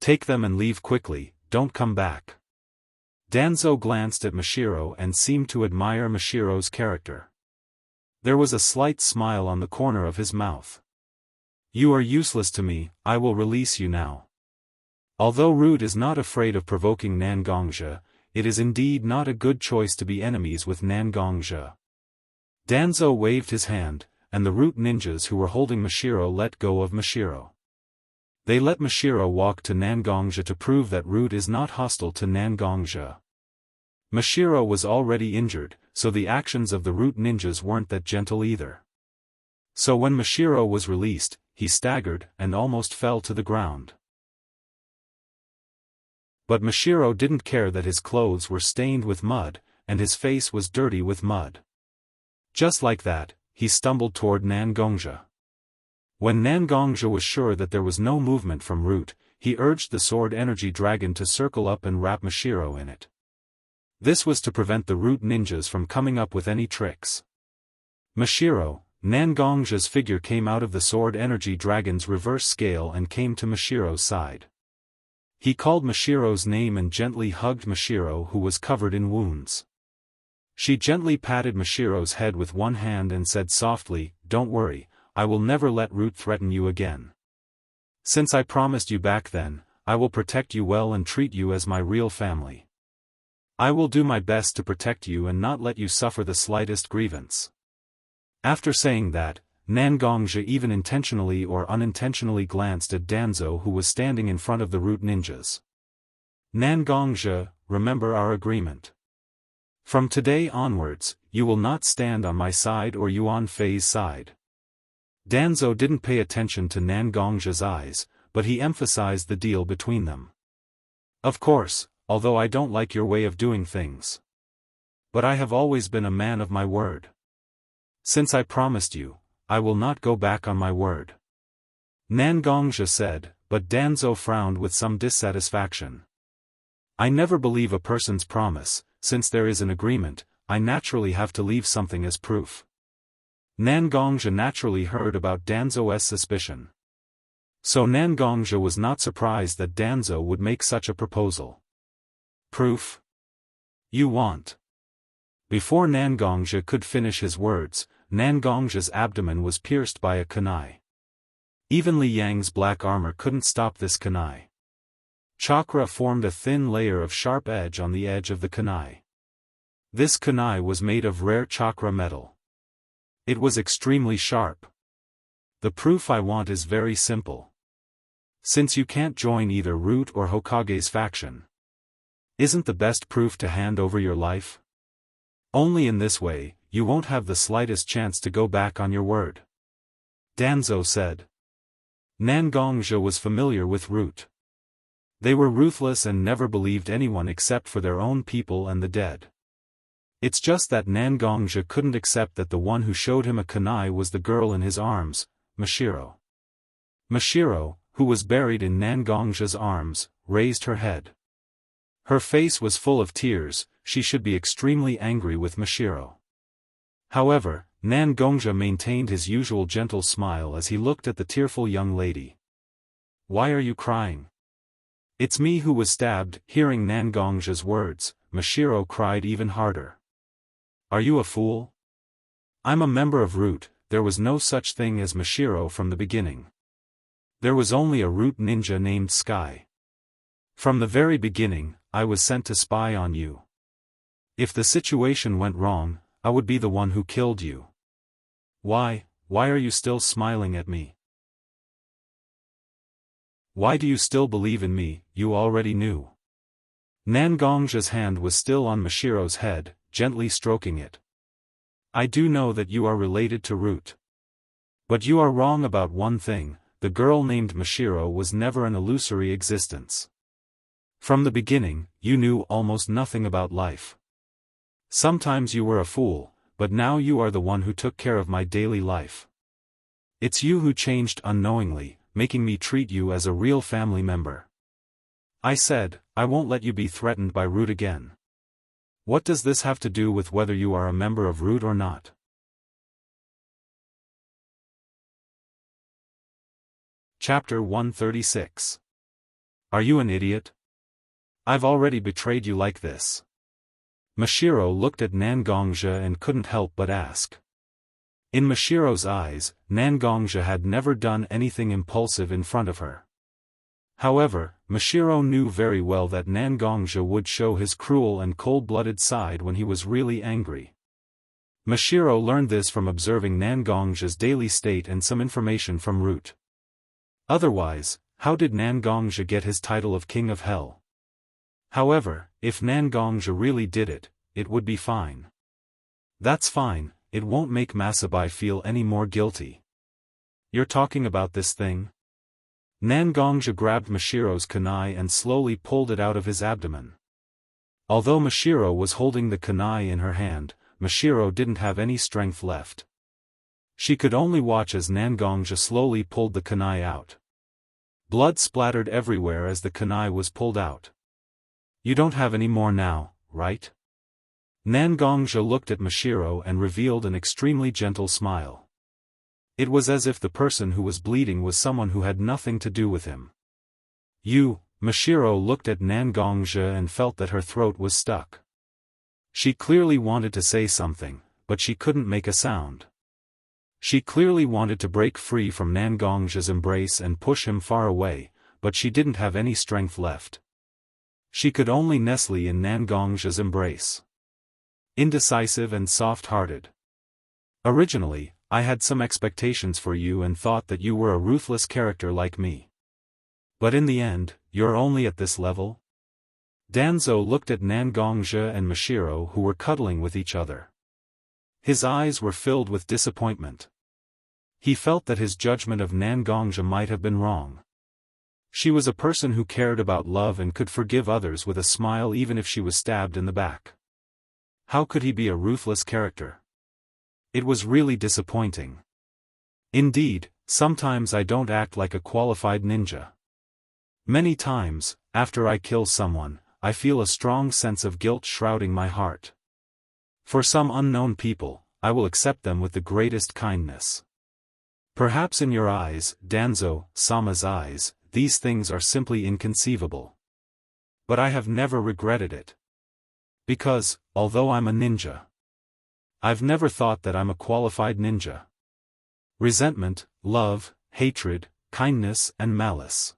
Take them and leave quickly, don't come back. Danzo glanced at Mashiro and seemed to admire Mashiro's character. There was a slight smile on the corner of his mouth. You are useless to me, I will release you now. Although Root is not afraid of provoking Nangongja, it is indeed not a good choice to be enemies with Nangongja. Danzo waved his hand, and the Root ninjas who were holding Mashiro let go of Mashiro. They let Mashiro walk to Nangongja to prove that Root is not hostile to Nangongja. Mashiro was already injured, so the actions of the Root ninjas weren't that gentle either. So when Mashiro was released, he staggered and almost fell to the ground. But Mashiro didn't care that his clothes were stained with mud, and his face was dirty with mud. Just like that, he stumbled toward Nangongja. When Nangongja was sure that there was no movement from Root, he urged the Sword Energy Dragon to circle up and wrap Mashiro in it. This was to prevent the Root ninjas from coming up with any tricks. Mashiro, Nangongja's figure came out of the Sword Energy Dragon's reverse scale and came to Mashiro's side. He called Mashiro's name and gently hugged Mashiro, who was covered in wounds. She gently patted Mashiro's head with one hand and said softly, "Don't worry, I will never let Root threaten you again. Since I promised you back then, I will protect you well and treat you as my real family. I will do my best to protect you and not let you suffer the slightest grievance." After saying that, Nangongja even intentionally or unintentionally glanced at Danzo, who was standing in front of the Root ninjas. Nangongja, remember our agreement. From today onwards, you will not stand on my side or Yuan Fei's side. Danzo didn't pay attention to Nangongja's eyes, but he emphasized the deal between them. Of course, although I don't like your way of doing things. But I have always been a man of my word. Since I promised you, I will not go back on my word. Nangongja said, but Danzo frowned with some dissatisfaction. I never believe a person's promise. Since there is an agreement, I naturally have to leave something as proof. Nangongja naturally heard about Danzo's suspicion. So Nangongja was not surprised that Danzo would make such a proposal. Proof? You want? Before Nangongja could finish his words, Nangongja's abdomen was pierced by a kunai. Even Li Yang's black armor couldn't stop this kunai. Chakra formed a thin layer of sharp edge on the edge of the kunai. This kunai was made of rare chakra metal. It was extremely sharp. The proof I want is very simple. Since you can't join either Root or Hokage's faction, isn't the best proof to hand over your life? Only in this way, you won't have the slightest chance to go back on your word. Danzo said. Nangongja was familiar with Root. They were ruthless and never believed anyone except for their own people and the dead. It's just that Nangongja couldn't accept that the one who showed him a kunai was the girl in his arms, Mashiro. Mashiro, who was buried in Nangongja's arms, raised her head. Her face was full of tears. She should be extremely angry with Mashiro. However, Nangongja maintained his usual gentle smile as he looked at the tearful young lady. Why are you crying? It's me who was stabbed. Hearing Nangongja's words, Mashiro cried even harder. Are you a fool? I'm a member of Root. There was no such thing as Mashiro from the beginning. There was only a Root ninja named Sky. From the very beginning, I was sent to spy on you. If the situation went wrong, I would be the one who killed you. Why are you still smiling at me? Why do you still believe in me? You already knew. Nangongja's hand was still on Mashiro's head, gently stroking it. I do know that you are related to Root. But you are wrong about one thing, the girl named Mashiro was never an illusory existence. From the beginning, you knew almost nothing about life. Sometimes you were a fool, but now you are the one who took care of my daily life. It's you who changed unknowingly, making me treat you as a real family member. I said, I won't let you be threatened by Root again. What does this have to do with whether you are a member of Root or not? Chapter 136. Are you an idiot? I've already betrayed you like this. Mashiro looked at Nangongja and couldn't help but ask. In Mashiro's eyes, Nangongja had never done anything impulsive in front of her. However, Mashiro knew very well that Nangongja would show his cruel and cold-blooded side when he was really angry. Mashiro learned this from observing Nangongja's daily state and some information from Root. Otherwise, how did Nangongja get his title of King of Hell? However, if Nangongja really did it, it would be fine. That's fine, it won't make Masabai feel any more guilty. You're talking about this thing? Nangongja grabbed Mashiro's kunai and slowly pulled it out of his abdomen. Although Mashiro was holding the kunai in her hand, Mashiro didn't have any strength left. She could only watch as Nangongja slowly pulled the kunai out. Blood splattered everywhere as the kunai was pulled out. You don't have any more now, right? Nangongja looked at Mashiro and revealed an extremely gentle smile. It was as if the person who was bleeding was someone who had nothing to do with him. Mashiro looked at Nangongja and felt that her throat was stuck. She clearly wanted to say something, but she couldn't make a sound. She clearly wanted to break free from Nangongja's embrace and push him far away, but she didn't have any strength left. She could only nestle in Nangongja's embrace. Indecisive and soft-hearted. Originally, I had some expectations for you and thought that you were a ruthless character like me. But in the end, you're only at this level? Danzo looked at Nangongja and Mashiro who were cuddling with each other. His eyes were filled with disappointment. He felt that his judgment of Nangongja might have been wrong. She was a person who cared about love and could forgive others with a smile even if she was stabbed in the back. How could he be a ruthless character? It was really disappointing. Indeed, sometimes I don't act like a qualified ninja. Many times, after I kill someone, I feel a strong sense of guilt shrouding my heart. For some unknown people, I will accept them with the greatest kindness. Perhaps in your eyes, Danzo-sama's eyes, these things are simply inconceivable. But I have never regretted it. Because, although I'm a ninja, I've never thought that I'm a qualified ninja. Resentment, love, hatred, kindness and malice.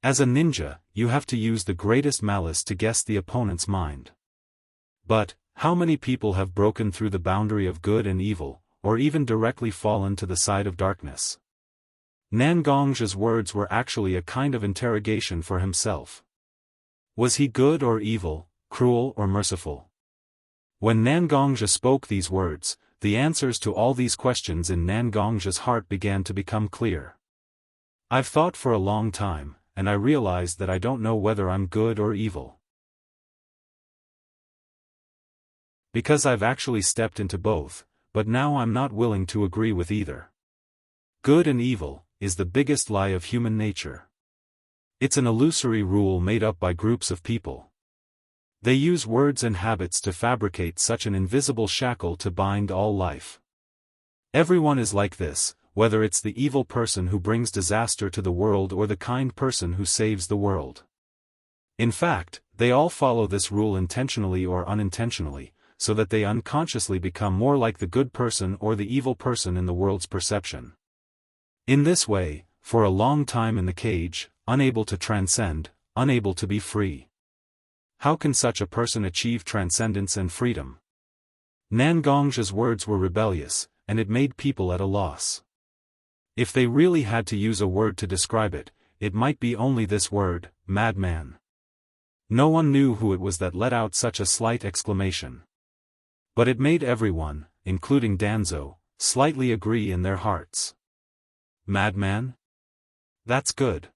As a ninja, you have to use the greatest malice to guess the opponent's mind. But, how many people have broken through the boundary of good and evil, or even directly fallen to the side of darkness? Nangongja's words were actually a kind of interrogation for himself. Was he good or evil, cruel or merciful? When Nangongja spoke these words, the answers to all these questions in Nangongja's heart began to become clear. I've thought for a long time, and I realized that I don't know whether I'm good or evil. Because I've actually stepped into both, but now I'm not willing to agree with either. Good and evil is the biggest lie of human nature. It's an illusory rule made up by groups of people. They use words and habits to fabricate such an invisible shackle to bind all life. Everyone is like this, whether it's the evil person who brings disaster to the world or the kind person who saves the world. In fact, they all follow this rule intentionally or unintentionally, so that they unconsciously become more like the good person or the evil person in the world's perception. In this way, for a long time in the cage, unable to transcend, unable to be free. How can such a person achieve transcendence and freedom? Nangongja's words were rebellious, and it made people at a loss. If they really had to use a word to describe it, it might be only this word, madman. No one knew who it was that let out such a slight exclamation. But it made everyone, including Danzo, slightly agree in their hearts. Madman? That's good.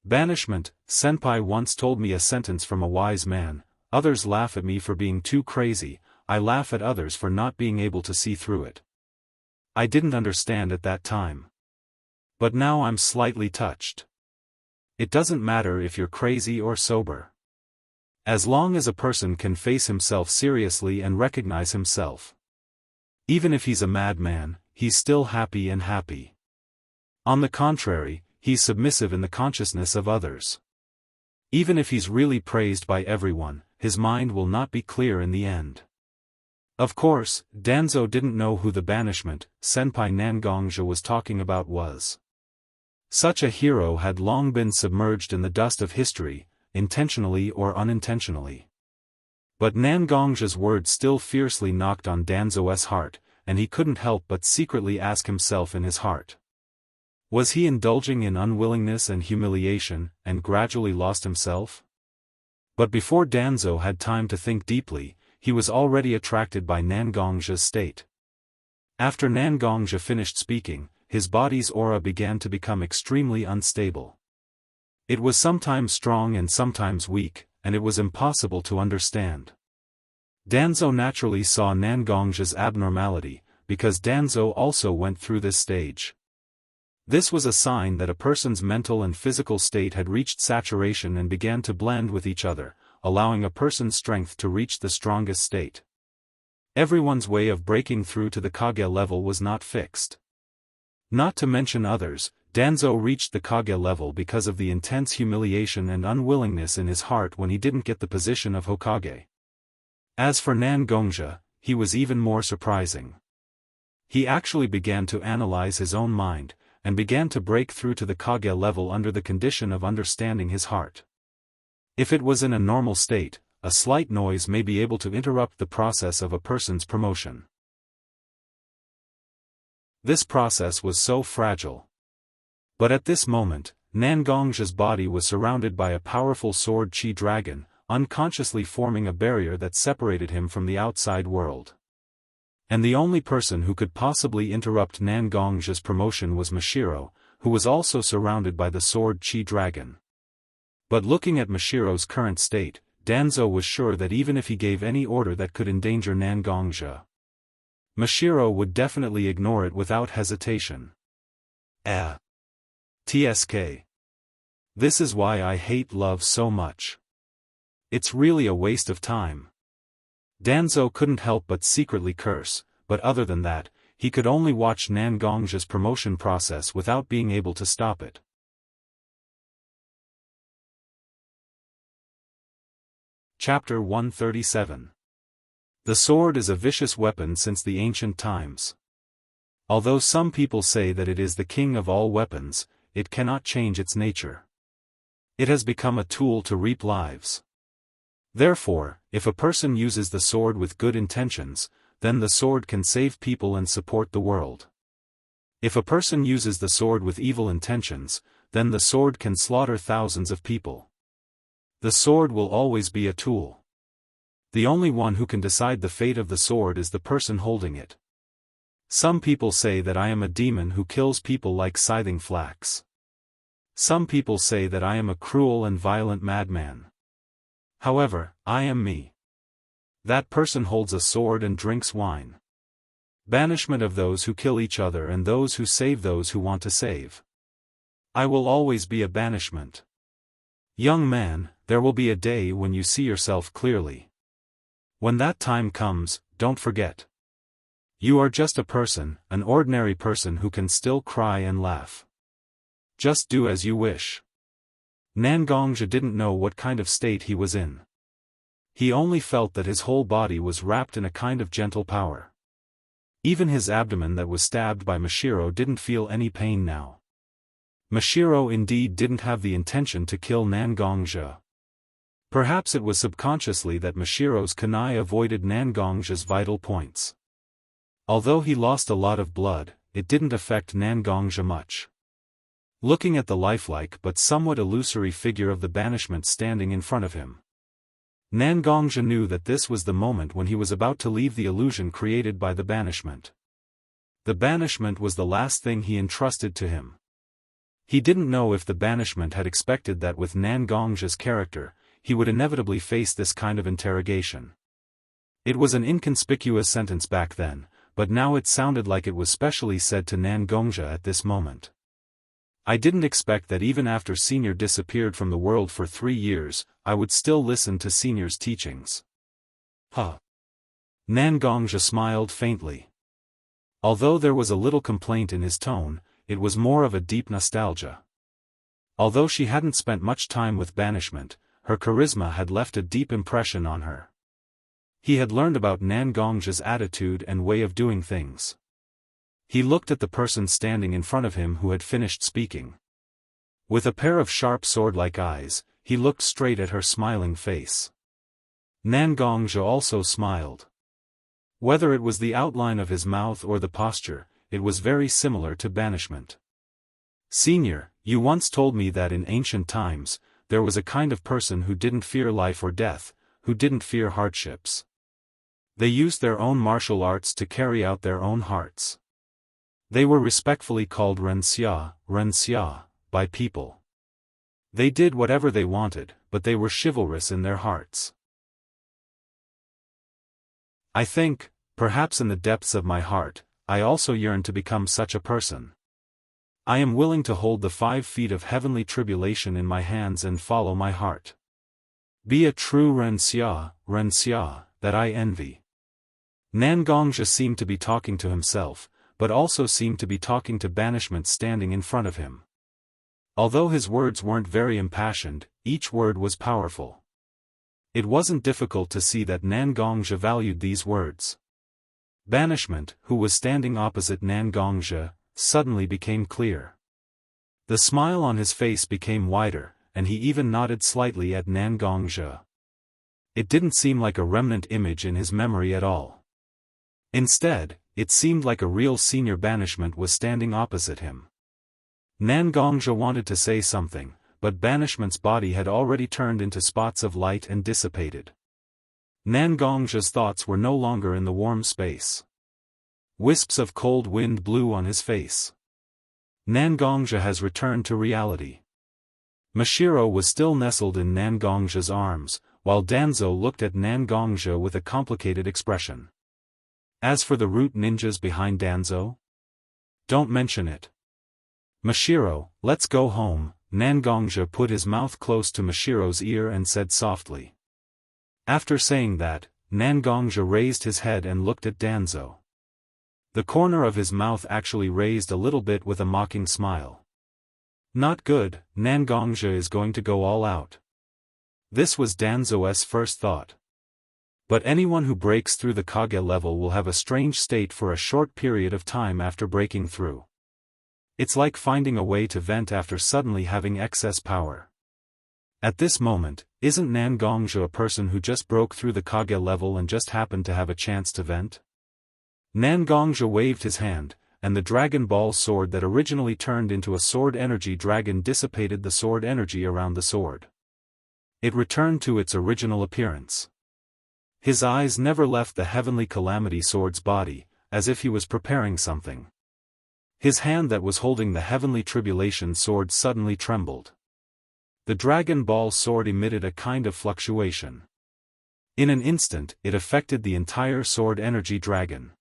Banishment. Senpai once told me a sentence from a wise man: others laugh at me for being too crazy, I laugh at others for not being able to see through it. I didn't understand at that time. But now I'm slightly touched. It doesn't matter if you're crazy or sober. As long as a person can face himself seriously and recognize himself. Even if he's a madman, he's still happy and happy. On the contrary, he's submissive in the consciousness of others. Even if he's really praised by everyone, his mind will not be clear in the end. Of course, Danzo didn't know who the banishment Senpai Nangongja was talking about was. Such a hero had long been submerged in the dust of history, intentionally or unintentionally. But Nangongja's words still fiercely knocked on Danzo's heart, and he couldn't help but secretly ask himself in his heart. Was he indulging in unwillingness and humiliation, and gradually lost himself? But before Danzo had time to think deeply, he was already attracted by Nangongja's state. After Nangongja finished speaking, his body's aura began to become extremely unstable. It was sometimes strong and sometimes weak, and it was impossible to understand. Danzo naturally saw Nangongja's abnormality, because Danzo also went through this stage. This was a sign that a person's mental and physical state had reached saturation and began to blend with each other, allowing a person's strength to reach the strongest state. Everyone's way of breaking through to the Kage level was not fixed. Not to mention others, Danzo reached the Kage level because of the intense humiliation and unwillingness in his heart when he didn't get the position of Hokage. As for Nangongja, he was even more surprising. He actually began to analyze his own mind, and began to break through to the Kage level under the condition of understanding his heart. If it was in a normal state, a slight noise may be able to interrupt the process of a person's promotion. This process was so fragile. But at this moment, Nangongja's body was surrounded by a powerful sword chi dragon, unconsciously forming a barrier that separated him from the outside world. And the only person who could possibly interrupt Nangongja's promotion was Mashiro, who was also surrounded by the sword chi dragon. But looking at Mashiro's current state, Danzo was sure that even if he gave any order that could endanger Nangongja, Mashiro would definitely ignore it without hesitation. TSK. This is why I hate love so much. It's really a waste of time. Danzo couldn't help but secretly curse, but other than that, he could only watch Nangongja's promotion process without being able to stop it. Chapter 137. The sword is a vicious weapon since the ancient times. Although some people say that it is the king of all weapons, it cannot change its nature. It has become a tool to reap lives. Therefore, if a person uses the sword with good intentions, then the sword can save people and support the world. If a person uses the sword with evil intentions, then the sword can slaughter thousands of people. The sword will always be a tool. The only one who can decide the fate of the sword is the person holding it. Some people say that I am a demon who kills people like scything flax. Some people say that I am a cruel and violent madman. However, I am me. That person holds a sword and drinks wine. Banishment of those who kill each other and those who save those who want to save. I will always be a banishment. Young man, there will be a day when you see yourself clearly. When that time comes, don't forget. You are just a person, an ordinary person who can still cry and laugh. Just do as you wish. Nangongja didn't know what kind of state he was in. He only felt that his whole body was wrapped in a kind of gentle power. Even his abdomen that was stabbed by Mashiro didn't feel any pain now. Mashiro indeed didn't have the intention to kill Nangongja. Perhaps it was subconsciously that Mashiro's kunai avoided Nangongja's vital points. Although he lost a lot of blood, it didn't affect Nangongja much. Looking at the lifelike but somewhat illusory figure of the banishment standing in front of him, Nangongja knew that this was the moment when he was about to leave the illusion created by the banishment. The banishment was the last thing he entrusted to him. He didn't know if the banishment had expected that with Nangongja's character, he would inevitably face this kind of interrogation. It was an inconspicuous sentence back then, but now it sounded like it was specially said to Nangongja at this moment. I didn't expect that even after Senior disappeared from the world for 3 years, I would still listen to Senior's teachings. Huh. Nangongja smiled faintly. Although there was a little complaint in his tone, it was more of a deep nostalgia. Although she hadn't spent much time with banishment, her charisma had left a deep impression on her. He had learned about Nangongja's attitude and way of doing things. He looked at the person standing in front of him who had finished speaking. With a pair of sharp sword-like eyes, he looked straight at her smiling face. Nangongja also smiled. Whether it was the outline of his mouth or the posture, it was very similar to banishment. Senior, you once told me that in ancient times, there was a kind of person who didn't fear life or death, who didn't fear hardships. They used their own martial arts to carry out their own hearts. They were respectfully called renxia, by people. They did whatever they wanted, but they were chivalrous in their hearts. I think, perhaps in the depths of my heart, I also yearn to become such a person. I am willing to hold the 5 feet of heavenly tribulation in my hands and follow my heart. Be a true renxia, that I envy. Nangongja seemed to be talking to himself, but also seemed to be talking to banishment standing in front of him. Although his words weren't very impassioned, each word was powerful. It wasn't difficult to see that Nangongja valued these words. Banishment, who was standing opposite Nangongja, suddenly became clear. The smile on his face became wider, and he even nodded slightly at Nangongja. It didn't seem like a remnant image in his memory at all. Instead, it seemed like a real senior banishment was standing opposite him. Nangongja wanted to say something, but banishment's body had already turned into spots of light and dissipated. Nangongja's thoughts were no longer in the warm space. Wisps of cold wind blew on his face. Nangongja has returned to reality. Mashiro was still nestled in Nangongja's arms, while Danzo looked at Nangongja with a complicated expression. As for the root ninjas behind Danzo? Don't mention it. Mashiro, let's go home. Nangongja put his mouth close to Mashiro's ear and said softly. After saying that, Nangongja raised his head and looked at Danzo. The corner of his mouth actually raised a little bit with a mocking smile. Not good, Nangongja is going to go all out. This was Danzo's first thought. But anyone who breaks through the Kage level will have a strange state for a short period of time after breaking through. It's like finding a way to vent after suddenly having excess power. At this moment, isn't Nangongja a person who just broke through the Kage level and just happened to have a chance to vent? Nangongja waved his hand, and the Dragon Ball sword that originally turned into a sword energy dragon dissipated the sword energy around the sword. It returned to its original appearance. His eyes never left the Heavenly Calamity sword's body, as if he was preparing something. His hand that was holding the Heavenly Tribulation sword suddenly trembled. The Dragon Ball sword emitted a kind of fluctuation. In an instant, it affected the entire sword energy dragon.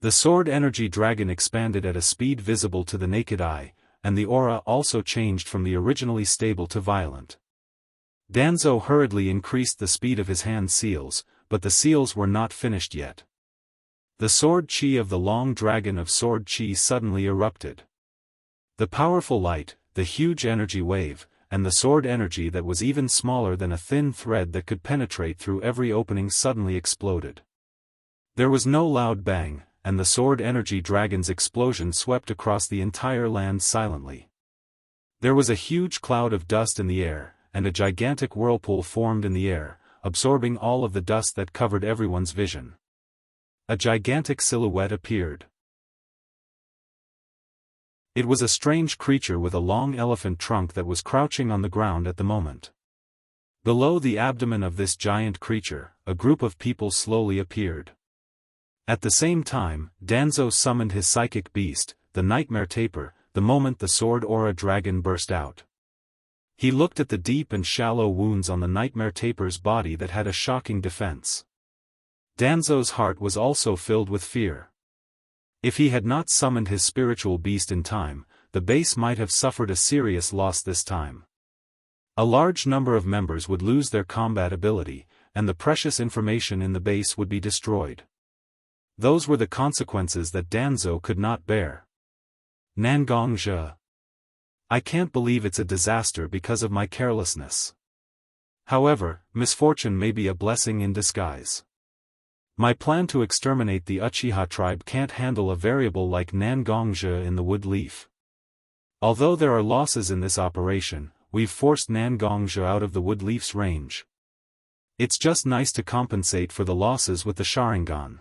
The sword energy dragon expanded at a speed visible to the naked eye, and the aura also changed from the originally stable to violent. Danzo hurriedly increased the speed of his hand seals, but the seals were not finished yet. The sword chi of the long dragon of sword chi suddenly erupted. The powerful light, the huge energy wave, and the sword energy that was even smaller than a thin thread that could penetrate through every opening suddenly exploded. There was no loud bang, and the sword energy dragon's explosion swept across the entire land silently. There was a huge cloud of dust in the air, and a gigantic whirlpool formed in the air, absorbing all of the dust that covered everyone's vision. A gigantic silhouette appeared. It was a strange creature with a long elephant trunk that was crouching on the ground at the moment. Below the abdomen of this giant creature, a group of people slowly appeared. At the same time, Danzo summoned his psychic beast, the Nightmare Taper, the moment the sword aura dragon burst out. He looked at the deep and shallow wounds on the Nightmare Taper's body that had a shocking defense. Danzo's heart was also filled with fear. If he had not summoned his spiritual beast in time, the base might have suffered a serious loss this time. A large number of members would lose their combat ability, and the precious information in the base would be destroyed. Those were the consequences that Danzhou could not bear. Nangongzhe. I can't believe it's a disaster because of my carelessness. However, misfortune may be a blessing in disguise. My plan to exterminate the Uchiha tribe can't handle a variable like Nangongzhe in the wood leaf. Although there are losses in this operation, we've forced Nangongzhe out of the wood leaf's range. It's just nice to compensate for the losses with the Sharingan.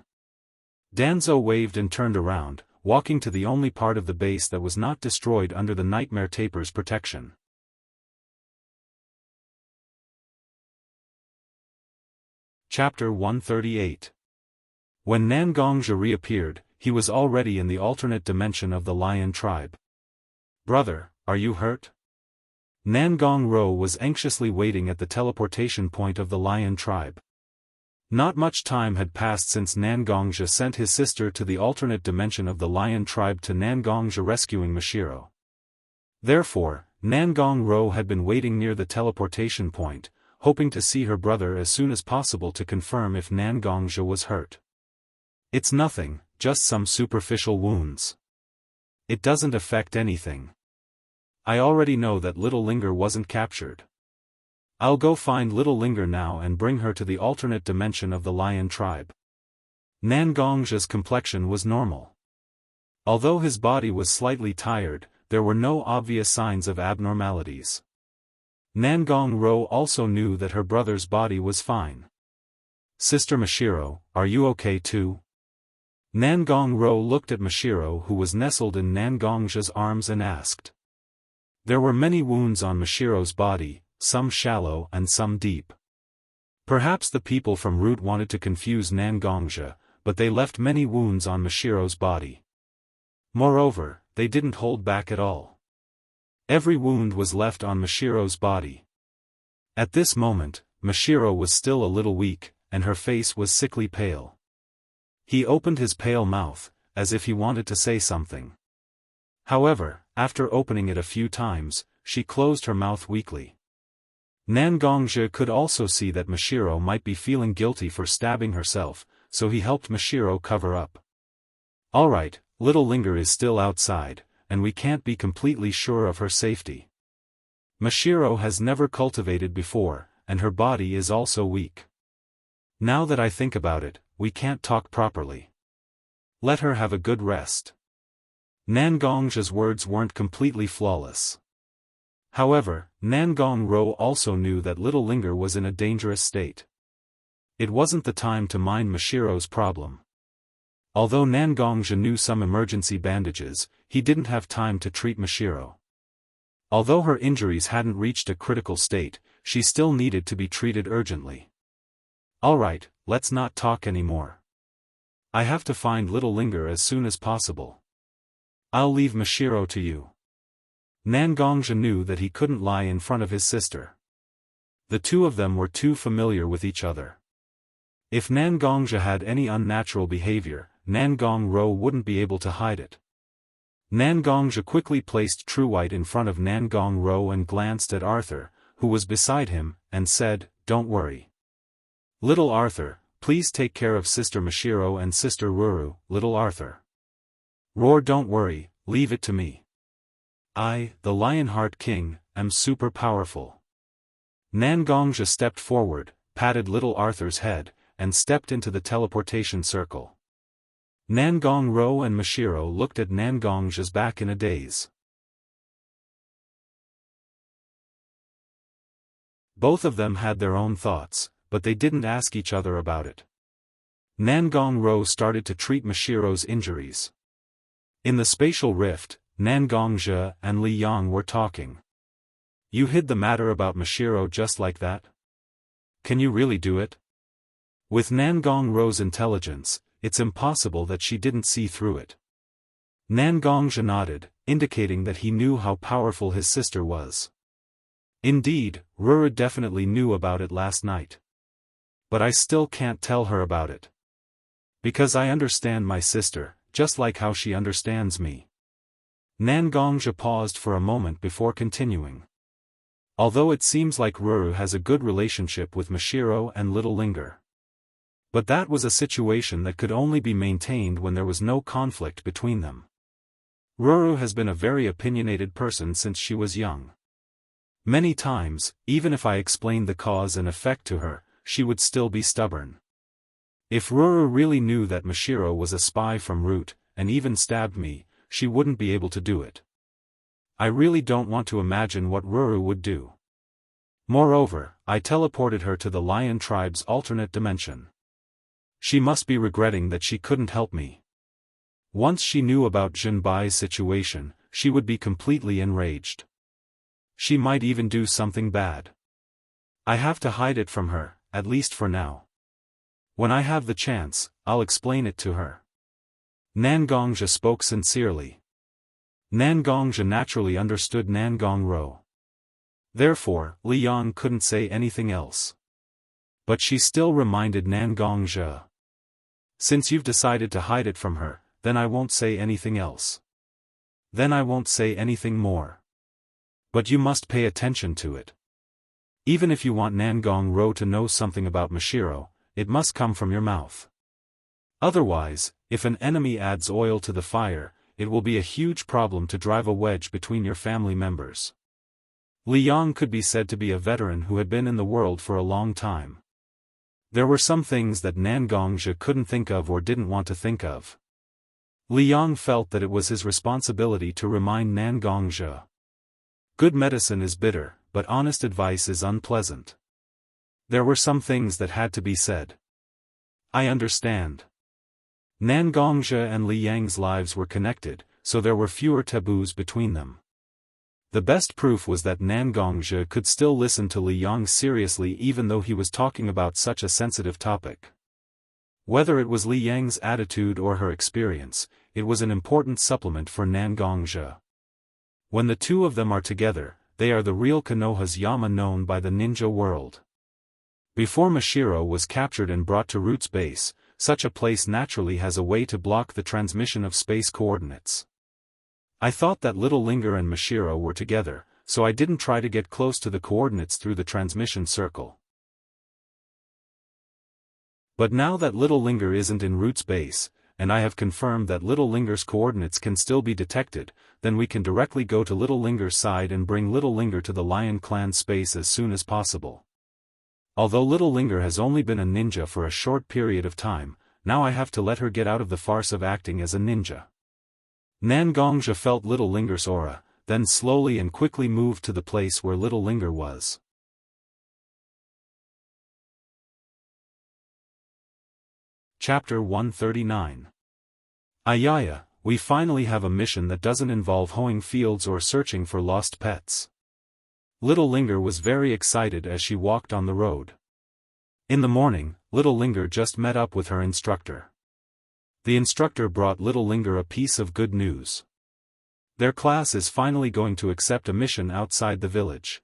Danzhou waved and turned around, walking to the only part of the base that was not destroyed under the Nightmare Taper's protection. Chapter 138. When Nangongzhe reappeared, he was already in the alternate dimension of the Lion tribe. "Brother, are you hurt?" Nangongzhe was anxiously waiting at the teleportation point of the Lion tribe. Not much time had passed since Nangongzhe sent his sister to the alternate dimension of the Lion tribe to Nangongzhe rescuing Mashiro. Therefore, Nangongzhe had been waiting near the teleportation point, hoping to see her brother as soon as possible to confirm if Nangongzhe was hurt. "It's nothing, just some superficial wounds. It doesn't affect anything. I already know that Little Linger wasn't captured. I'll go find Little Linger now and bring her to the alternate dimension of the Lion tribe." Nangongzhe's complexion was normal. Although his body was slightly tired, there were no obvious signs of abnormalities. Nangongzhe also knew that her brother's body was fine. "Sister Mashiro, are you okay too?" Nangongzhe looked at Mashiro, who was nestled in Nangongzhe's arms, and asked. There were many wounds on Mashiro's body, some shallow and some deep. Perhaps the people from Root wanted to confuse Nangongzhe, but they left many wounds on Mashiro's body. Moreover, they didn't hold back at all. Every wound was left on Mashiro's body. At this moment, Mashiro was still a little weak, and her face was sickly pale. He opened his pale mouth, as if he wanted to say something. However, after opening it a few times, she closed her mouth weakly. Nangongzhe could also see that Mashiro might be feeling guilty for stabbing herself, so he helped Mashiro cover up. "Alright, Little Linger is still outside, and we can't be completely sure of her safety. Mashiro has never cultivated before, and her body is also weak. Now that I think about it, we can't talk properly. Let her have a good rest." Nangongzhe's words weren't completely flawless. However, Nangongzhe also knew that Little Linger was in a dangerous state. It wasn't the time to mind Mashiro's problem. Although Nangongzhe knew some emergency bandages, he didn't have time to treat Mashiro. Although her injuries hadn't reached a critical state, she still needed to be treated urgently. "Alright, let's not talk anymore. I have to find Little Linger as soon as possible. I'll leave Mashiro to you." Nangongzhe knew that he couldn't lie in front of his sister. The two of them were too familiar with each other. If Nangongzhe had any unnatural behavior, Nangongzhe wouldn't be able to hide it. Nangongzhe quickly placed True White in front of Nangongzhe and glanced at Arthur, who was beside him, and said, "Don't worry. Little Arthur, please take care of Sister Mashiro and Sister Ruru, Little Arthur. Roar, don't worry, leave it to me. I, the Lionheart King, am super powerful." Nangongzhe stepped forward, patted Little Arthur's head, and stepped into the teleportation circle. Nangongzhe and Mashiro looked at Nangongzhe's back in a daze. Both of them had their own thoughts, but they didn't ask each other about it. Nangongzhe started to treat Mashiro's injuries. In the spatial rift, Nangongzhe and Li Yang were talking. "You hid the matter about Mashiro just like that? Can you really do it?" With Nangongzhe's intelligence, it's impossible that she didn't see through it. Nangongzhe nodded, indicating that he knew how powerful his sister was. Indeed, Ruru definitely knew about it last night. But I still can't tell her about it. Because I understand my sister, just like how she understands me. Nangongja paused for a moment before continuing. Although it seems like Ruru has a good relationship with Mashiro and Little Linger. But that was a situation that could only be maintained when there was no conflict between them. Ruru has been a very opinionated person since she was young. Many times, even if I explained the cause and effect to her, she would still be stubborn. If Ruru really knew that Mashiro was a spy from Root, and even stabbed me, she wouldn't be able to do it. I really don't want to imagine what Ruru would do. Moreover, I teleported her to the Lion Tribe's alternate dimension. She must be regretting that she couldn't help me. Once she knew about Jinbai's situation, she would be completely enraged. She might even do something bad. I have to hide it from her, at least for now. When I have the chance, I'll explain it to her. Nangongja spoke sincerely. Nangongja naturally understood Nangongro. Therefore, Li Yang couldn't say anything else. But she still reminded Nangongja. Since you've decided to hide it from her, then I won't say anything else. Then I won't say anything more. But you must pay attention to it. Even if you want Nangongro to know something about Mashiro, it must come from your mouth. Otherwise, if an enemy adds oil to the fire, it will be a huge problem to drive a wedge between your family members. Li Yang could be said to be a veteran who had been in the world for a long time. There were some things that Nangongja couldn't think of or didn't want to think of. Li Yang felt that it was his responsibility to remind Nangongja. Good medicine is bitter, but honest advice is unpleasant. There were some things that had to be said. I understand. Nangongja and Li Yang's lives were connected, so there were fewer taboos between them. The best proof was that Nangongja could still listen to Li Yang seriously even though he was talking about such a sensitive topic. Whether it was Li Yang's attitude or her experience, it was an important supplement for Nangongja. When the two of them are together, they are the real Konoha's Yama known by the ninja world. Before Mashiro was captured and brought to Root's base, such a place naturally has a way to block the transmission of space coordinates. I thought that Little Linger and Mashiro were together, so I didn't try to get close to the coordinates through the transmission circle. But now that Little Linger isn't in Root's base, and I have confirmed that Little Linger's coordinates can still be detected, then we can directly go to Little Linger's side and bring Little Linger to the Lion Clan space as soon as possible. Although Little Linger has only been a ninja for a short period of time, now I have to let her get out of the farce of acting as a ninja. Nangongja felt Little Linger's aura, then slowly and quickly moved to the place where Little Linger was. Chapter 139. Ayaya, we finally have a mission that doesn't involve hoeing fields or searching for lost pets. Little Linger was very excited as she walked on the road. In the morning, Little Linger just met up with her instructor. The instructor brought Little Linger a piece of good news. Their class is finally going to accept a mission outside the village.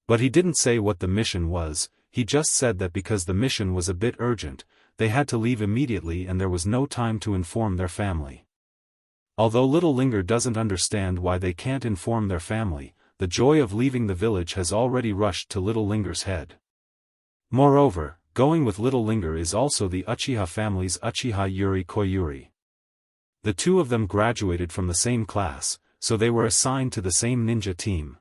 But he didn't say what the mission was, he just said that because the mission was a bit urgent, they had to leave immediately and there was no time to inform their family. Although Little Linger doesn't understand why they can't inform their family, the joy of leaving the village has already rushed to Little Linger's head. Moreover, going with Little Linger is also the Uchiha family's Uchiha Yuri Koyuri. The two of them graduated from the same class, so they were assigned to the same ninja team.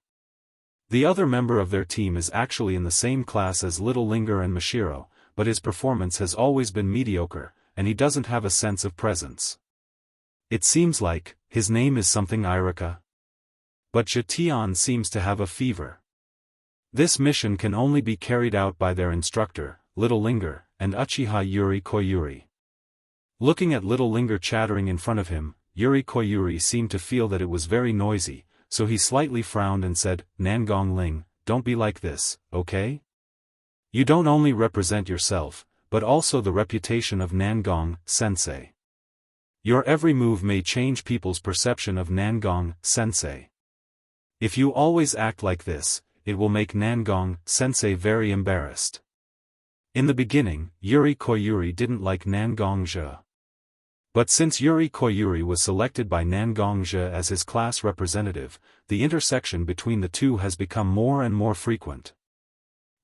The other member of their team is actually in the same class as Little Linger and Mashiro, but his performance has always been mediocre, and he doesn't have a sense of presence. It seems like, his name is something Irika. But Jitian seems to have a fever. This mission can only be carried out by their instructor, Little Linger, and Uchiha Yuri Koyuri. Looking at Little Linger chattering in front of him, Yuri Koyuri seemed to feel that it was very noisy, so he slightly frowned and said, "Nangong Ling, don't be like this, okay? You don't only represent yourself, but also the reputation of Nangong Sensei. Your every move may change people's perception of Nangong Sensei. If you always act like this, it will make Nangong Sensei very embarrassed." In the beginning, Yuri Koyuri didn't like Nangongja. But since Yuri Koyuri was selected by Nangongzhe as his class representative, the intersection between the two has become more and more frequent.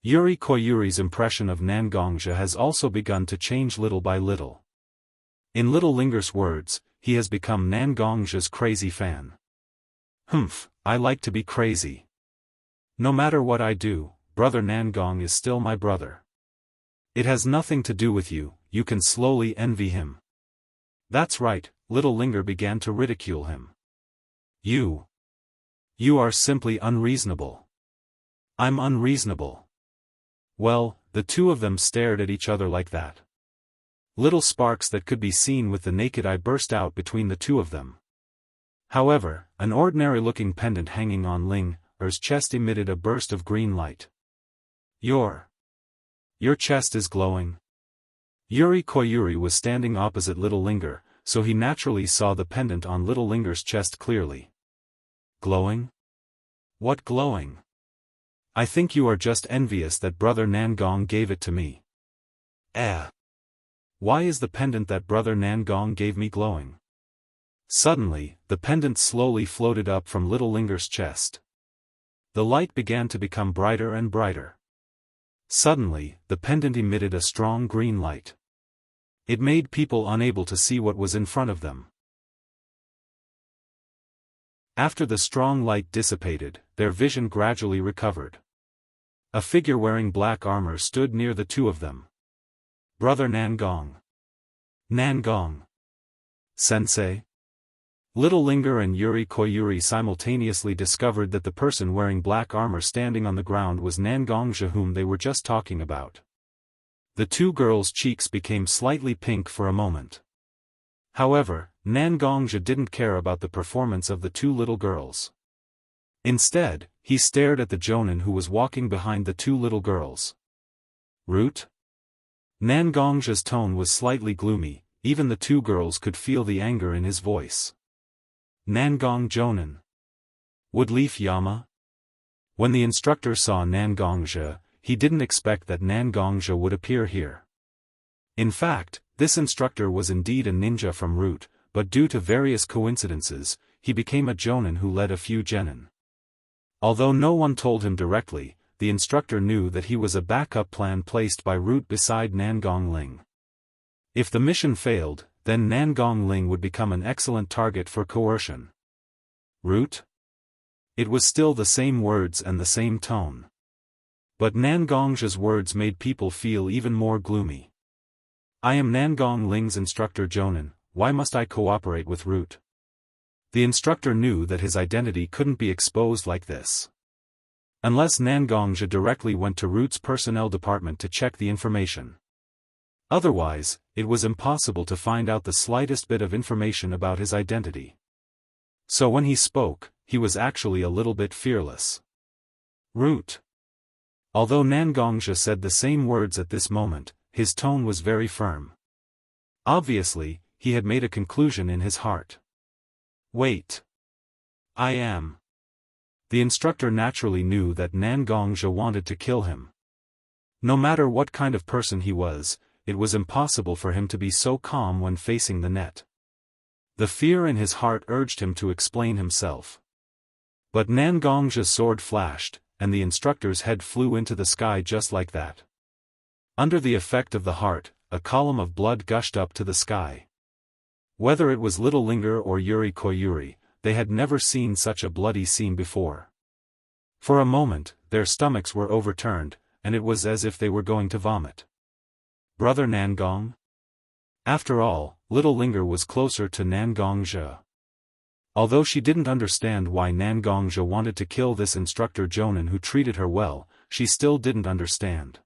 Yuri Koyuri's impression of Nangongzhe has also begun to change little by little. In Little Linger's words, he has become Nangongzhe's crazy fan. I like to be crazy. No matter what I do, Brother Nangong is still my brother. It has nothing to do with you, you can slowly envy him. That's right, Little Linger began to ridicule him. You are simply unreasonable. I'm unreasonable. Well, the two of them stared at each other like that. Little sparks that could be seen with the naked eye burst out between the two of them. However, an ordinary-looking pendant hanging on Linger's chest emitted a burst of green light. Your chest is glowing. Yuri Koyuri was standing opposite Little Linger, so he naturally saw the pendant on Little Linger's chest clearly. Glowing? What glowing? I think you are just envious that Brother Nangong gave it to me. Why is the pendant that Brother Nangong gave me glowing? Suddenly, the pendant slowly floated up from Little Linger's chest. The light began to become brighter and brighter. Suddenly, the pendant emitted a strong green light. It made people unable to see what was in front of them. After the strong light dissipated, their vision gradually recovered. A figure wearing black armor stood near the two of them. Brother Nangong. Nangong. Sensei? Little Linger and Yuri Koyuri simultaneously discovered that the person wearing black armor standing on the ground was Nangongzhe, whom they were just talking about. The two girls' cheeks became slightly pink for a moment. However, Nangongzhe didn't care about the performance of the two little girls. Instead, he stared at the Jonin who was walking behind the two little girls. Root? Nangongzhe's tone was slightly gloomy, even the two girls could feel the anger in his voice. Nangong Jonin. Woodleaf Yama? When the instructor saw Nangongzhe, he didn't expect that Nangongzhe would appear here. In fact, this instructor was indeed a ninja from Root, but due to various coincidences, he became a Jonin who led a few genin. Although no one told him directly, the instructor knew that he was a backup plan placed by Root beside Nangong Ling. If the mission failed, then Nangong Ling would become an excellent target for coercion. Root? It was still the same words and the same tone. But Nangongzhe's words made people feel even more gloomy. I am Nangong Ling's instructor Jonin, why must I cooperate with Root? The instructor knew that his identity couldn't be exposed like this. Unless Nangongzhe directly went to Root's personnel department to check the information. Otherwise, it was impossible to find out the slightest bit of information about his identity. So when he spoke, he was actually a little bit fearless. Root. Although Nangongzhe said the same words at this moment, his tone was very firm. Obviously, he had made a conclusion in his heart. Wait. I am. The instructor naturally knew that Nangongzhe wanted to kill him. No matter what kind of person he was, it was impossible for him to be so calm when facing the net. The fear in his heart urged him to explain himself. But Nangongzhe's sword flashed, and the instructor's head flew into the sky just like that. Under the effect of the heart, a column of blood gushed up to the sky. Whether it was Little Linger or Yuri Koyuri, they had never seen such a bloody scene before. For a moment, their stomachs were overturned, and it was as if they were going to vomit. Brother Nangong? After all, Little Linger was closer to Nangongzhe. Although she didn't understand why Nangongzhe wanted to kill this instructor Jonin who treated her well, she still didn't understand.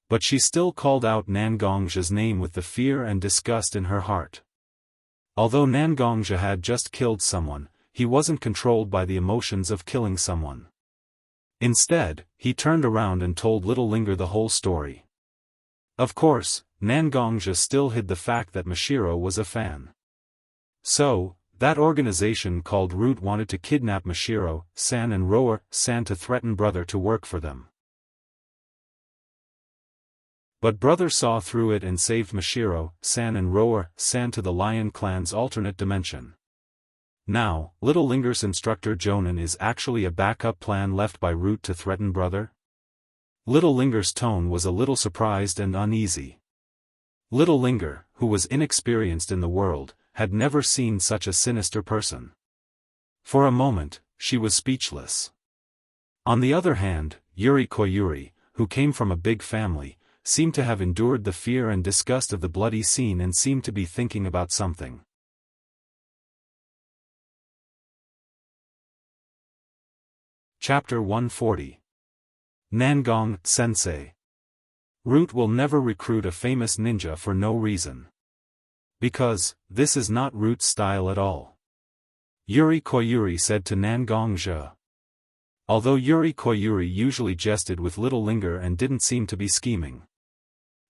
But she still called out Nangongzhe's name with the fear and disgust in her heart. Although Nangongzhe had just killed someone, he wasn't controlled by the emotions of killing someone. Instead, he turned around and told Little Linger the whole story. Of course, Nangongzhe still hid the fact that Mashiro was a fan. So, that organization called Root wanted to kidnap Mashiro-san and Roar-san to threaten brother to work for them. But brother saw through it and saved Mashiro, San and Roar-san to the Lion Clan's alternate dimension. Now, Little Linger's instructor Jonan is actually a backup plan left by Root to threaten brother? Little Linger's tone was a little surprised and uneasy. Little Linger, who was inexperienced in the world, had never seen such a sinister person. For a moment, she was speechless. On the other hand, Yuri Koyuri, who came from a big family, seemed to have endured the fear and disgust of the bloody scene and seemed to be thinking about something. Chapter 140. Nangong Sensei. Root will never recruit a famous ninja for no reason. Because, this is not Root's style at all. Yuri Koyuri said to Nangong Zhe. Although Yuri Koyuri usually jested with Little Linger and didn't seem to be scheming.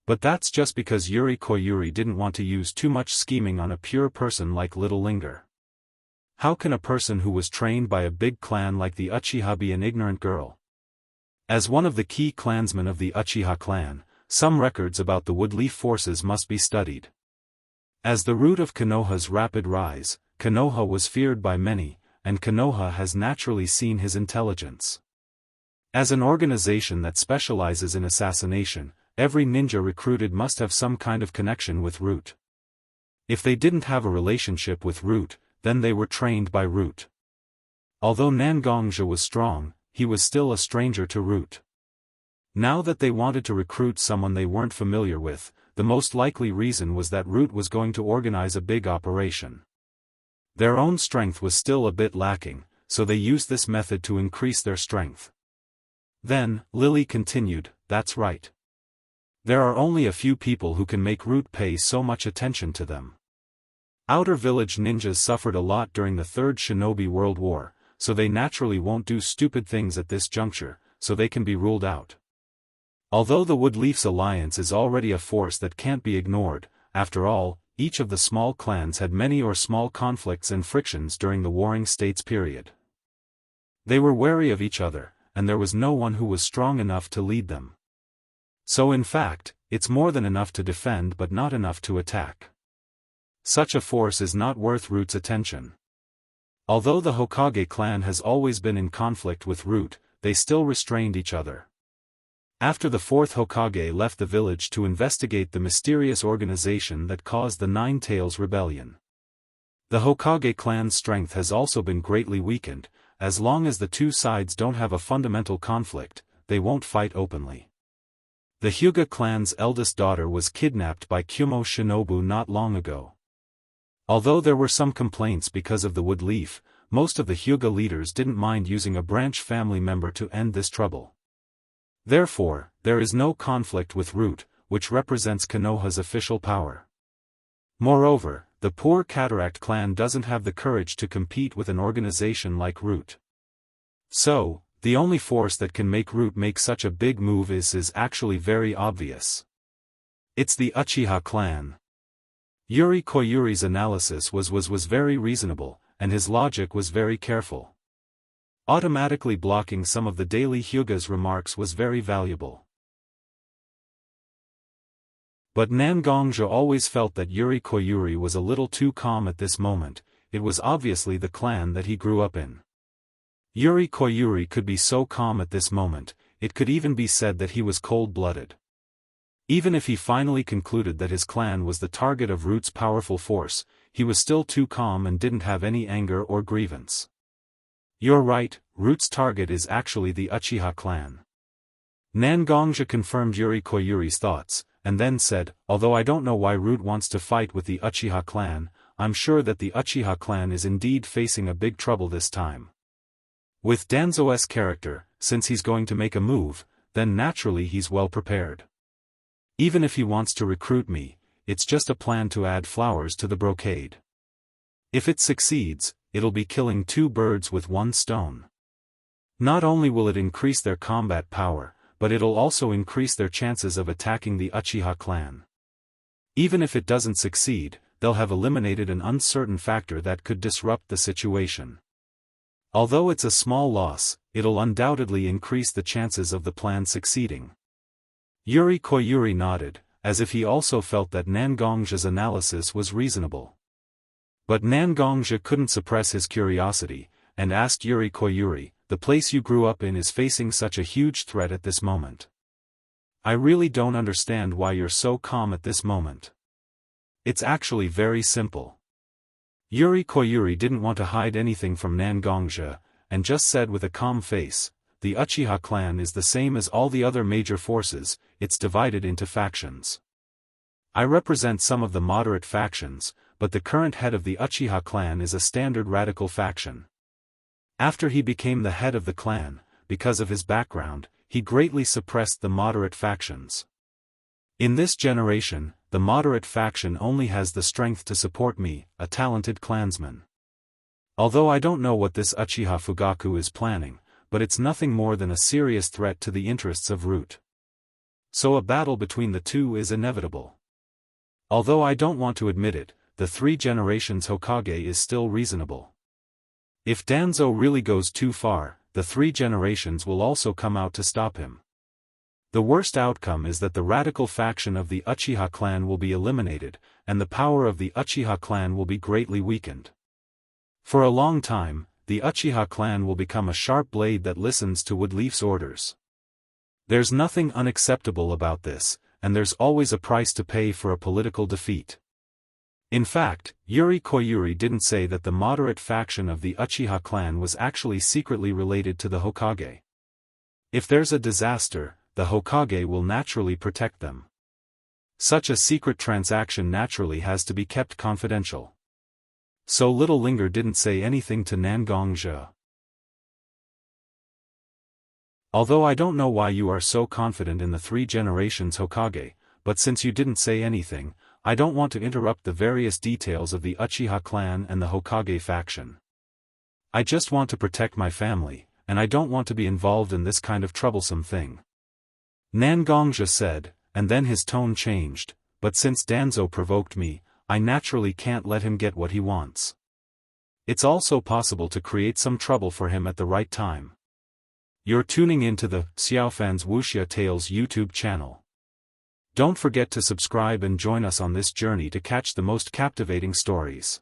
But that's just because Yuri Koyuri didn't want to use too much scheming on a pure person like Little Linger. How can a person who was trained by a big clan like the Uchiha be an ignorant girl? As one of the key clansmen of the Uchiha clan, some records about the Woodleaf forces must be studied. As the root of Konoha's rapid rise, Konoha was feared by many, and Konoha has naturally seen his intelligence. As an organization that specializes in assassination, every ninja recruited must have some kind of connection with Root. If they didn't have a relationship with Root, then they were trained by Root. Although Nangongja was strong, he was still a stranger to Root. Now that they wanted to recruit someone they weren't familiar with, the most likely reason was that Root was going to organize a big operation. Their own strength was still a bit lacking, so they used this method to increase their strength. Then, Lily continued, "That's right. There are only a few people who can make Root pay so much attention to them. Outer village ninjas suffered a lot during the Third Shinobi World War, so they naturally won't do stupid things at this juncture, so they can be ruled out. Although the Woodleaf's alliance is already a force that can't be ignored, after all, each of the small clans had many or small conflicts and frictions during the Warring States period. They were wary of each other, and there was no one who was strong enough to lead them. So in fact, it's more than enough to defend but not enough to attack. Such a force is not worth Root's attention. Although the Hokage clan has always been in conflict with Root, they still restrained each other. After the fourth Hokage left the village to investigate the mysterious organization that caused the Nine Tails Rebellion. The Hokage clan's strength has also been greatly weakened. As long as the two sides don't have a fundamental conflict, they won't fight openly. The Hyuga clan's eldest daughter was kidnapped by Kyumo Shinobu not long ago. Although there were some complaints because of the Woodleaf, most of the Hyuga leaders didn't mind using a branch family member to end this trouble. Therefore, there is no conflict with Root, which represents Konoha's official power. Moreover, the poor Cataract clan doesn't have the courage to compete with an organization like Root. So, the only force that can make Root make such a big move is actually very obvious. It's the Uchiha clan. Yuri Koyuri's analysis was very reasonable, and his logic was very careful. Automatically blocking some of the Daily Hyuga's remarks was very valuable. But Nangongja always felt that Yuri Koyuri was a little too calm at this moment. It was obviously the clan that he grew up in. Yuri Koyuri could be so calm at this moment, it could even be said that he was cold-blooded. Even if he finally concluded that his clan was the target of Root's powerful force, he was still too calm and didn't have any anger or grievance. You're right, Root's target is actually the Uchiha clan. Nangongja confirmed Yuri Koyuri's thoughts, and then said, although I don't know why Root wants to fight with the Uchiha clan, I'm sure that the Uchiha clan is indeed facing a big trouble this time. With Danzo's character, since he's going to make a move, then naturally he's well prepared. Even if he wants to recruit me, it's just a plan to add flowers to the brocade. If it succeeds, it'll be killing two birds with one stone. Not only will it increase their combat power, but it'll also increase their chances of attacking the Uchiha clan. Even if it doesn't succeed, they'll have eliminated an uncertain factor that could disrupt the situation. Although it's a small loss, it'll undoubtedly increase the chances of the plan succeeding. Yuri Koyuri nodded, as if he also felt that Nangong's analysis was reasonable. But Nangong couldn't suppress his curiosity, and asked Yuri Koyuri, "The place you grew up in is facing such a huge threat at this moment. I really don't understand why you're so calm at this moment. It's actually very simple." Yuri Koyuri didn't want to hide anything from Nangong, and just said with a calm face, "The Uchiha clan is the same as all the other major forces, it's divided into factions. I represent some of the moderate factions, but the current head of the Uchiha clan is a standard radical faction. After he became the head of the clan, because of his background, he greatly suppressed the moderate factions. In this generation, the moderate faction only has the strength to support me, a talented clansman. Although I don't know what this Uchiha Fugaku is planning, but it's nothing more than a serious threat to the interests of Root. So a battle between the two is inevitable. Although I don't want to admit it, the 3 generations Hokage is still reasonable. If Danzo really goes too far, the 3 generations will also come out to stop him. The worst outcome is that the radical faction of the Uchiha clan will be eliminated, and the power of the Uchiha clan will be greatly weakened. For a long time, the Uchiha clan will become a sharp blade that listens to Woodleaf's orders. There's nothing unacceptable about this, and there's always a price to pay for a political defeat. In fact, Yuri Koyuri didn't say that the moderate faction of the Uchiha clan was actually secretly related to the Hokage. If there's a disaster, the Hokage will naturally protect them. Such a secret transaction naturally has to be kept confidential. So Little Linger didn't say anything to Nangong. "Although I don't know why you are so confident in the 3 generations Hokage, but since you didn't say anything, I don't want to interrupt the various details of the Uchiha clan and the Hokage faction. I just want to protect my family, and I don't want to be involved in this kind of troublesome thing," Nangong said, and then his tone changed, "But since Danzo provoked me, I naturally can't let him get what he wants. It's also possible to create some trouble for him at the right time." You're tuning into the Xiaofan's Wuxia Tales YouTube channel. Don't forget to subscribe and join us on this journey to catch the most captivating stories.